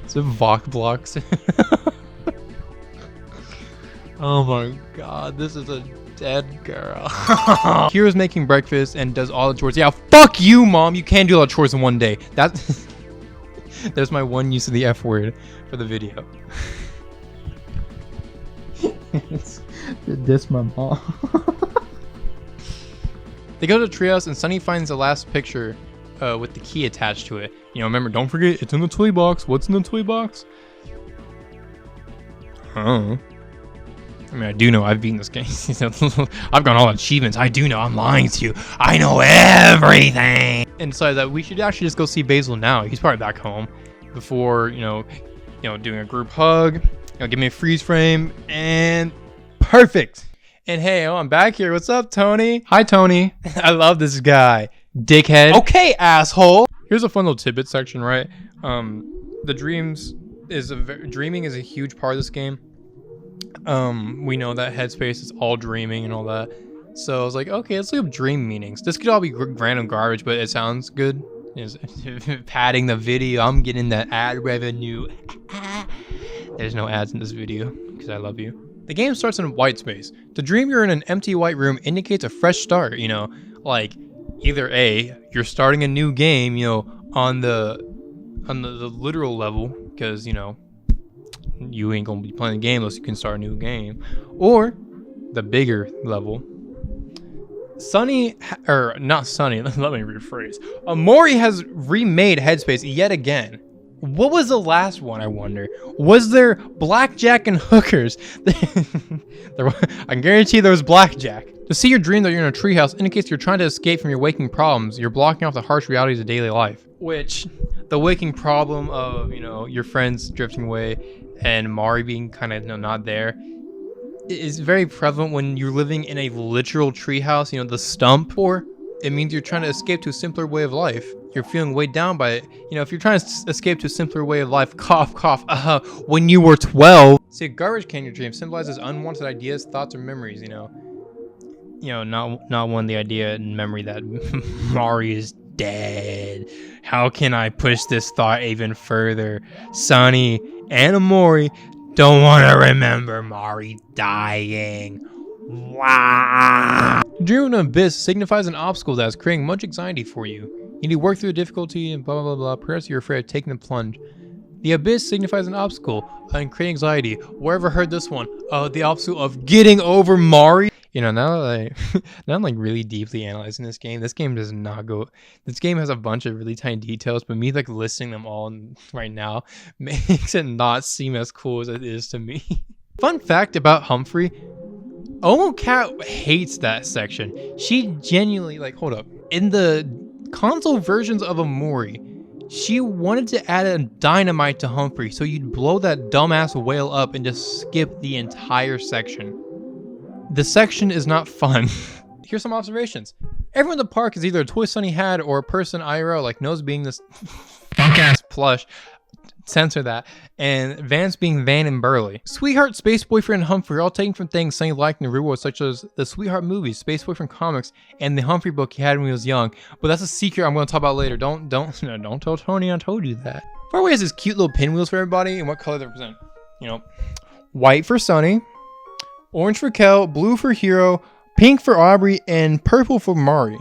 So Vok blocks. Oh my god, this is a dead girl. Hero's making breakfast and does all the chores. Yeah, fuck you, Mom. You can't do all the chores in one day. There's my one use of the F word for the video. Diss my mom. They go to the treehouse and Sunny finds the last picture with the key attached to it. You know, remember, don't forget, it's in the toy box. What's in the toy box? Huh? I mean, I do know I've beaten this game. I've got all achievements. I do know. I'm lying to you. I know everything. And decided that we should actually just go see Basil now. He's probably back home before, you know, doing a group hug. Give me a freeze frame and perfect. And hey, I'm back here. What's up, Tony? Hi, Tony. I love this guy. Dickhead. Okay, asshole. Here's a fun little tidbit section, right? The dreaming is a huge part of this game. We know that Headspace is all dreaming and all that. So I was like, okay, let's look up dream meanings. This could all be random garbage, but it sounds good. Padding the video. I'm getting that ad revenue. There's no ads in this video because I love you. The game starts in white space. To dream you're in an empty white room indicates a fresh start, you know, like either A, you're starting a new game, you know, on the literal level, because, you know, you ain't gonna be playing the game unless you can start a new game, or the bigger level. Sunny, or not Sunny, let me rephrase. Omori has remade Headspace yet again. What was the last one, I wonder? Was there blackjack and hookers? I guarantee there was blackjack. To see your dream that you're in a treehouse indicates you're trying to escape from your waking problems. You're blocking off the harsh realities of daily life. Which, the waking problem of, you know, your friends drifting away and Mari being kind of, you know, not there is very prevalent when you're living in a literal treehouse, you know, the stump. Or it means you're trying to escape to a simpler way of life. You're feeling weighed down by it. You know, if you're trying to escape to a simpler way of life, cough, cough, when you were 12. See, a garbage can in your dream symbolizes unwanted ideas, thoughts, or memories, you know. Not one the idea and memory that Mari is dead. How can I push this thought even further? Sunny and Omori don't want to remember Mari dying. Dreaming of an abyss signifies an obstacle that is creating much anxiety for you. You need to work through the difficulty and blah blah blah. Perhaps you're afraid of taking the plunge. The abyss signifies an obstacle and creating anxiety. Wherever heard this one? The obstacle of getting over Mari. You know, now that now I'm like really deeply analyzing this game does not go. This game has a bunch of really tiny details, but me like listing them all right now makes it not seem as cool as it is to me. Fun fact about Humphrey. Cat hates that section. She genuinely, like, hold up. In the console versions of Omori, she wanted to add a dynamite to Humphrey so you'd blow that dumbass whale up and just skip the entire section. The section is not fun. Here's some observations. Everyone in the park is either a toy Sunny had or a person IRL, like Nose being this funk-ass plush. Censor that. And Vance being Van and Burley. Sweetheart, Space Boyfriend, and Humphrey are all taken from things Sunny liked in Naruto, such as the Sweetheart movies, Space Boyfriend comics, and the Humphrey book he had when he was young. But that's a secret I'm going to talk about later. Don't tell Tony I told you that. Far away has these cute little pinwheels for everybody and what color they represent. You know, white for Sunny, orange for Kel, blue for Hero, pink for Aubrey, and purple for Mari.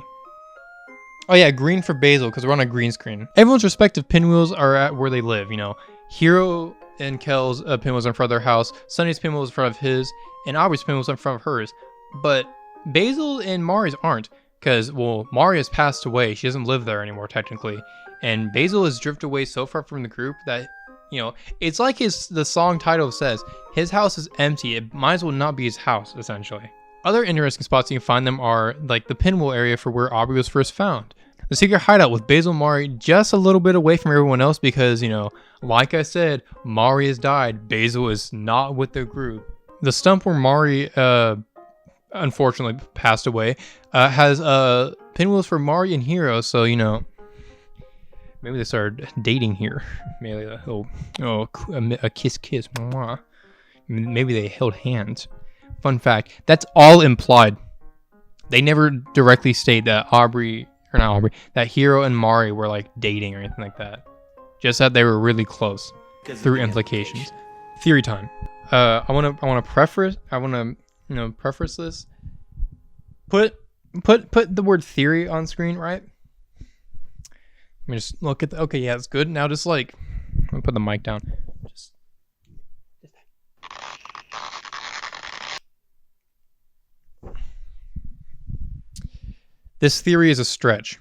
Oh yeah, green for Basil, because we're on a green screen. Everyone's respective pinwheels are at where they live, you know. Hero and Kel's pinwheels are in front of their house, Sunny's pinwheel is in front of his, and Aubrey's pinwheel is in front of hers. But Basil and Mari's aren't, because, well, Mari has passed away. She doesn't live there anymore, technically. And Basil has drifted away so far from the group that, you know, it's like the song title says, his house is empty. It might as well not be his house, essentially. Other interesting spots you can find them are like the pinwheel area for where Aubrey was first found. The secret hideout with Basil and Mari just a little bit away from everyone else because, you know, like I said, Mari has died. Basil is not with the group. The stump where Mari unfortunately passed away has pinwheels for Mari and Hero, so, you know, maybe they started dating here. Maybe a kiss. Mwah. Maybe they held hands. Fun fact, that's all implied. They never directly state that that Hero and Mari were like dating or anything like that. Just that they were really close through implications. Theory time. I wanna preface this. Put the word theory on screen, right? Let me just look at okay, yeah, it's good. Now just like I'm gonna put the mic down. This theory is a stretch.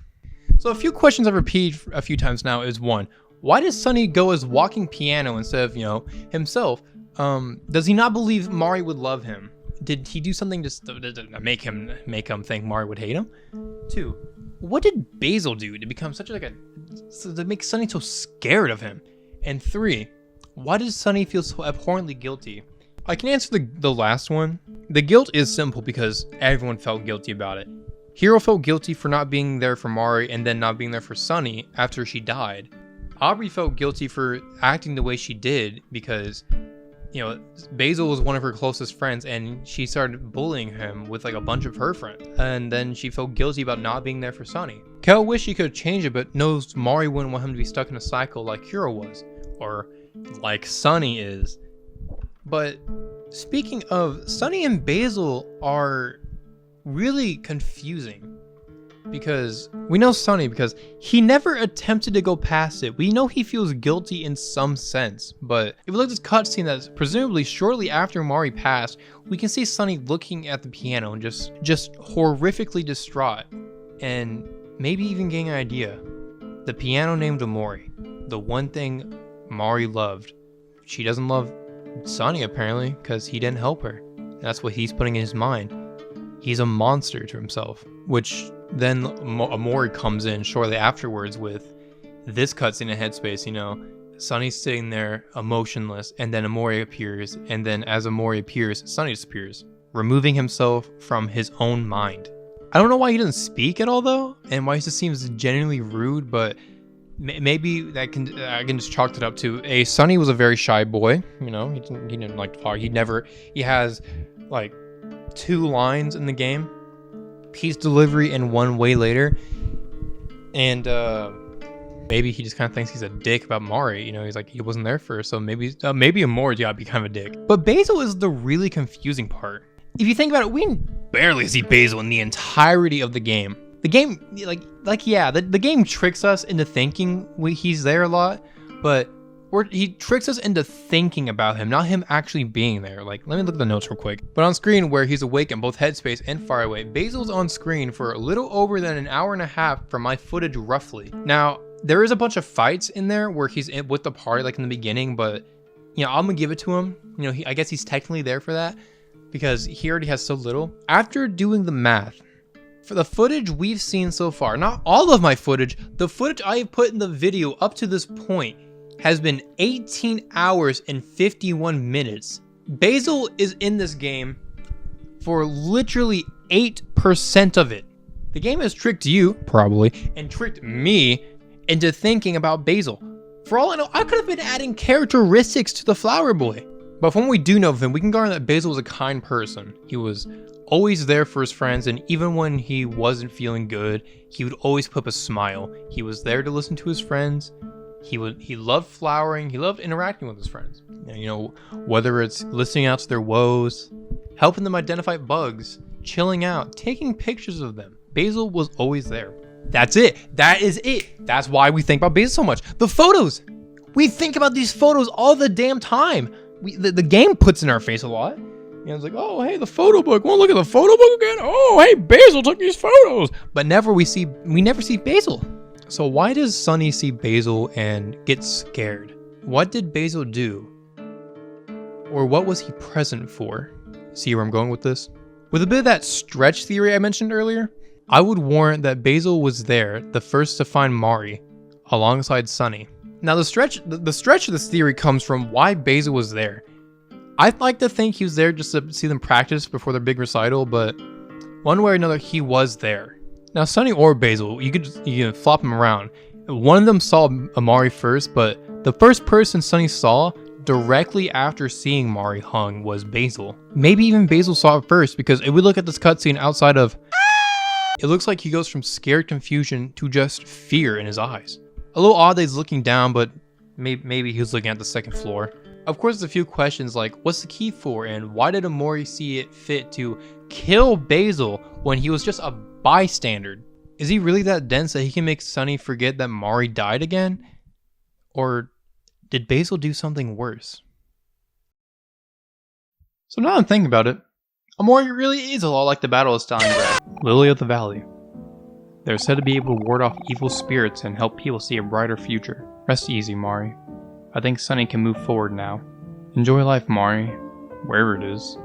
So a few questions I've repeated a few times now is one, why does Sunny go as walking piano instead of, you know, himself? Does he not believe Mari would love him? Did he do something to make him think Mari would hate him? 2, what did Basil do to become such to make Sunny so scared of him? And 3, why does Sunny feel so abhorrently guilty? I can answer the last one. The guilt is simple because everyone felt guilty about it. Hero felt guilty for not being there for Mari and then not being there for Sunny after she died. Aubrey felt guilty for acting the way she did because, you know, Basil was one of her closest friends and she started bullying him with like a bunch of her friends. And then she felt guilty about not being there for Sunny. Kel wished she could change it but knows Mari wouldn't want him to be stuck in a cycle like Hero was, or like Sunny is. But speaking of, Sunny and Basil are really confusing because we know Sunny because he never attempted to go past it. We know he feels guilty in some sense, but if we look at this cutscene that's presumably shortly after Mari passed, we can see Sunny looking at the piano and just horrifically distraught and maybe even getting an idea. The piano named Omori, the one thing Mari loved. She doesn't love Sunny apparently because he didn't help her. That's what he's putting in his mind. He's a monster to himself, which then Omori comes in shortly afterwards with this cutscene in Headspace, you know. Sunny's sitting there emotionless, and then Omori appears, and then as Omori appears, Sunny disappears, removing himself from his own mind. I don't know why he doesn't speak at all though, and why he just seems genuinely rude, but maybe I can just chalk it up to Sunny was a very shy boy, you know. He didn't like to talk. He has like 2 lines in the game, piece delivery and 1 way later, and maybe he just kind of thinks he's a dick about Mari, you know. He's like, he wasn't there for her, so maybe Omori's gotta be kind of a dick. But Basil is the really confusing part. if you think about it, we barely see Basil in the entirety of the game. The game, the game tricks us into thinking he's there a lot, but he tricks us into thinking about him, not him actually being there. Like, let me look at the notes real quick. But on screen, where he's awake in both headspace and far away, Basil's on screen for a little over than an hour and a half from my footage roughly. Now, there is a bunch of fights in there where he's with the party, like in the beginning, but, you know, I'm gonna give it to him. You know, I guess he's technically there for that, because he already has so little. After doing the math, for the footage we've seen so far, not all of my footage, the footage I have put in the video up to this point has been 18 hours and 51 minutes. Basil is in this game for literally 8% of it. The game has tricked you, probably, and tricked me into thinking about Basil. For all I know, I could have been adding characteristics to the flower boy. But from what we do know of him, we can garner that Basil was a kind person. He was always there for his friends, and even when he wasn't feeling good, he would always put up a smile. He was there to listen to his friends. He loved flowering. He loved interacting with his friends. You know, whether it's listening out to their woes, helping them identify bugs, chilling out, taking pictures of them. Basil was always there. That's it. That is it. That's why we think about Basil so much. The photos. We think about these photos all the damn time. The game puts in our face a lot. You know, it's like, oh, hey, the photo book. Want to look at the photo book again? Oh, hey, Basil took these photos. But we never see Basil. So why does Sunny see Basil and get scared? What did Basil do? Or what was he present for? See where I'm going with this? With a bit of that stretch theory I mentioned earlier, I would warrant that Basil was there, the first to find Mari, alongside Sunny. Now the stretch of this theory comes from why Basil was there. I'd like to think he was there just to see them practice before their big recital, but one way or another, he was there. Now, Sunny or Basil, you can flop them around. One of them saw Omori first, but the first person Sunny saw directly after seeing Mari hung was Basil. Maybe even Basil saw it first, because if we look at this cutscene outside of, it looks like he goes from scared confusion to just fear in his eyes. A little odd that he's looking down, but maybe he was looking at the second floor. Of course, there's a few questions like, what's the key for, and why did Omori see it fit to kill Basil when he was just a bystander? Is he really that dense that he can make Sunny forget that Mari died again? Or did Basil do something worse? So now I'm thinking about it, Omori really is a lot like the Battle of Stalingrad, Lily of the Valley. They're said to be able to ward off evil spirits and help people see a brighter future. Rest easy, Mari. I think Sunny can move forward now. Enjoy life, Mari, wherever it is.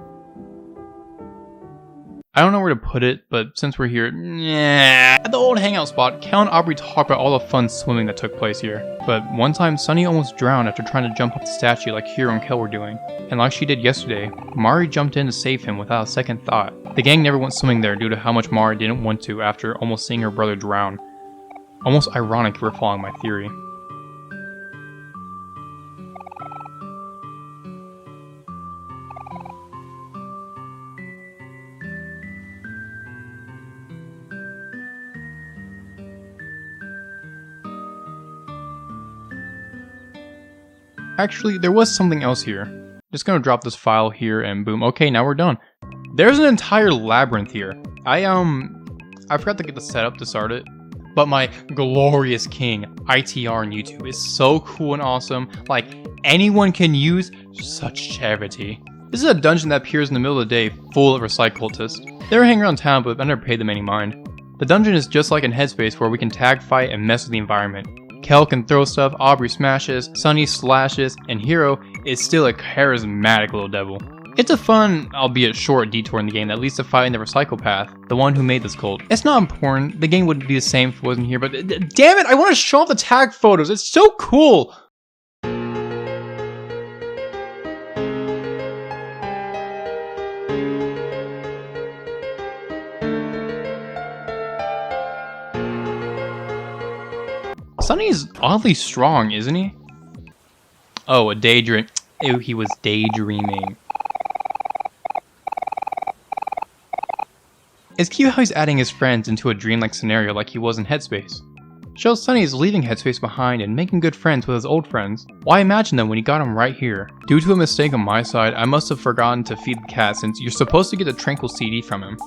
I don't know where to put it, but since we're here, at the old hangout spot, Kel and Aubrey talk about all the fun swimming that took place here. But one time, Sunny almost drowned after trying to jump off the statue like Hero and Kel were doing. And like she did yesterday, Mari jumped in to save him without a second thought. The gang never went swimming there due to how much Mari didn't want to after almost seeing her brother drown. Almost ironic if we're following my theory. Actually, there was something else here. Just gonna drop this file here and boom. Okay, now we're done. There's an entire labyrinth here. I forgot to get the setup to start it, but my glorious king ITR on YouTube is so cool and awesome. Like, anyone can use such charity. This is a dungeon that appears in the middle of the day full of recycultists. They're hanging around town, but I never paid them any mind. The dungeon is just like in Headspace where we can tag fight and mess with the environment. Kel can throw stuff, Aubrey smashes, Sunny slashes, and Hero is still a charismatic little devil. It's a fun, albeit short detour in the game that leads to fighting the recycle path, the one who made this cult. It's not important, the game wouldn't be the same if it wasn't here, but damn it, I want to show off the tag photos, it's so cool! Sunny's oddly strong, isn't he? Oh, a daydream. Ew, he was daydreaming. It's cute how he's adding his friends into a dreamlike scenario like he was in Headspace. Shows Sunny is leaving Headspace behind and making good friends with his old friends. Why imagine them when he got him right here? Due to a mistake on my side, I must have forgotten to feed the cat since you're supposed to get a Tranquil CD from him.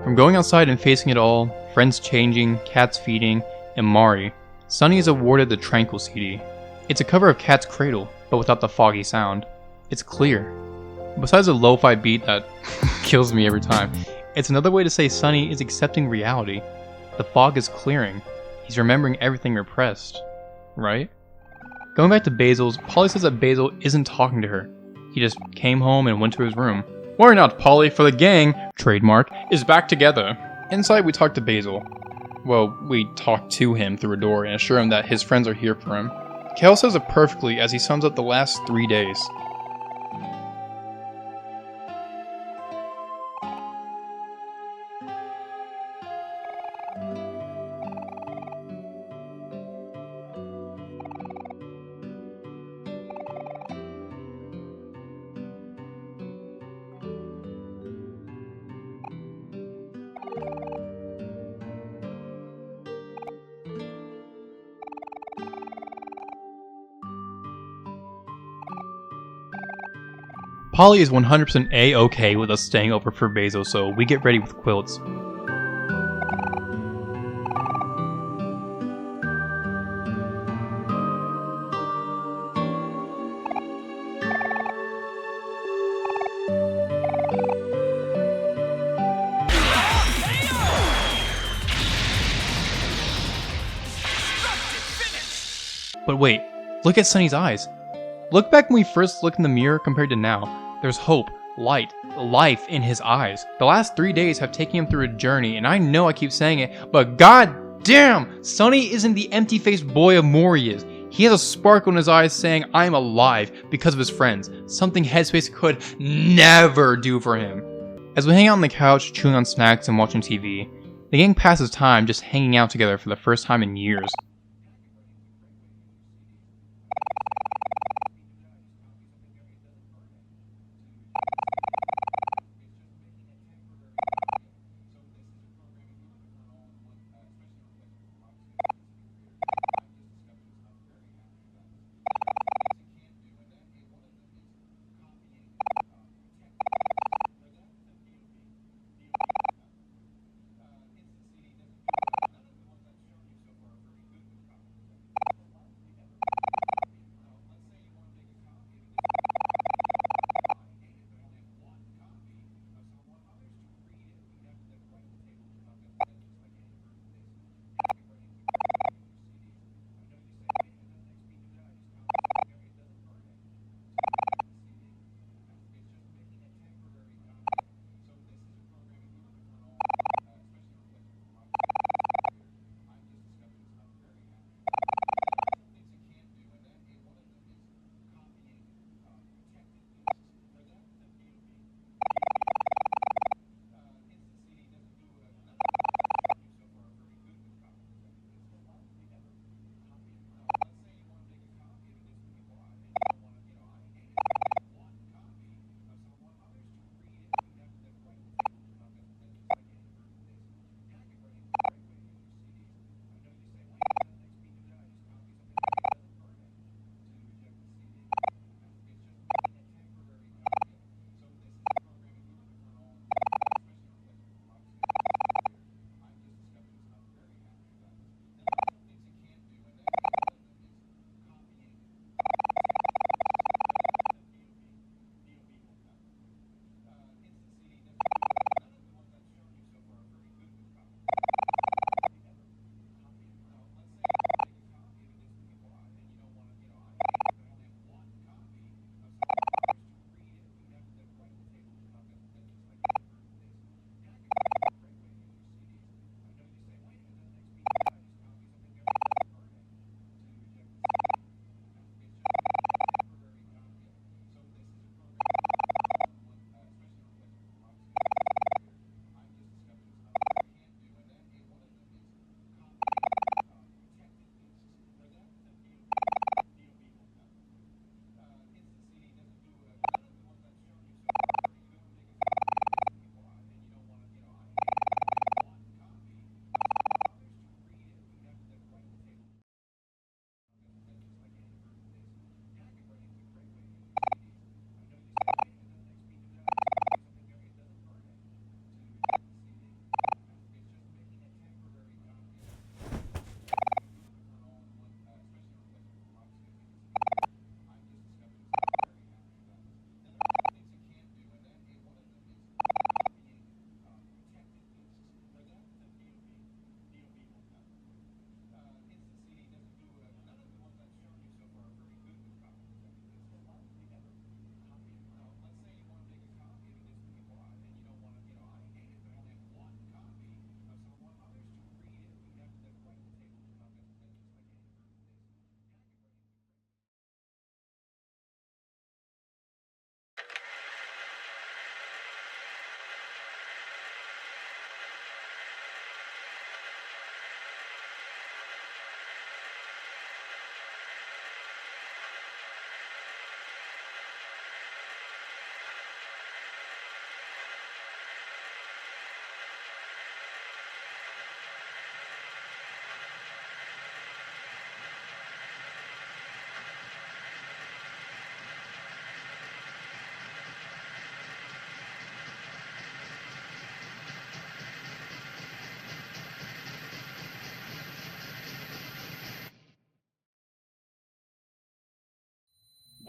From going outside and facing it all, friends changing, cats feeding, and Mari, Sunny is awarded the Tranquil CD. It's a cover of Cat's Cradle, but without the foggy sound. It's clear. Besides a lo-fi beat that kills me every time, it's another way to say Sunny is accepting reality. The fog is clearing. He's remembering everything repressed. Right? Going back to Basil's, Polly says that Basil isn't talking to her. He just came home and went to his room. Worry not, Polly, for the gang, trademark, is back together. Inside, we talk to Basil. Well, we talk to him through a door and assure him that his friends are here for him. Kel says it perfectly as he sums up the last 3 days. Polly is 100% A-okay with us staying over for Basil, so we get ready with quilts. But wait, look at Sunny's eyes. Look back when we first looked in the mirror compared to now. There's hope, light, life in his eyes. The last 3 days have taken him through a journey, and I know I keep saying it, but god damn! Sunny isn't the empty-faced boy Omori is. He has a sparkle in his eyes saying, I'm alive, because of his friends. Something Headspace could never do for him. As we hang out on the couch, chewing on snacks and watching TV, the gang passes time just hanging out together for the first time in years.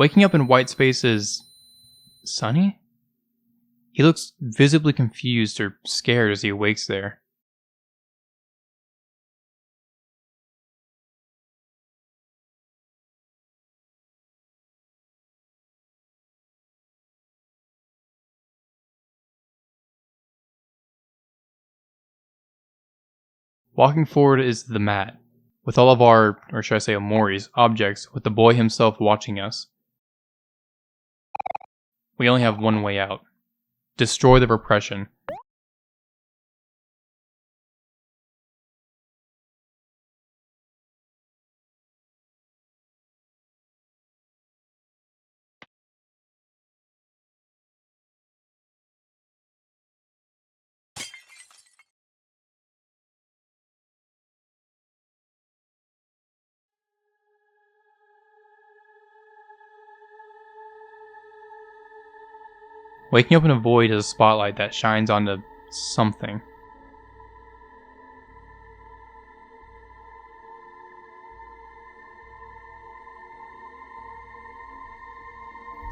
Waking up in white space is Sunny? He looks visibly confused or scared as he awakes there. Walking forward is the mat, with all of our, or should I say Omori's, objects, with the boy himself watching us. We only have one way out. Destroy the repression. Waking up in a void is a spotlight that shines onto something.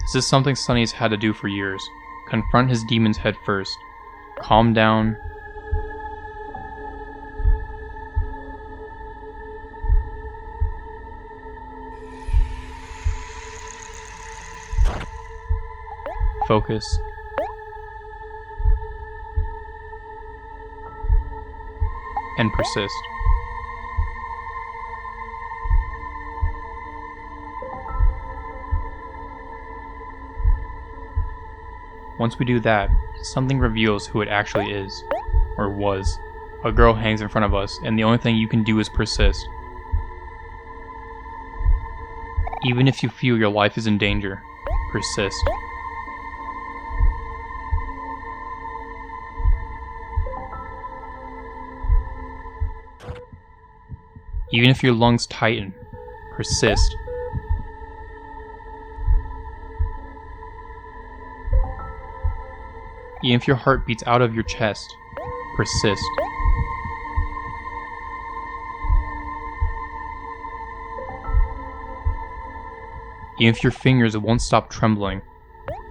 This is something Sunny's had to do for years. Confront his demons head first. Calm down. Focus. And persist. Once we do that, something reveals who it actually is, or was. A girl hangs in front of us, and the only thing you can do is persist. Even if you feel your life is in danger, persist. Even if your lungs tighten, persist. Even if your heart beats out of your chest, persist. Even if your fingers won't stop trembling,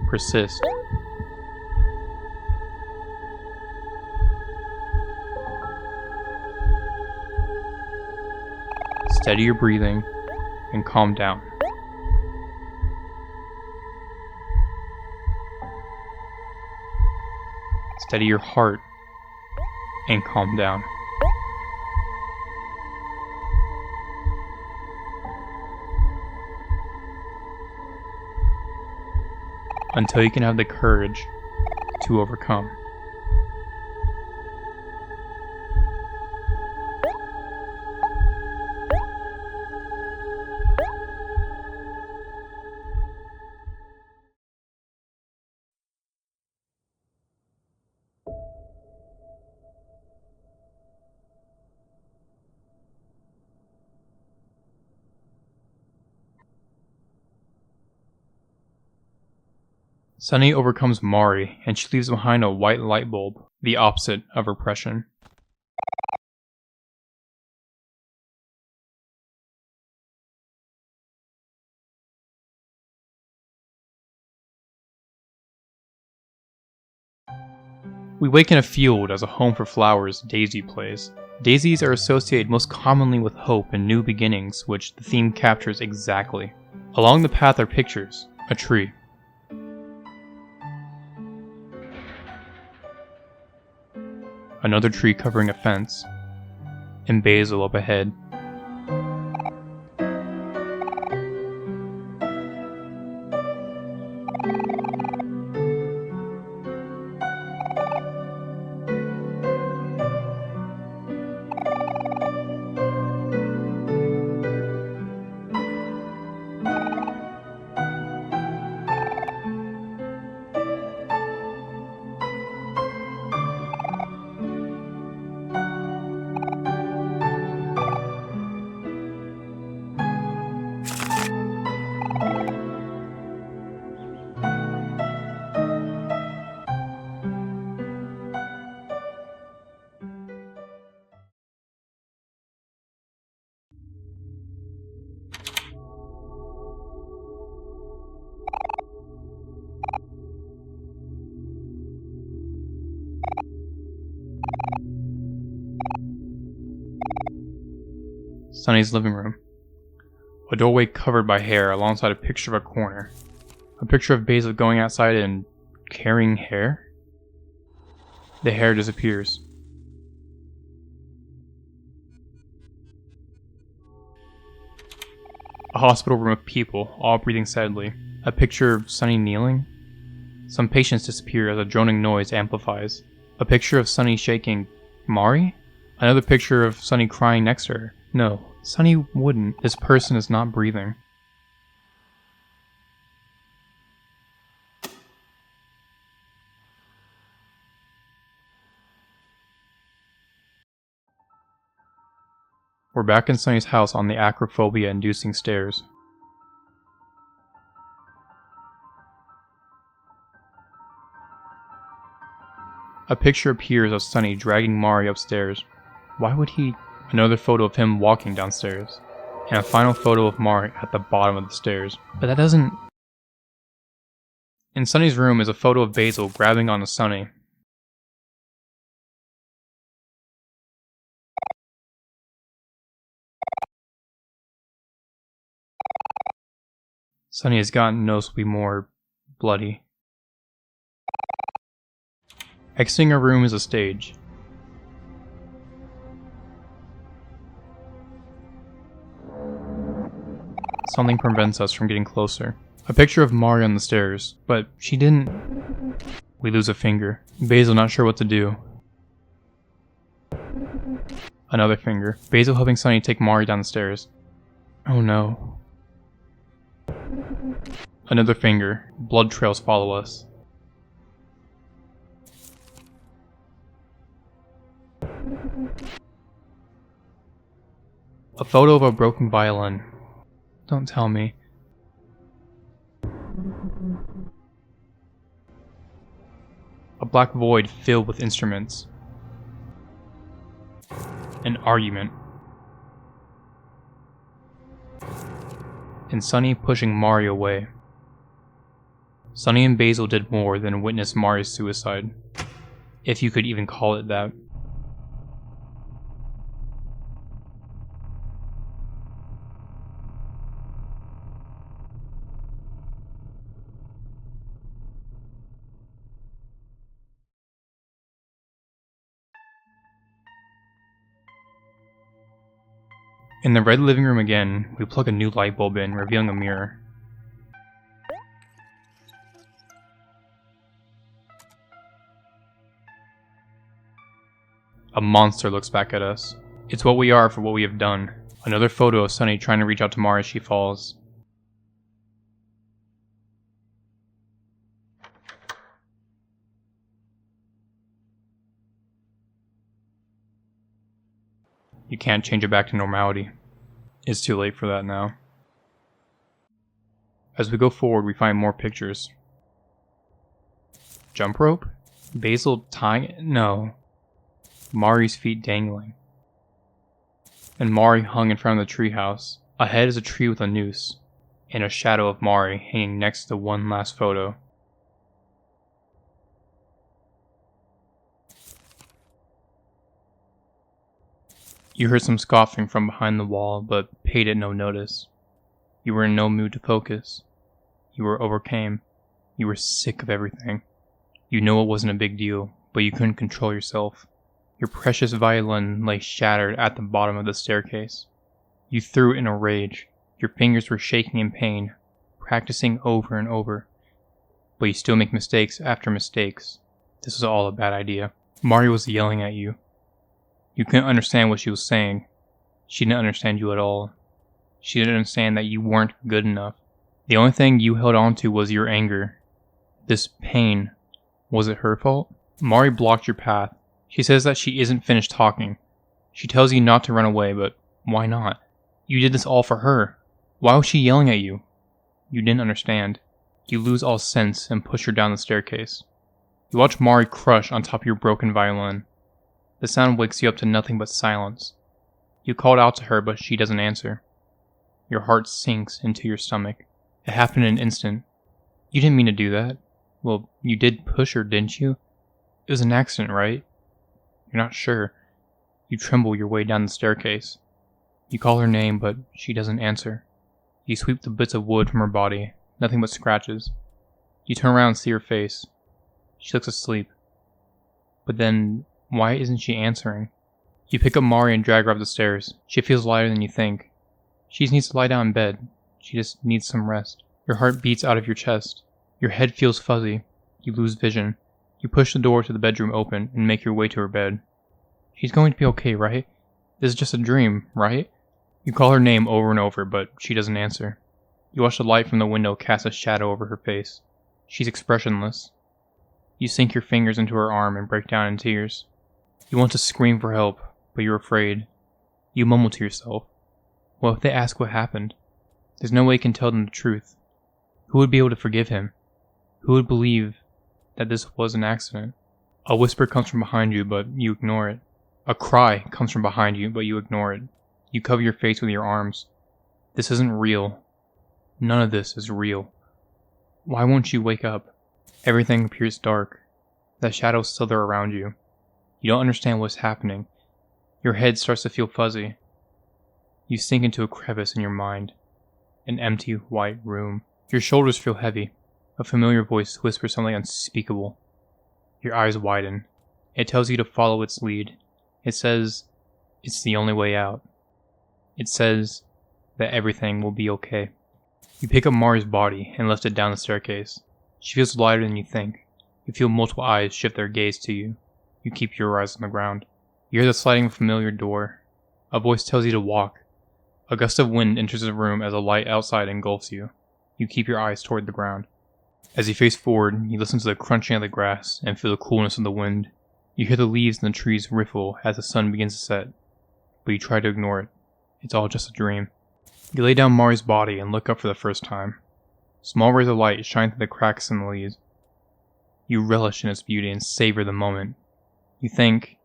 persist. Steady your breathing and calm down. Steady your heart and calm down. Until you can have the courage to overcome. Sunny overcomes Mari, and she leaves behind a white light bulb, the opposite of repression. We wake in a field as a home for flowers Daisy plays. Daisies are associated most commonly with hope and new beginnings, which the theme captures exactly. Along the path are pictures, a tree. Another tree covering a fence, and Basil up ahead. Sunny's living room. A doorway covered by hair alongside a picture of a corner. A picture of Basil going outside and carrying hair? The hair disappears. A hospital room of people, all breathing sadly. A picture of Sunny kneeling. Some patients disappear as a droning noise amplifies. A picture of Sunny shaking Mari? Another picture of Sunny crying next to her. No, Sunny wouldn't. This person is not breathing. We're back in Sunny's house on the acrophobia-inducing stairs. A picture appears of Sunny dragging Mari upstairs. Why would he? Another photo of him walking downstairs. And a final photo of Mari at the bottom of the stairs. But that doesn't... In Sunny's room is a photo of Basil grabbing onto Sunny. Sunny has gotten noticeably more bloody. Exiting her room is a stage. Something prevents us from getting closer. A picture of Mari on the stairs, but she didn't... We lose a finger. Basil not sure what to do. Another finger. Basil helping Sunny take Mari down the stairs. Oh no. Another finger. Blood trails follow us. A photo of a broken violin. Don't tell me. A black void filled with instruments. An argument. And Sunny pushing Mari away. Sunny and Basil did more than witness Mari's suicide. If you could even call it that. In the red living room again, we plug a new light bulb in, revealing a mirror. A monster looks back at us. It's what we are for what we have done. Another photo of Sunny trying to reach out to Mari as she falls. You can't change it back to normality. It's too late for that now. As we go forward, we find more pictures. Jump rope? Basil tying? No. Mari's feet dangling. And Mari hung in front of the treehouse. Ahead is a tree with a noose. And a shadow of Mari hanging next to one last photo. You heard some scoffing from behind the wall, but paid it no notice. You were in no mood to focus. You were overcame. You were sick of everything. You know it wasn't a big deal, but you couldn't control yourself. Your precious violin lay shattered at the bottom of the staircase. You threw it in a rage. Your fingers were shaking in pain, practicing over and over. But you still make mistakes after mistakes. This was all a bad idea. Mari was yelling at you. You couldn't understand what she was saying. She didn't understand you at all. She didn't understand that you weren't good enough. The only thing you held on to was your anger. This pain. Was it her fault? Mari blocked your path. She says that she isn't finished talking. She tells you not to run away, but why not? You did this all for her. Why was she yelling at you? You didn't understand. You lose all sense and push her down the staircase. You watch Mari crush on top of your broken violin. The sound wakes you up to nothing but silence. You called out to her, but she doesn't answer. Your heart sinks into your stomach. It happened in an instant. You didn't mean to do that. Well, you did push her, didn't you? It was an accident, right? You're not sure. You tremble your way down the staircase. You call her name, but she doesn't answer. You sweep the bits of wood from her body, nothing but scratches. You turn around and see her face. She looks asleep. But then, why isn't she answering? You pick up Mari and drag her up the stairs. She feels lighter than you think. She just needs to lie down in bed. She just needs some rest. Your heart beats out of your chest. Your head feels fuzzy. You lose vision. You push the door to the bedroom open and make your way to her bed. She's going to be okay, right? This is just a dream, right? You call her name over and over, but she doesn't answer. You watch the light from the window cast a shadow over her face. She's expressionless. You sink your fingers into her arm and break down in tears. You want to scream for help, but you're afraid. You mumble to yourself, what if they ask what happened? There's no way you can tell them the truth. Who would be able to forgive him? Who would believe that this was an accident? A whisper comes from behind you, but you ignore it. A cry comes from behind you, but you ignore it. You cover your face with your arms. This isn't real. None of this is real. Why won't you wake up? Everything appears dark. The shadows slither around you. You don't understand what's happening. Your head starts to feel fuzzy. You sink into a crevice in your mind. An empty, white room. Your shoulders feel heavy. A familiar voice whispers something unspeakable. Your eyes widen. It tells you to follow its lead. It says, it's the only way out. It says that everything will be okay. You pick up Mari's body and lift it down the staircase. She feels lighter than you think. You feel multiple eyes shift their gaze to you. You keep your eyes on the ground. You hear the sliding of a familiar door. A voice tells you to walk. A gust of wind enters the room as a light outside engulfs you. You keep your eyes toward the ground. As you face forward, you listen to the crunching of the grass and feel the coolness of the wind. You hear the leaves in the trees riffle as the sun begins to set, but you try to ignore it. It's all just a dream. You lay down Mari's body and look up for the first time. Small rays of light shine through the cracks in the leaves. You relish in its beauty and savor the moment. You think,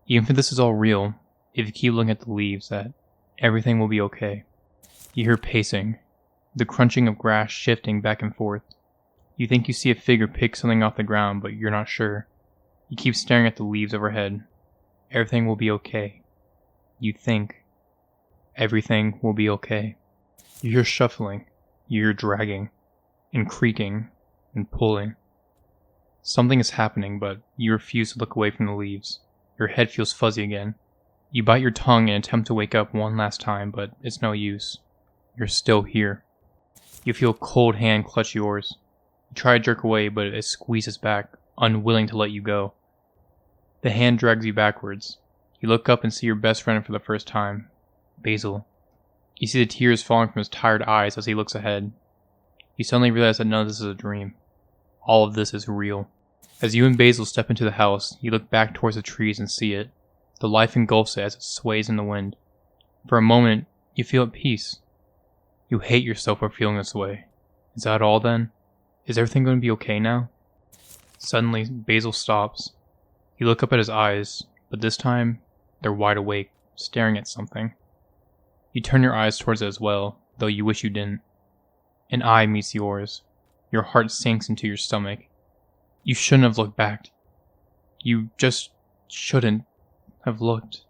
even if this is all real, if you keep looking at the leaves, that everything will be okay. You hear pacing, the crunching of grass shifting back and forth. You think you see a figure pick something off the ground, but you're not sure. You keep staring at the leaves overhead. Everything will be okay. You think everything will be okay. You hear shuffling, you hear dragging, and creaking, and pulling. Something is happening, but you refuse to look away from the leaves. Your head feels fuzzy again. You bite your tongue and attempt to wake up one last time, but it's no use. You're still here. You feel a cold hand clutch yours. You try to jerk away, but it squeezes back, unwilling to let you go. The hand drags you backwards. You look up and see your best friend for the first time, Basil. You see the tears falling from his tired eyes as he looks ahead. You suddenly realize that none of this is a dream. All of this is real. As you and Basil step into the house, you look back towards the trees and see it. The life engulfs it as it sways in the wind. For a moment, you feel at peace. You hate yourself for feeling this way. Is that all then? Is everything going to be okay now? Suddenly, Basil stops. You look up at his eyes, but this time, they're wide awake, staring at something. You turn your eyes towards it as well, though you wish you didn't. An eye meets yours. Your heart sinks into your stomach. You shouldn't have looked back. You just shouldn't have looked.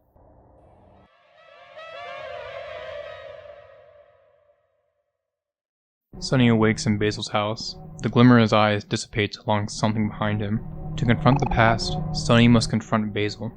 Sonny awakes in Basil's house. The glimmer in his eyes dissipates along something behind him. To confront the past, Sonny must confront Basil.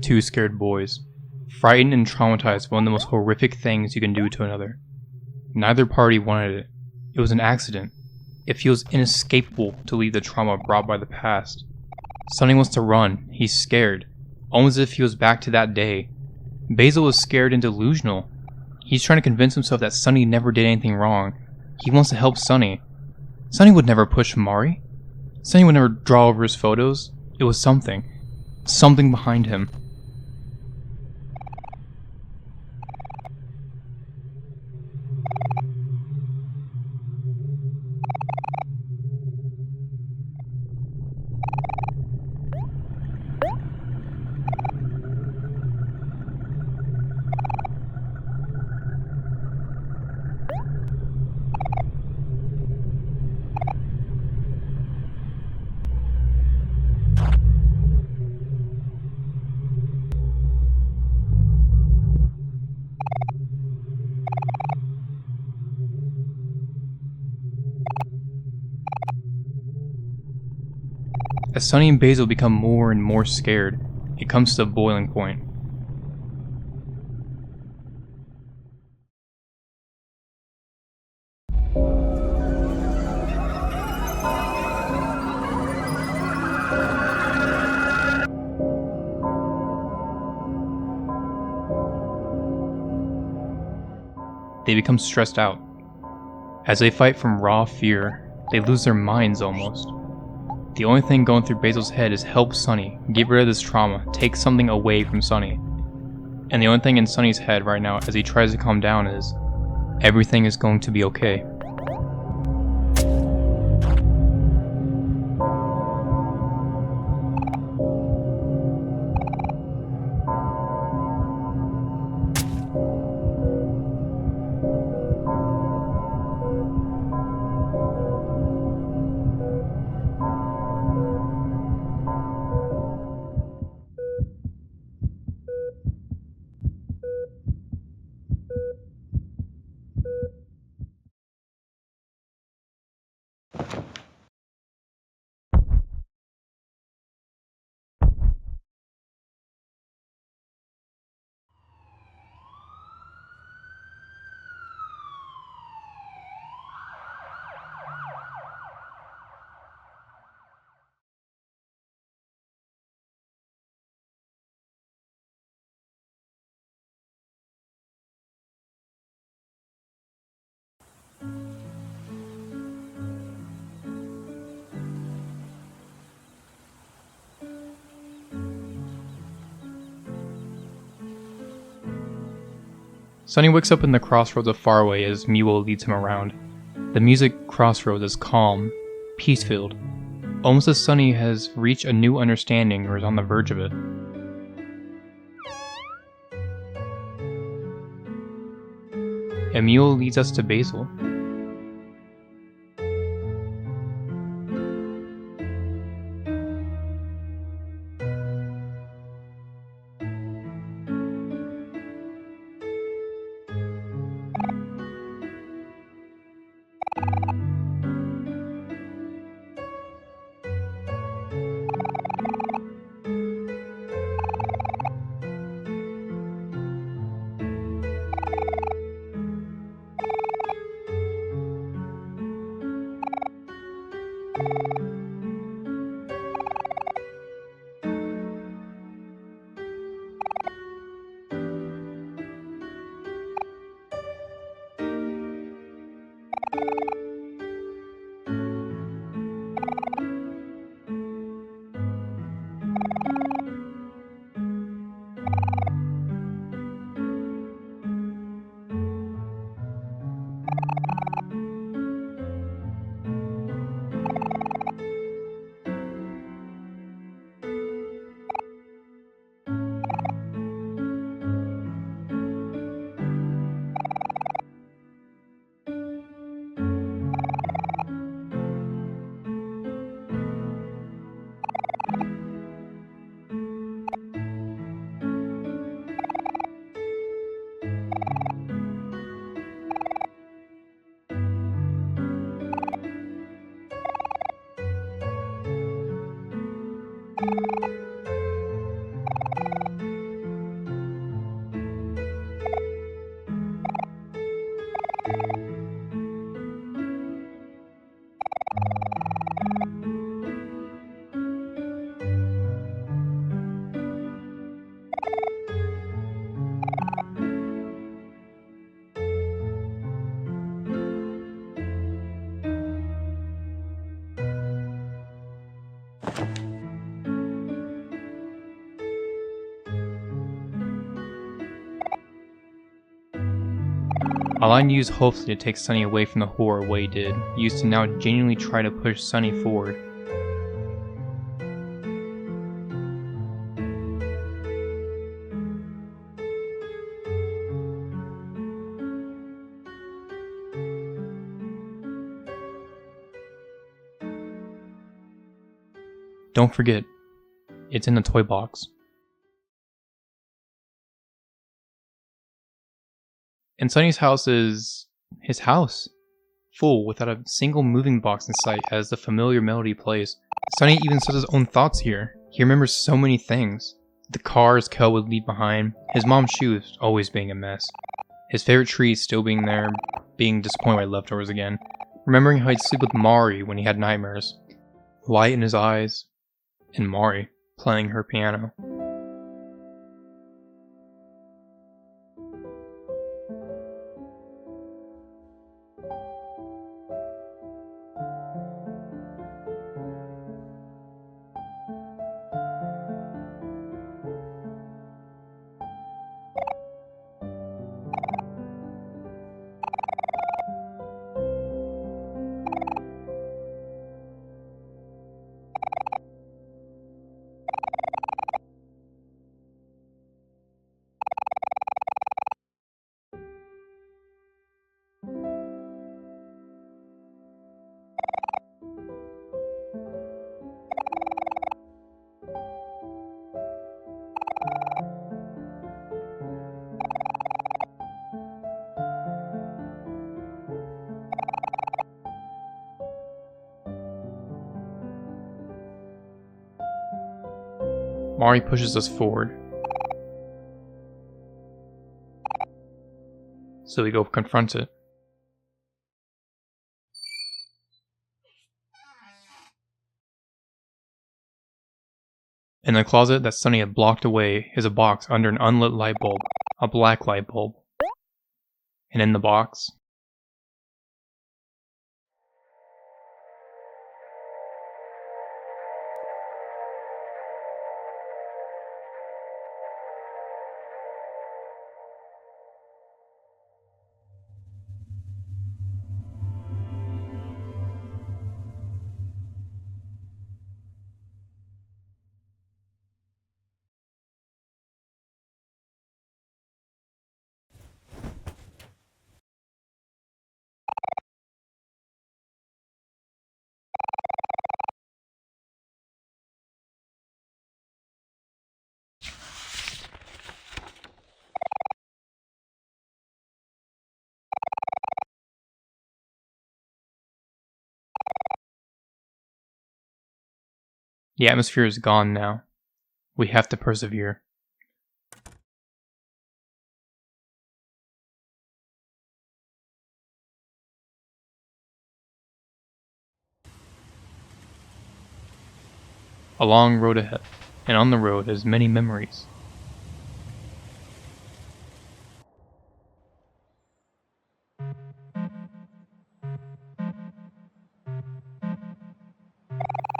Two scared boys, frightened and traumatized by one of the most horrific things you can do to another. Neither party wanted it. It was an accident. It feels inescapable to leave the trauma brought by the past. Sonny wants to run. He's scared, almost as if he was back to that day. Basil is scared and delusional. He's trying to convince himself that Sonny never did anything wrong. He wants to help Sonny. Sonny would never push Omori. Sonny would never draw over his photos. It was something. Something behind him. As Sonny and Basil become more and more scared, it comes to the boiling point. They become stressed out. As they fight from raw fear, they lose their minds almost. The only thing going through Basil's head is help Sonny, get rid of this trauma, take something away from Sonny. And the only thing in Sonny's head right now as he tries to calm down is, everything is going to be okay. Sonny wakes up in the crossroads of Faraway as Mule leads him around. The music Crossroads is calm, peace-filled, almost as Sonny has reached a new understanding or is on the verge of it. And Mule leads us to Basil. A line used hopefully to take Sunny away from the horror Wei did, used to now genuinely try to push Sunny forward. Don't forget, it's in the toy box. And Sunny's house is his house, full without a single moving box in sight as the familiar melody plays. Sunny even says his own thoughts here. He remembers so many things. The cars Kel would leave behind, his mom's shoes always being a mess, his favorite tree still being there, being disappointed by leftovers again, remembering how he'd sleep with Mari when he had nightmares, light in his eyes, and Mari playing her piano. Mari pushes us forward. So we go confront it. In the closet that Sunny had blocked away is a box under an unlit light bulb, a black light bulb. And in the box, the atmosphere is gone now. We have to persevere. A long road ahead, and on the road is many memories.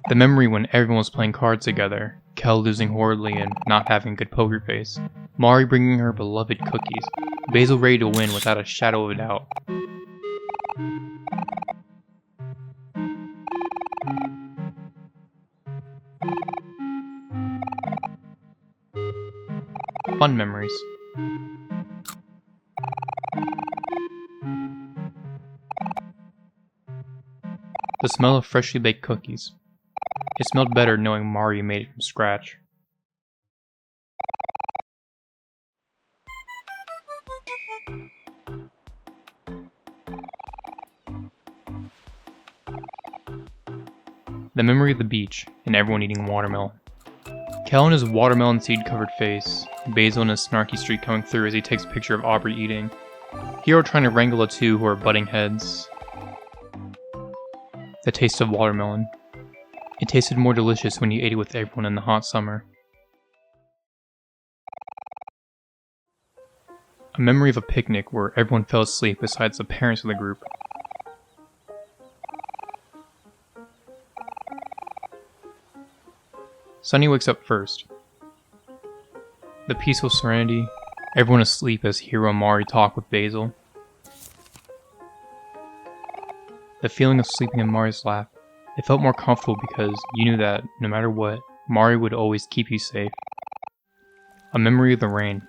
The memory when everyone was playing cards together, Kel losing horribly and not having a good poker face, Mari bringing her beloved cookies, Basil ready to win without a shadow of a doubt. Fun memories. The smell of freshly baked cookies. It smelled better knowing Mari made it from scratch. The memory of the beach and everyone eating watermelon. Kel and his watermelon seed covered face, Basil and his snarky streak coming through as he takes a picture of Aubrey eating, Hero trying to wrangle the two who are butting heads. The taste of watermelon. It tasted more delicious when you ate it with everyone in the hot summer. A memory of a picnic where everyone fell asleep besides the parents of the group. Sunny wakes up first. The peaceful serenity, everyone asleep as Hero and Mari talk with Basil. The feeling of sleeping in Mari's lap. It felt more comfortable because you knew that, no matter what, Mari would always keep you safe. A memory of the rain.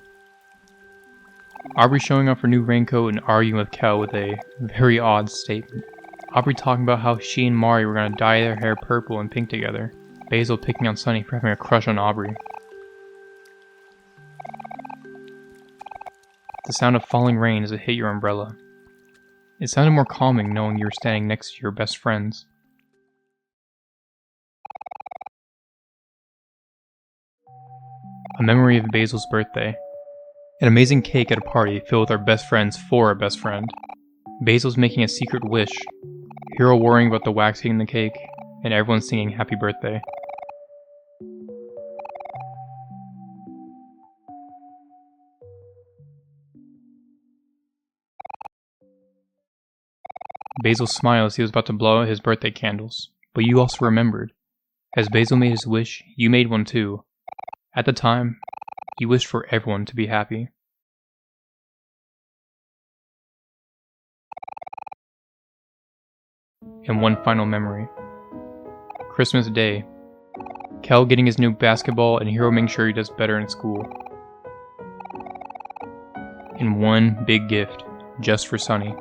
Aubrey showing off her new raincoat and arguing with Kel with a very odd statement. Aubrey talking about how she and Mari were going to dye their hair purple and pink together. Basil picking on Sunny for having a crush on Aubrey. The sound of falling rain as it hit your umbrella. It sounded more calming knowing you were standing next to your best friends. A memory of Basil's birthday. An amazing cake at a party filled with our best friends for our best friend. Basil's making a secret wish. Hero worrying about the wax hitting the cake, and everyone singing happy birthday. Basil smiled as he was about to blow out his birthday candles, but you also remembered. As Basil made his wish, you made one too. At the time, you wished for everyone to be happy. And one final memory. Christmas Day. Kel getting his new basketball and Hero making sure he does better in school. And one big gift, just for Sunny.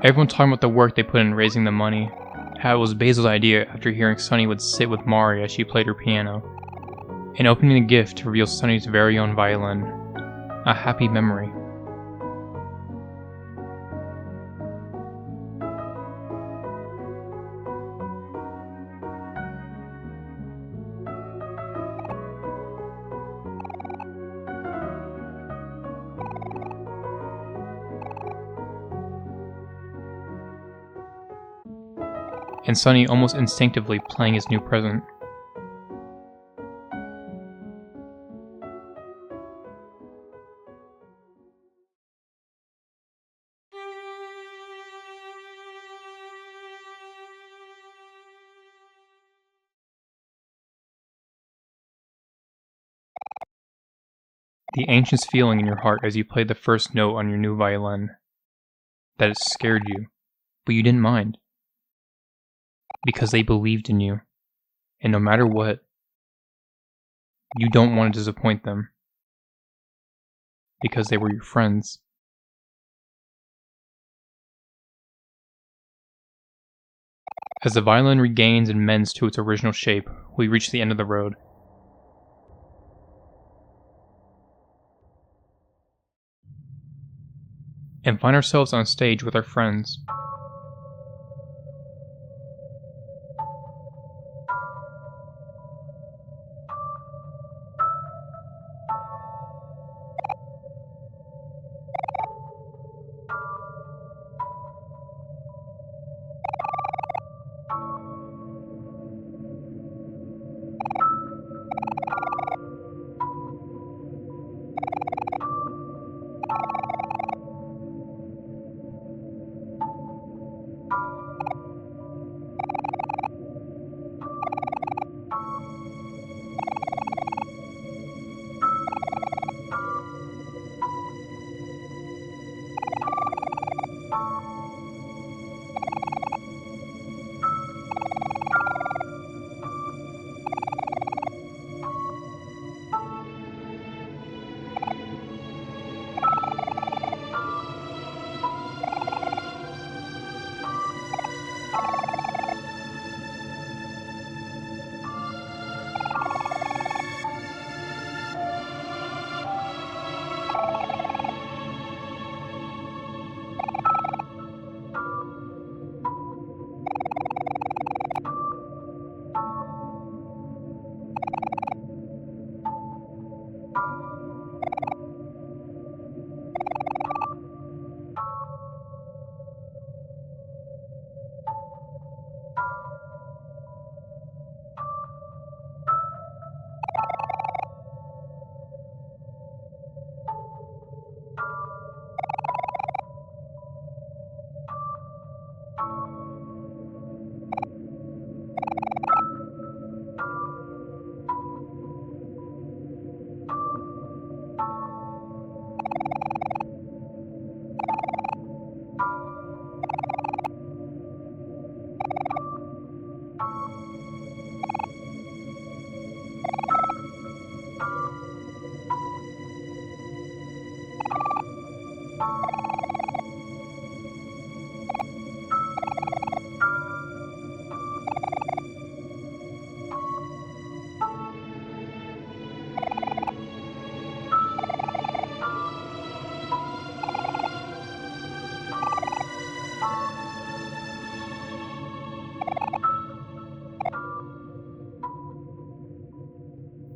Everyone talking about the work they put in raising the money, how it was Basil's idea after hearing Sunny would sit with Mari as she played her piano, and opening the gift to reveal Sunny's very own violin. A happy memory. And Sunny almost instinctively playing his new present. The anxious feeling in your heart as you played the first note on your new violin. That it scared you, but you didn't mind. Because they believed in you, and no matter what, you don't want to disappoint them, because they were your friends. As the violin regains and mends to its original shape, we reach the end of the road. And find ourselves on stage with our friends.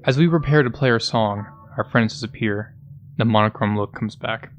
As we prepare to play our song, our friends disappear. The monochrome look comes back.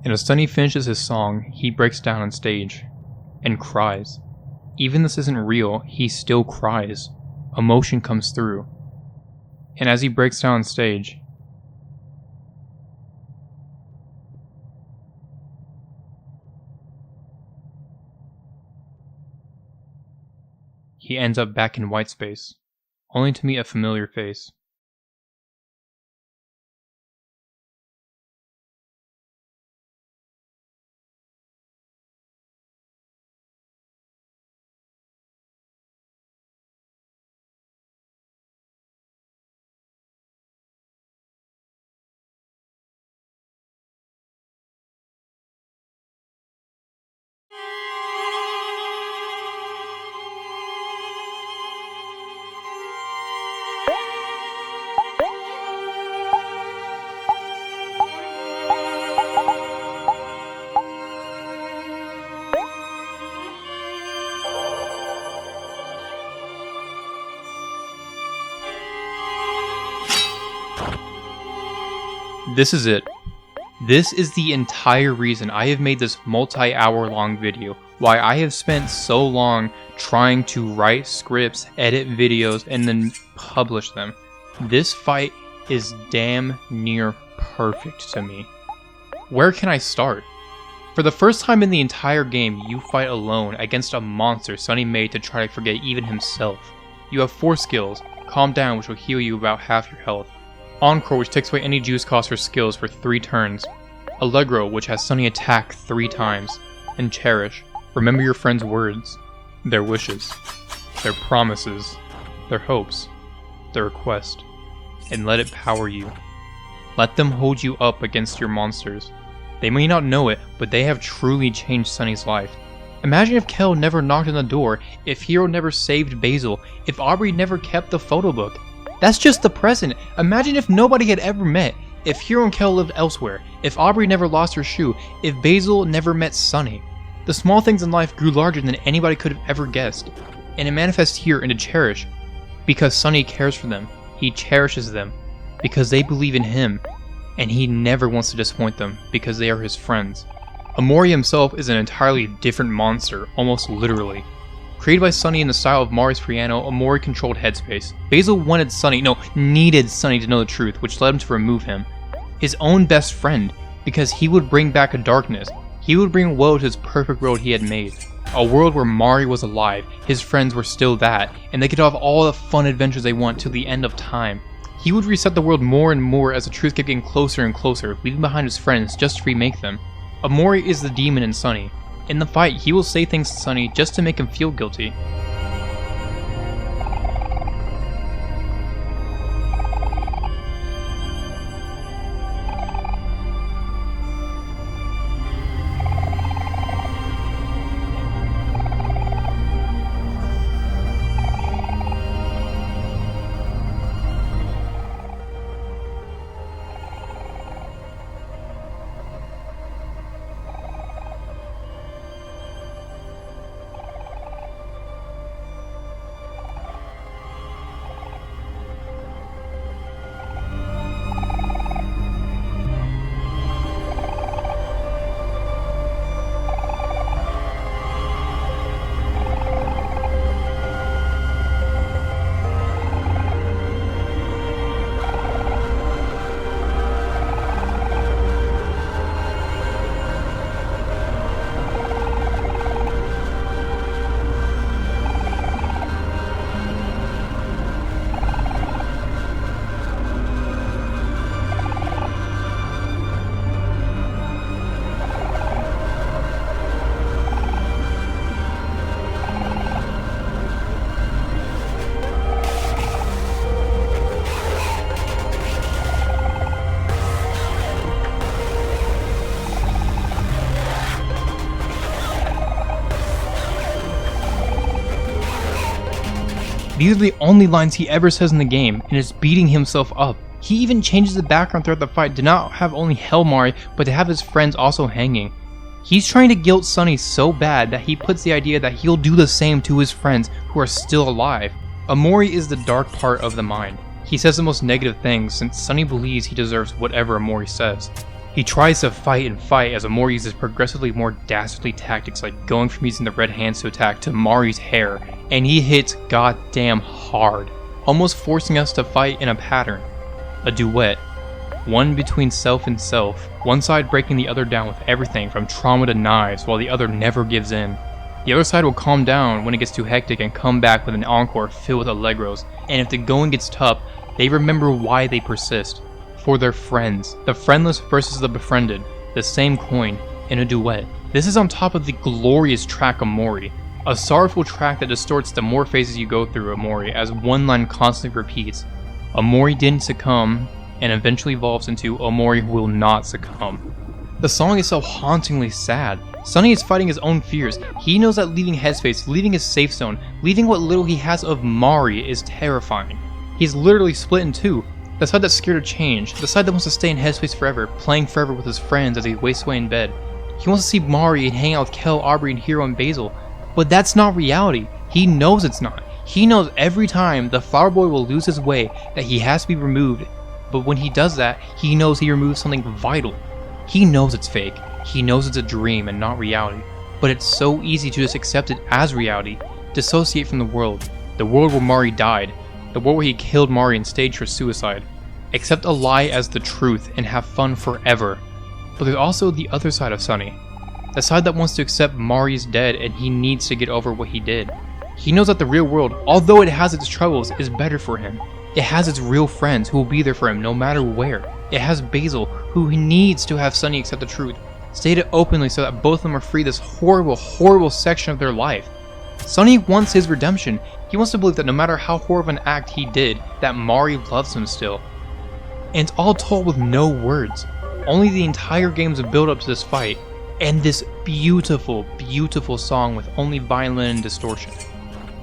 And as Sunny finishes his song, he breaks down on stage and cries. Even this isn't real, he still cries. Emotion comes through. And as he breaks down on stage, he ends up back in white space, only to meet a familiar face. This is it. This is the entire reason I have made this multi-hour long video. Why I have spent so long trying to write scripts, edit videos, and then publish them. This fight is damn near perfect to me. Where can I start? For the first time in the entire game, you fight alone against a monster Sunny made to try to forget even himself. You have 4 skills: Calm Down, which will heal you about half your health; Encore, which takes away any juice cost for skills for 3 turns; Allegro, which has Sunny attack 3 times; and Cherish. Remember your friend's words, their wishes, their promises, their hopes, their request, and let it power you. Let them hold you up against your monsters. They may not know it, but they have truly changed Sunny's life. Imagine if Kel never knocked on the door, if Hero never saved Basil, if Aubrey never kept the photo book. That's just the present. Imagine if nobody had ever met, if Hero and Kel lived elsewhere, if Aubrey never lost her shoe, if Basil never met Sunny. The small things in life grew larger than anybody could have ever guessed, and it manifests here into Cherish, because Sunny cares for them. He cherishes them, because they believe in him, and he never wants to disappoint them, because they are his friends. Omori himself is an entirely different monster, almost literally. Created by Sunny in the style of Mari's piano, Omori controlled headspace. Basil needed Sunny to know the truth, which led him to remove him. His own best friend, because he would bring back a darkness. He would bring woe to his perfect world he had made. A world where Mari was alive, his friends were still that, and they could have all the fun adventures they want till the end of time. He would reset the world more and more as the truth kept getting closer and closer, leaving behind his friends just to remake them. Omori is the demon in Sunny. In the fight, he will say things to Sunny just to make him feel guilty. These are the only lines he ever says in the game, and is beating himself up. He even changes the background throughout the fight to not have only Mari, but to have his friends also hanging. He's trying to guilt Sunny so bad that he puts the idea that he'll do the same to his friends who are still alive. Omori is the dark part of the mind. He says the most negative things since Sunny believes he deserves whatever Omori says. He tries to fight and fight as Omori uses progressively more dastardly tactics like going from using the red hands to attack to Mari's hair, and he hits goddamn hard, almost forcing us to fight in a pattern. A duet. One between self and self, one side breaking the other down with everything from trauma to knives while the other never gives in. The other side will calm down when it gets too hectic and come back with an encore filled with allegros, and if the going gets tough, they remember why they persist. For their friends. The friendless versus the befriended. The same coin, in a duet. This is on top of the glorious track Omori. A sorrowful track that distorts the more phases you go through Omori as one line constantly repeats. Omori didn't succumb, and eventually evolves into Omori will not succumb. The song is so hauntingly sad. Sunny is fighting his own fears. He knows that leaving Headspace, leaving his safe zone, leaving what little he has of Mari is terrifying. He's literally split in two. The side that's scared of change, the side that wants to stay in Headspace forever, playing forever with his friends as he wastes away in bed. He wants to see Mari and hang out with Kel, Aubrey and Hero and Basil, but that's not reality. He knows it's not. He knows every time the flower boy will lose his way that he has to be removed, but when he does that, he knows he removes something vital. He knows it's fake, he knows it's a dream and not reality, but it's so easy to just accept it as reality, dissociate from the world where Mari died, the world where he killed Mari and staged her suicide. Accept a lie as the truth and have fun forever. But there's also the other side of Sunny. The side that wants to accept Mari is dead and he needs to get over what he did. He knows that the real world, although it has its troubles, is better for him. It has its real friends who will be there for him no matter where. It has Basil, who needs to have Sunny accept the truth. State it openly so that both of them are free this horrible, horrible section of their life. Sunny wants his redemption. He wants to believe that no matter how horrible an act he did, that Mari loves him still. And it's all told with no words. Only the entire game's build up to this fight, and this beautiful, beautiful song with only violin and distortion.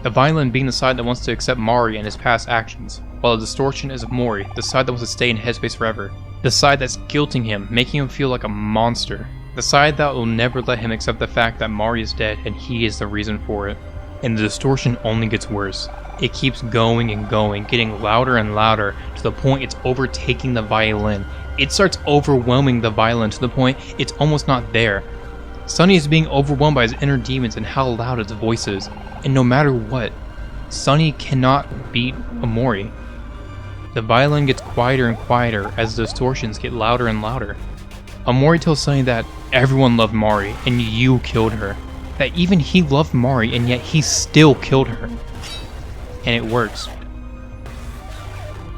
The violin being the side that wants to accept Mari and his past actions, while the distortion is Omori, the side that wants to stay in Headspace forever. The side that's guilting him, making him feel like a monster. The side that will never let him accept the fact that Mari is dead and he is the reason for it. And the distortion only gets worse. It keeps going and going, getting louder and louder to the point it's overtaking the violin. It starts overwhelming the violin to the point it's almost not there. Sunny is being overwhelmed by his inner demons and how loud its voice is. And no matter what, Sunny cannot beat Omori. The violin gets quieter and quieter as the distortions get louder and louder. Omori tells Sunny that everyone loved Mari and you killed her. that even he loved Mari and yet he still killed her. And it works.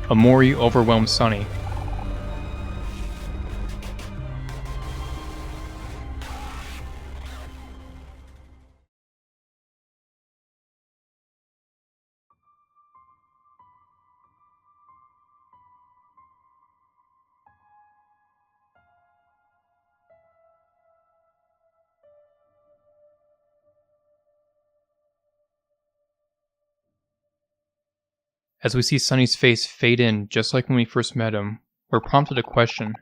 Omori overwhelms Sunny. As we see Sunny's face fade in just like when we first met him, we're prompted a question.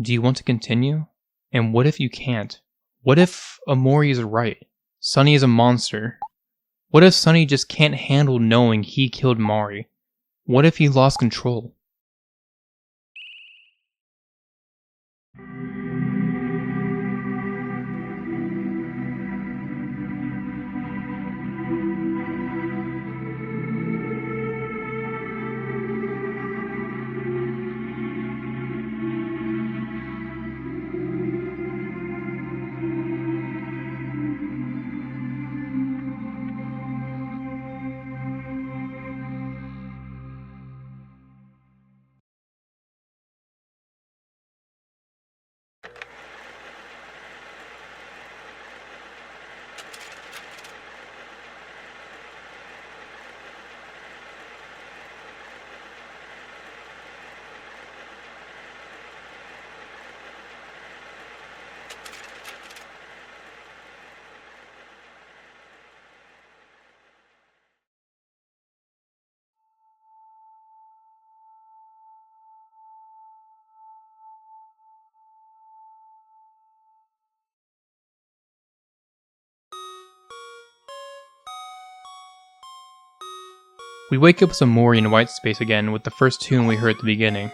Do you want to continue? And what if you can't? What if Omori is right? Sunny is a monster. What if Sunny just can't handle knowing he killed Mari? What if he lost control? We wake up with Omori in white space again with the first tune we heard at the beginning.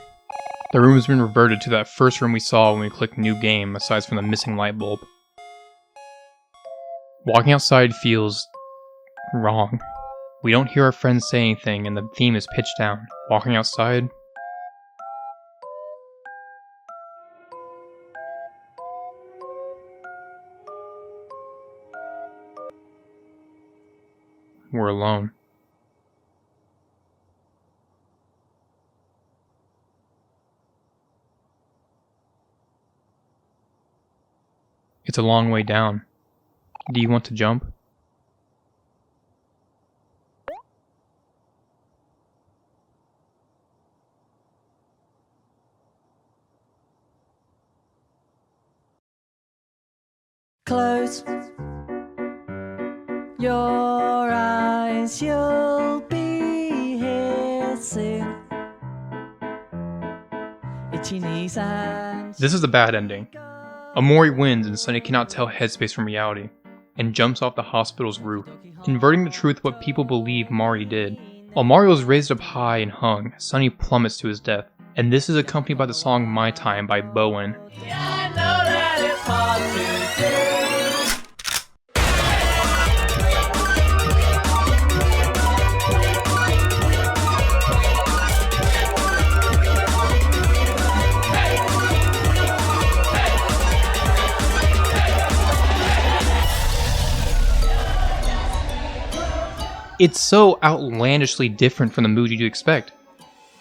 The room has been reverted to that first room we saw when we clicked new game, aside from the missing light bulb. Walking outside feels wrong. We don't hear our friends say anything and the theme is pitched down. Walking outside? We're alone. It's a long way down. Do you want to jump? Close your eyes, you'll be here soon. Itchy knees and... This is the bad ending. Omori wins and Sunny cannot tell headspace from reality, and jumps off the hospital's roof, inverting the truth of what people believe Mari did. While Mario is raised up high and hung, Sunny plummets to his death, and this is accompanied by the song My Time by Bowen. It's so outlandishly different from the mood you'd expect.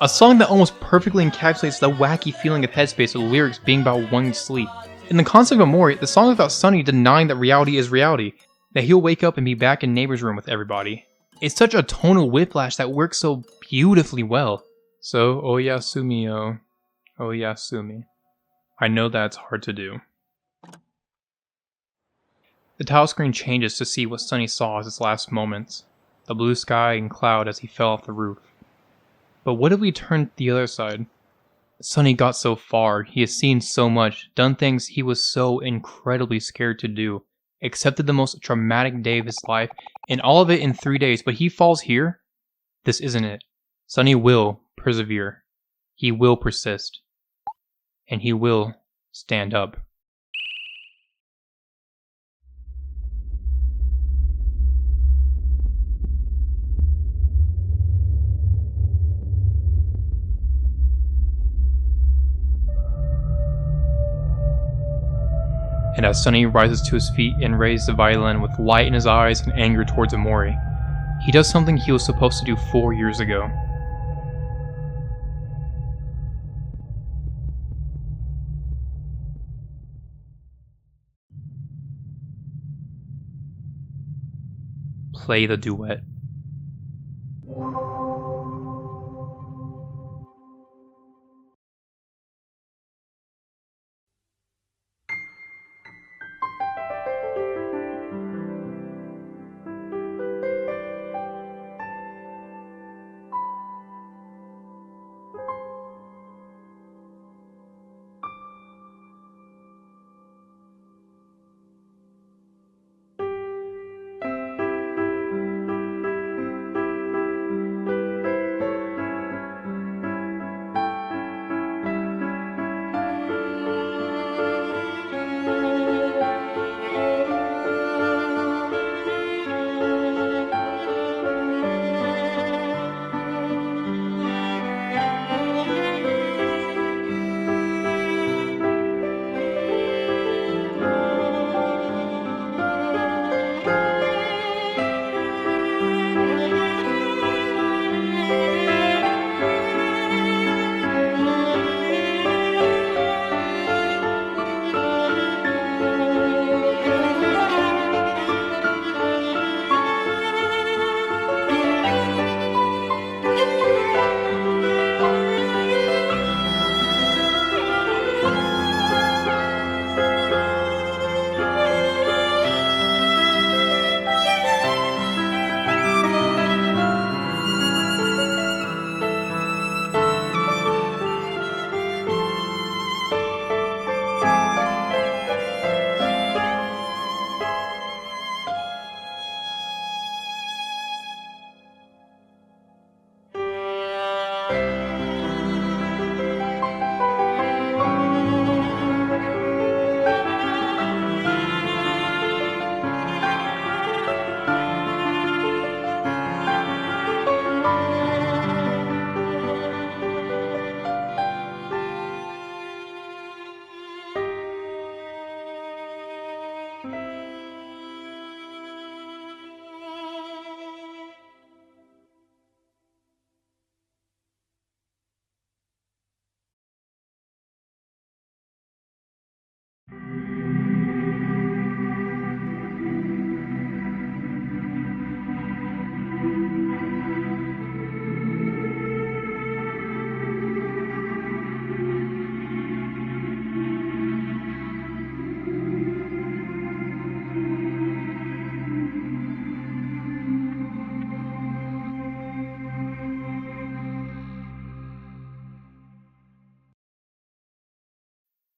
A song that almost perfectly encapsulates the wacky feeling of headspace with the lyrics being about wanting to sleep. In the concept of Omori, the song is about Sunny denying that reality is reality, that he'll wake up and be back in neighbor's room with everybody. It's such a tonal whiplash that works so beautifully well. So, oyasumi yo, oyasumi. I know that's hard to do. The title screen changes to see what Sunny saw as his last moments. The blue sky and cloud as he fell off the roof. But what if we turned to the other side? Sunny got so far, he has seen so much, done things he was so incredibly scared to do, accepted the most traumatic day of his life, and all of it in 3 days, but he falls here? This isn't it. Sunny will persevere. He will persist. And he will stand up. And as Sunny rises to his feet and raises the violin with light in his eyes and anger towards Omori, he does something he was supposed to do 4 years ago. Play the duet.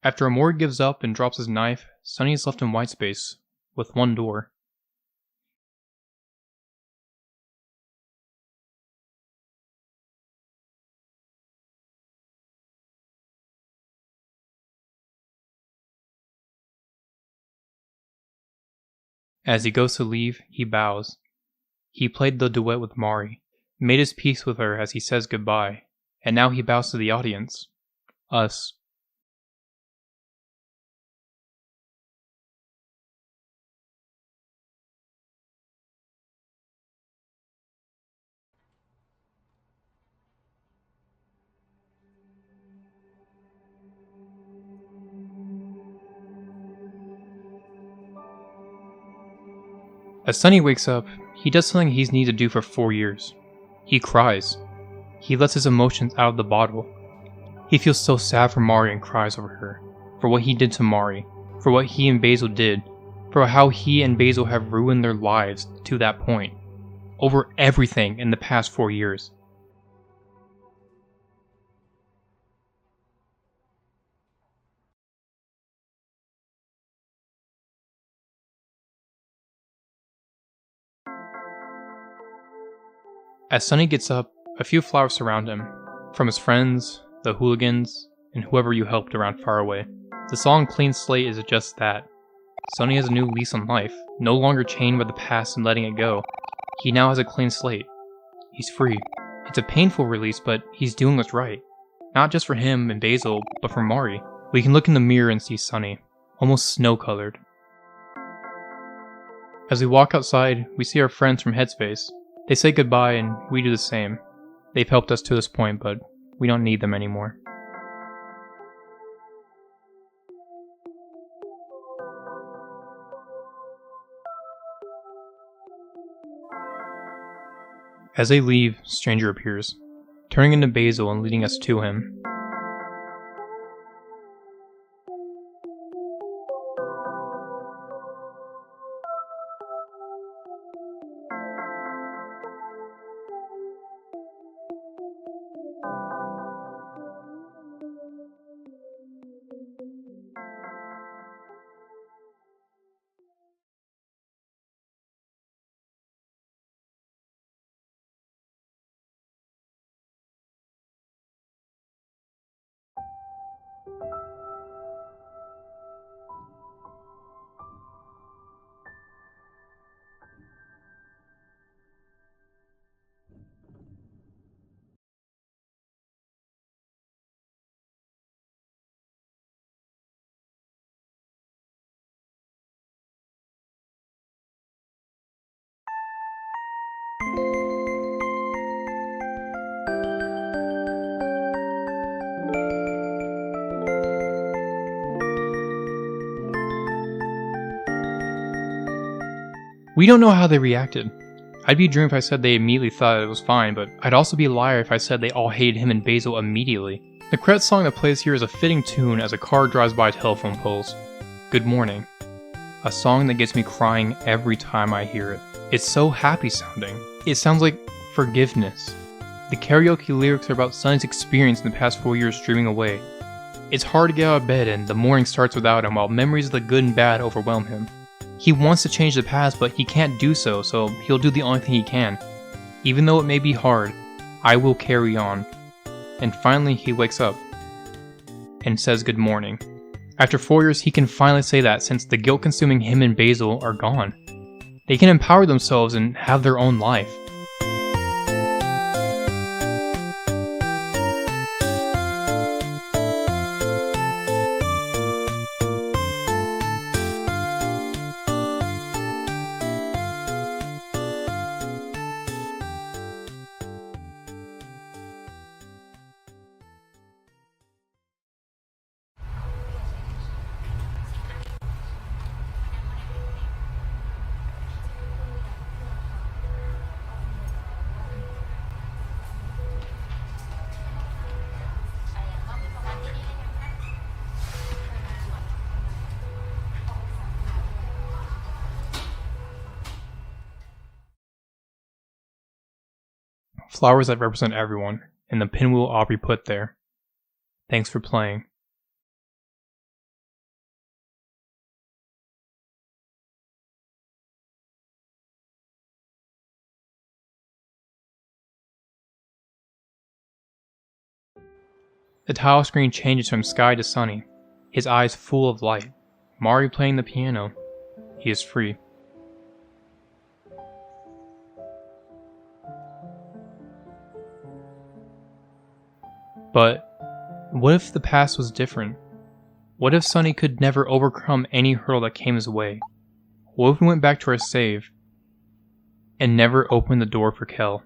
After Omori gives up and drops his knife, Sunny is left in white space, with one door. As he goes to leave, he bows. He played the duet with Mari, made his peace with her as he says goodbye, and now he bows to the audience. Us. As Sunny wakes up, he does something he's needed to do for 4 years. He cries. He lets his emotions out of the bottle. He feels so sad for Mari and cries over her, for what he did to Mari, for what he and Basil did, for how he and Basil have ruined their lives to that point, over everything in the past 4 years. As Sunny gets up, a few flowers surround him, from his friends, the hooligans, and whoever you helped around far away. The song Clean Slate is just that. Sunny has a new lease on life, no longer chained by the past and letting it go. He now has a clean slate. He's free. It's a painful release, but he's doing what's right. Not just for him and Basil, but for Mari. We can look in the mirror and see Sunny. almost snow-colored. As we walk outside, we see our friends from Headspace. They say goodbye and we do the same. They've helped us to this point, but we don't need them anymore. As they leave, Stranger appears, turning into Basil and leading us to him. We don't know how they reacted. I'd be a dream if I said they immediately thought it was fine, but I'd also be a liar if I said they all hated him and Basil immediately. The credits song that plays here is a fitting tune as a car drives by telephone poles. Good Morning. A song that gets me crying every time I hear it. It's so happy sounding. It sounds like forgiveness. The karaoke lyrics are about Sonny's experience in the past 4 years dreaming away. It's hard to get out of bed and the morning starts without him while memories of the good and bad overwhelm him. He wants to change the past, but he can't do so he'll do the only thing he can. Even though it may be hard, I will carry on. And finally he wakes up and says good morning. After 4 years he can finally say that since the guilt consuming him and Basil are gone. They can empower themselves and have their own life. Flowers that represent everyone, and the pinwheel Aubrey put there. Thanks for playing. The tile screen changes from sky to sunny, his eyes full of light. Mari playing the piano. He is free. But what if the past was different? What if Sonny could never overcome any hurdle that came his way? What if we went back to our save and never opened the door for Kel?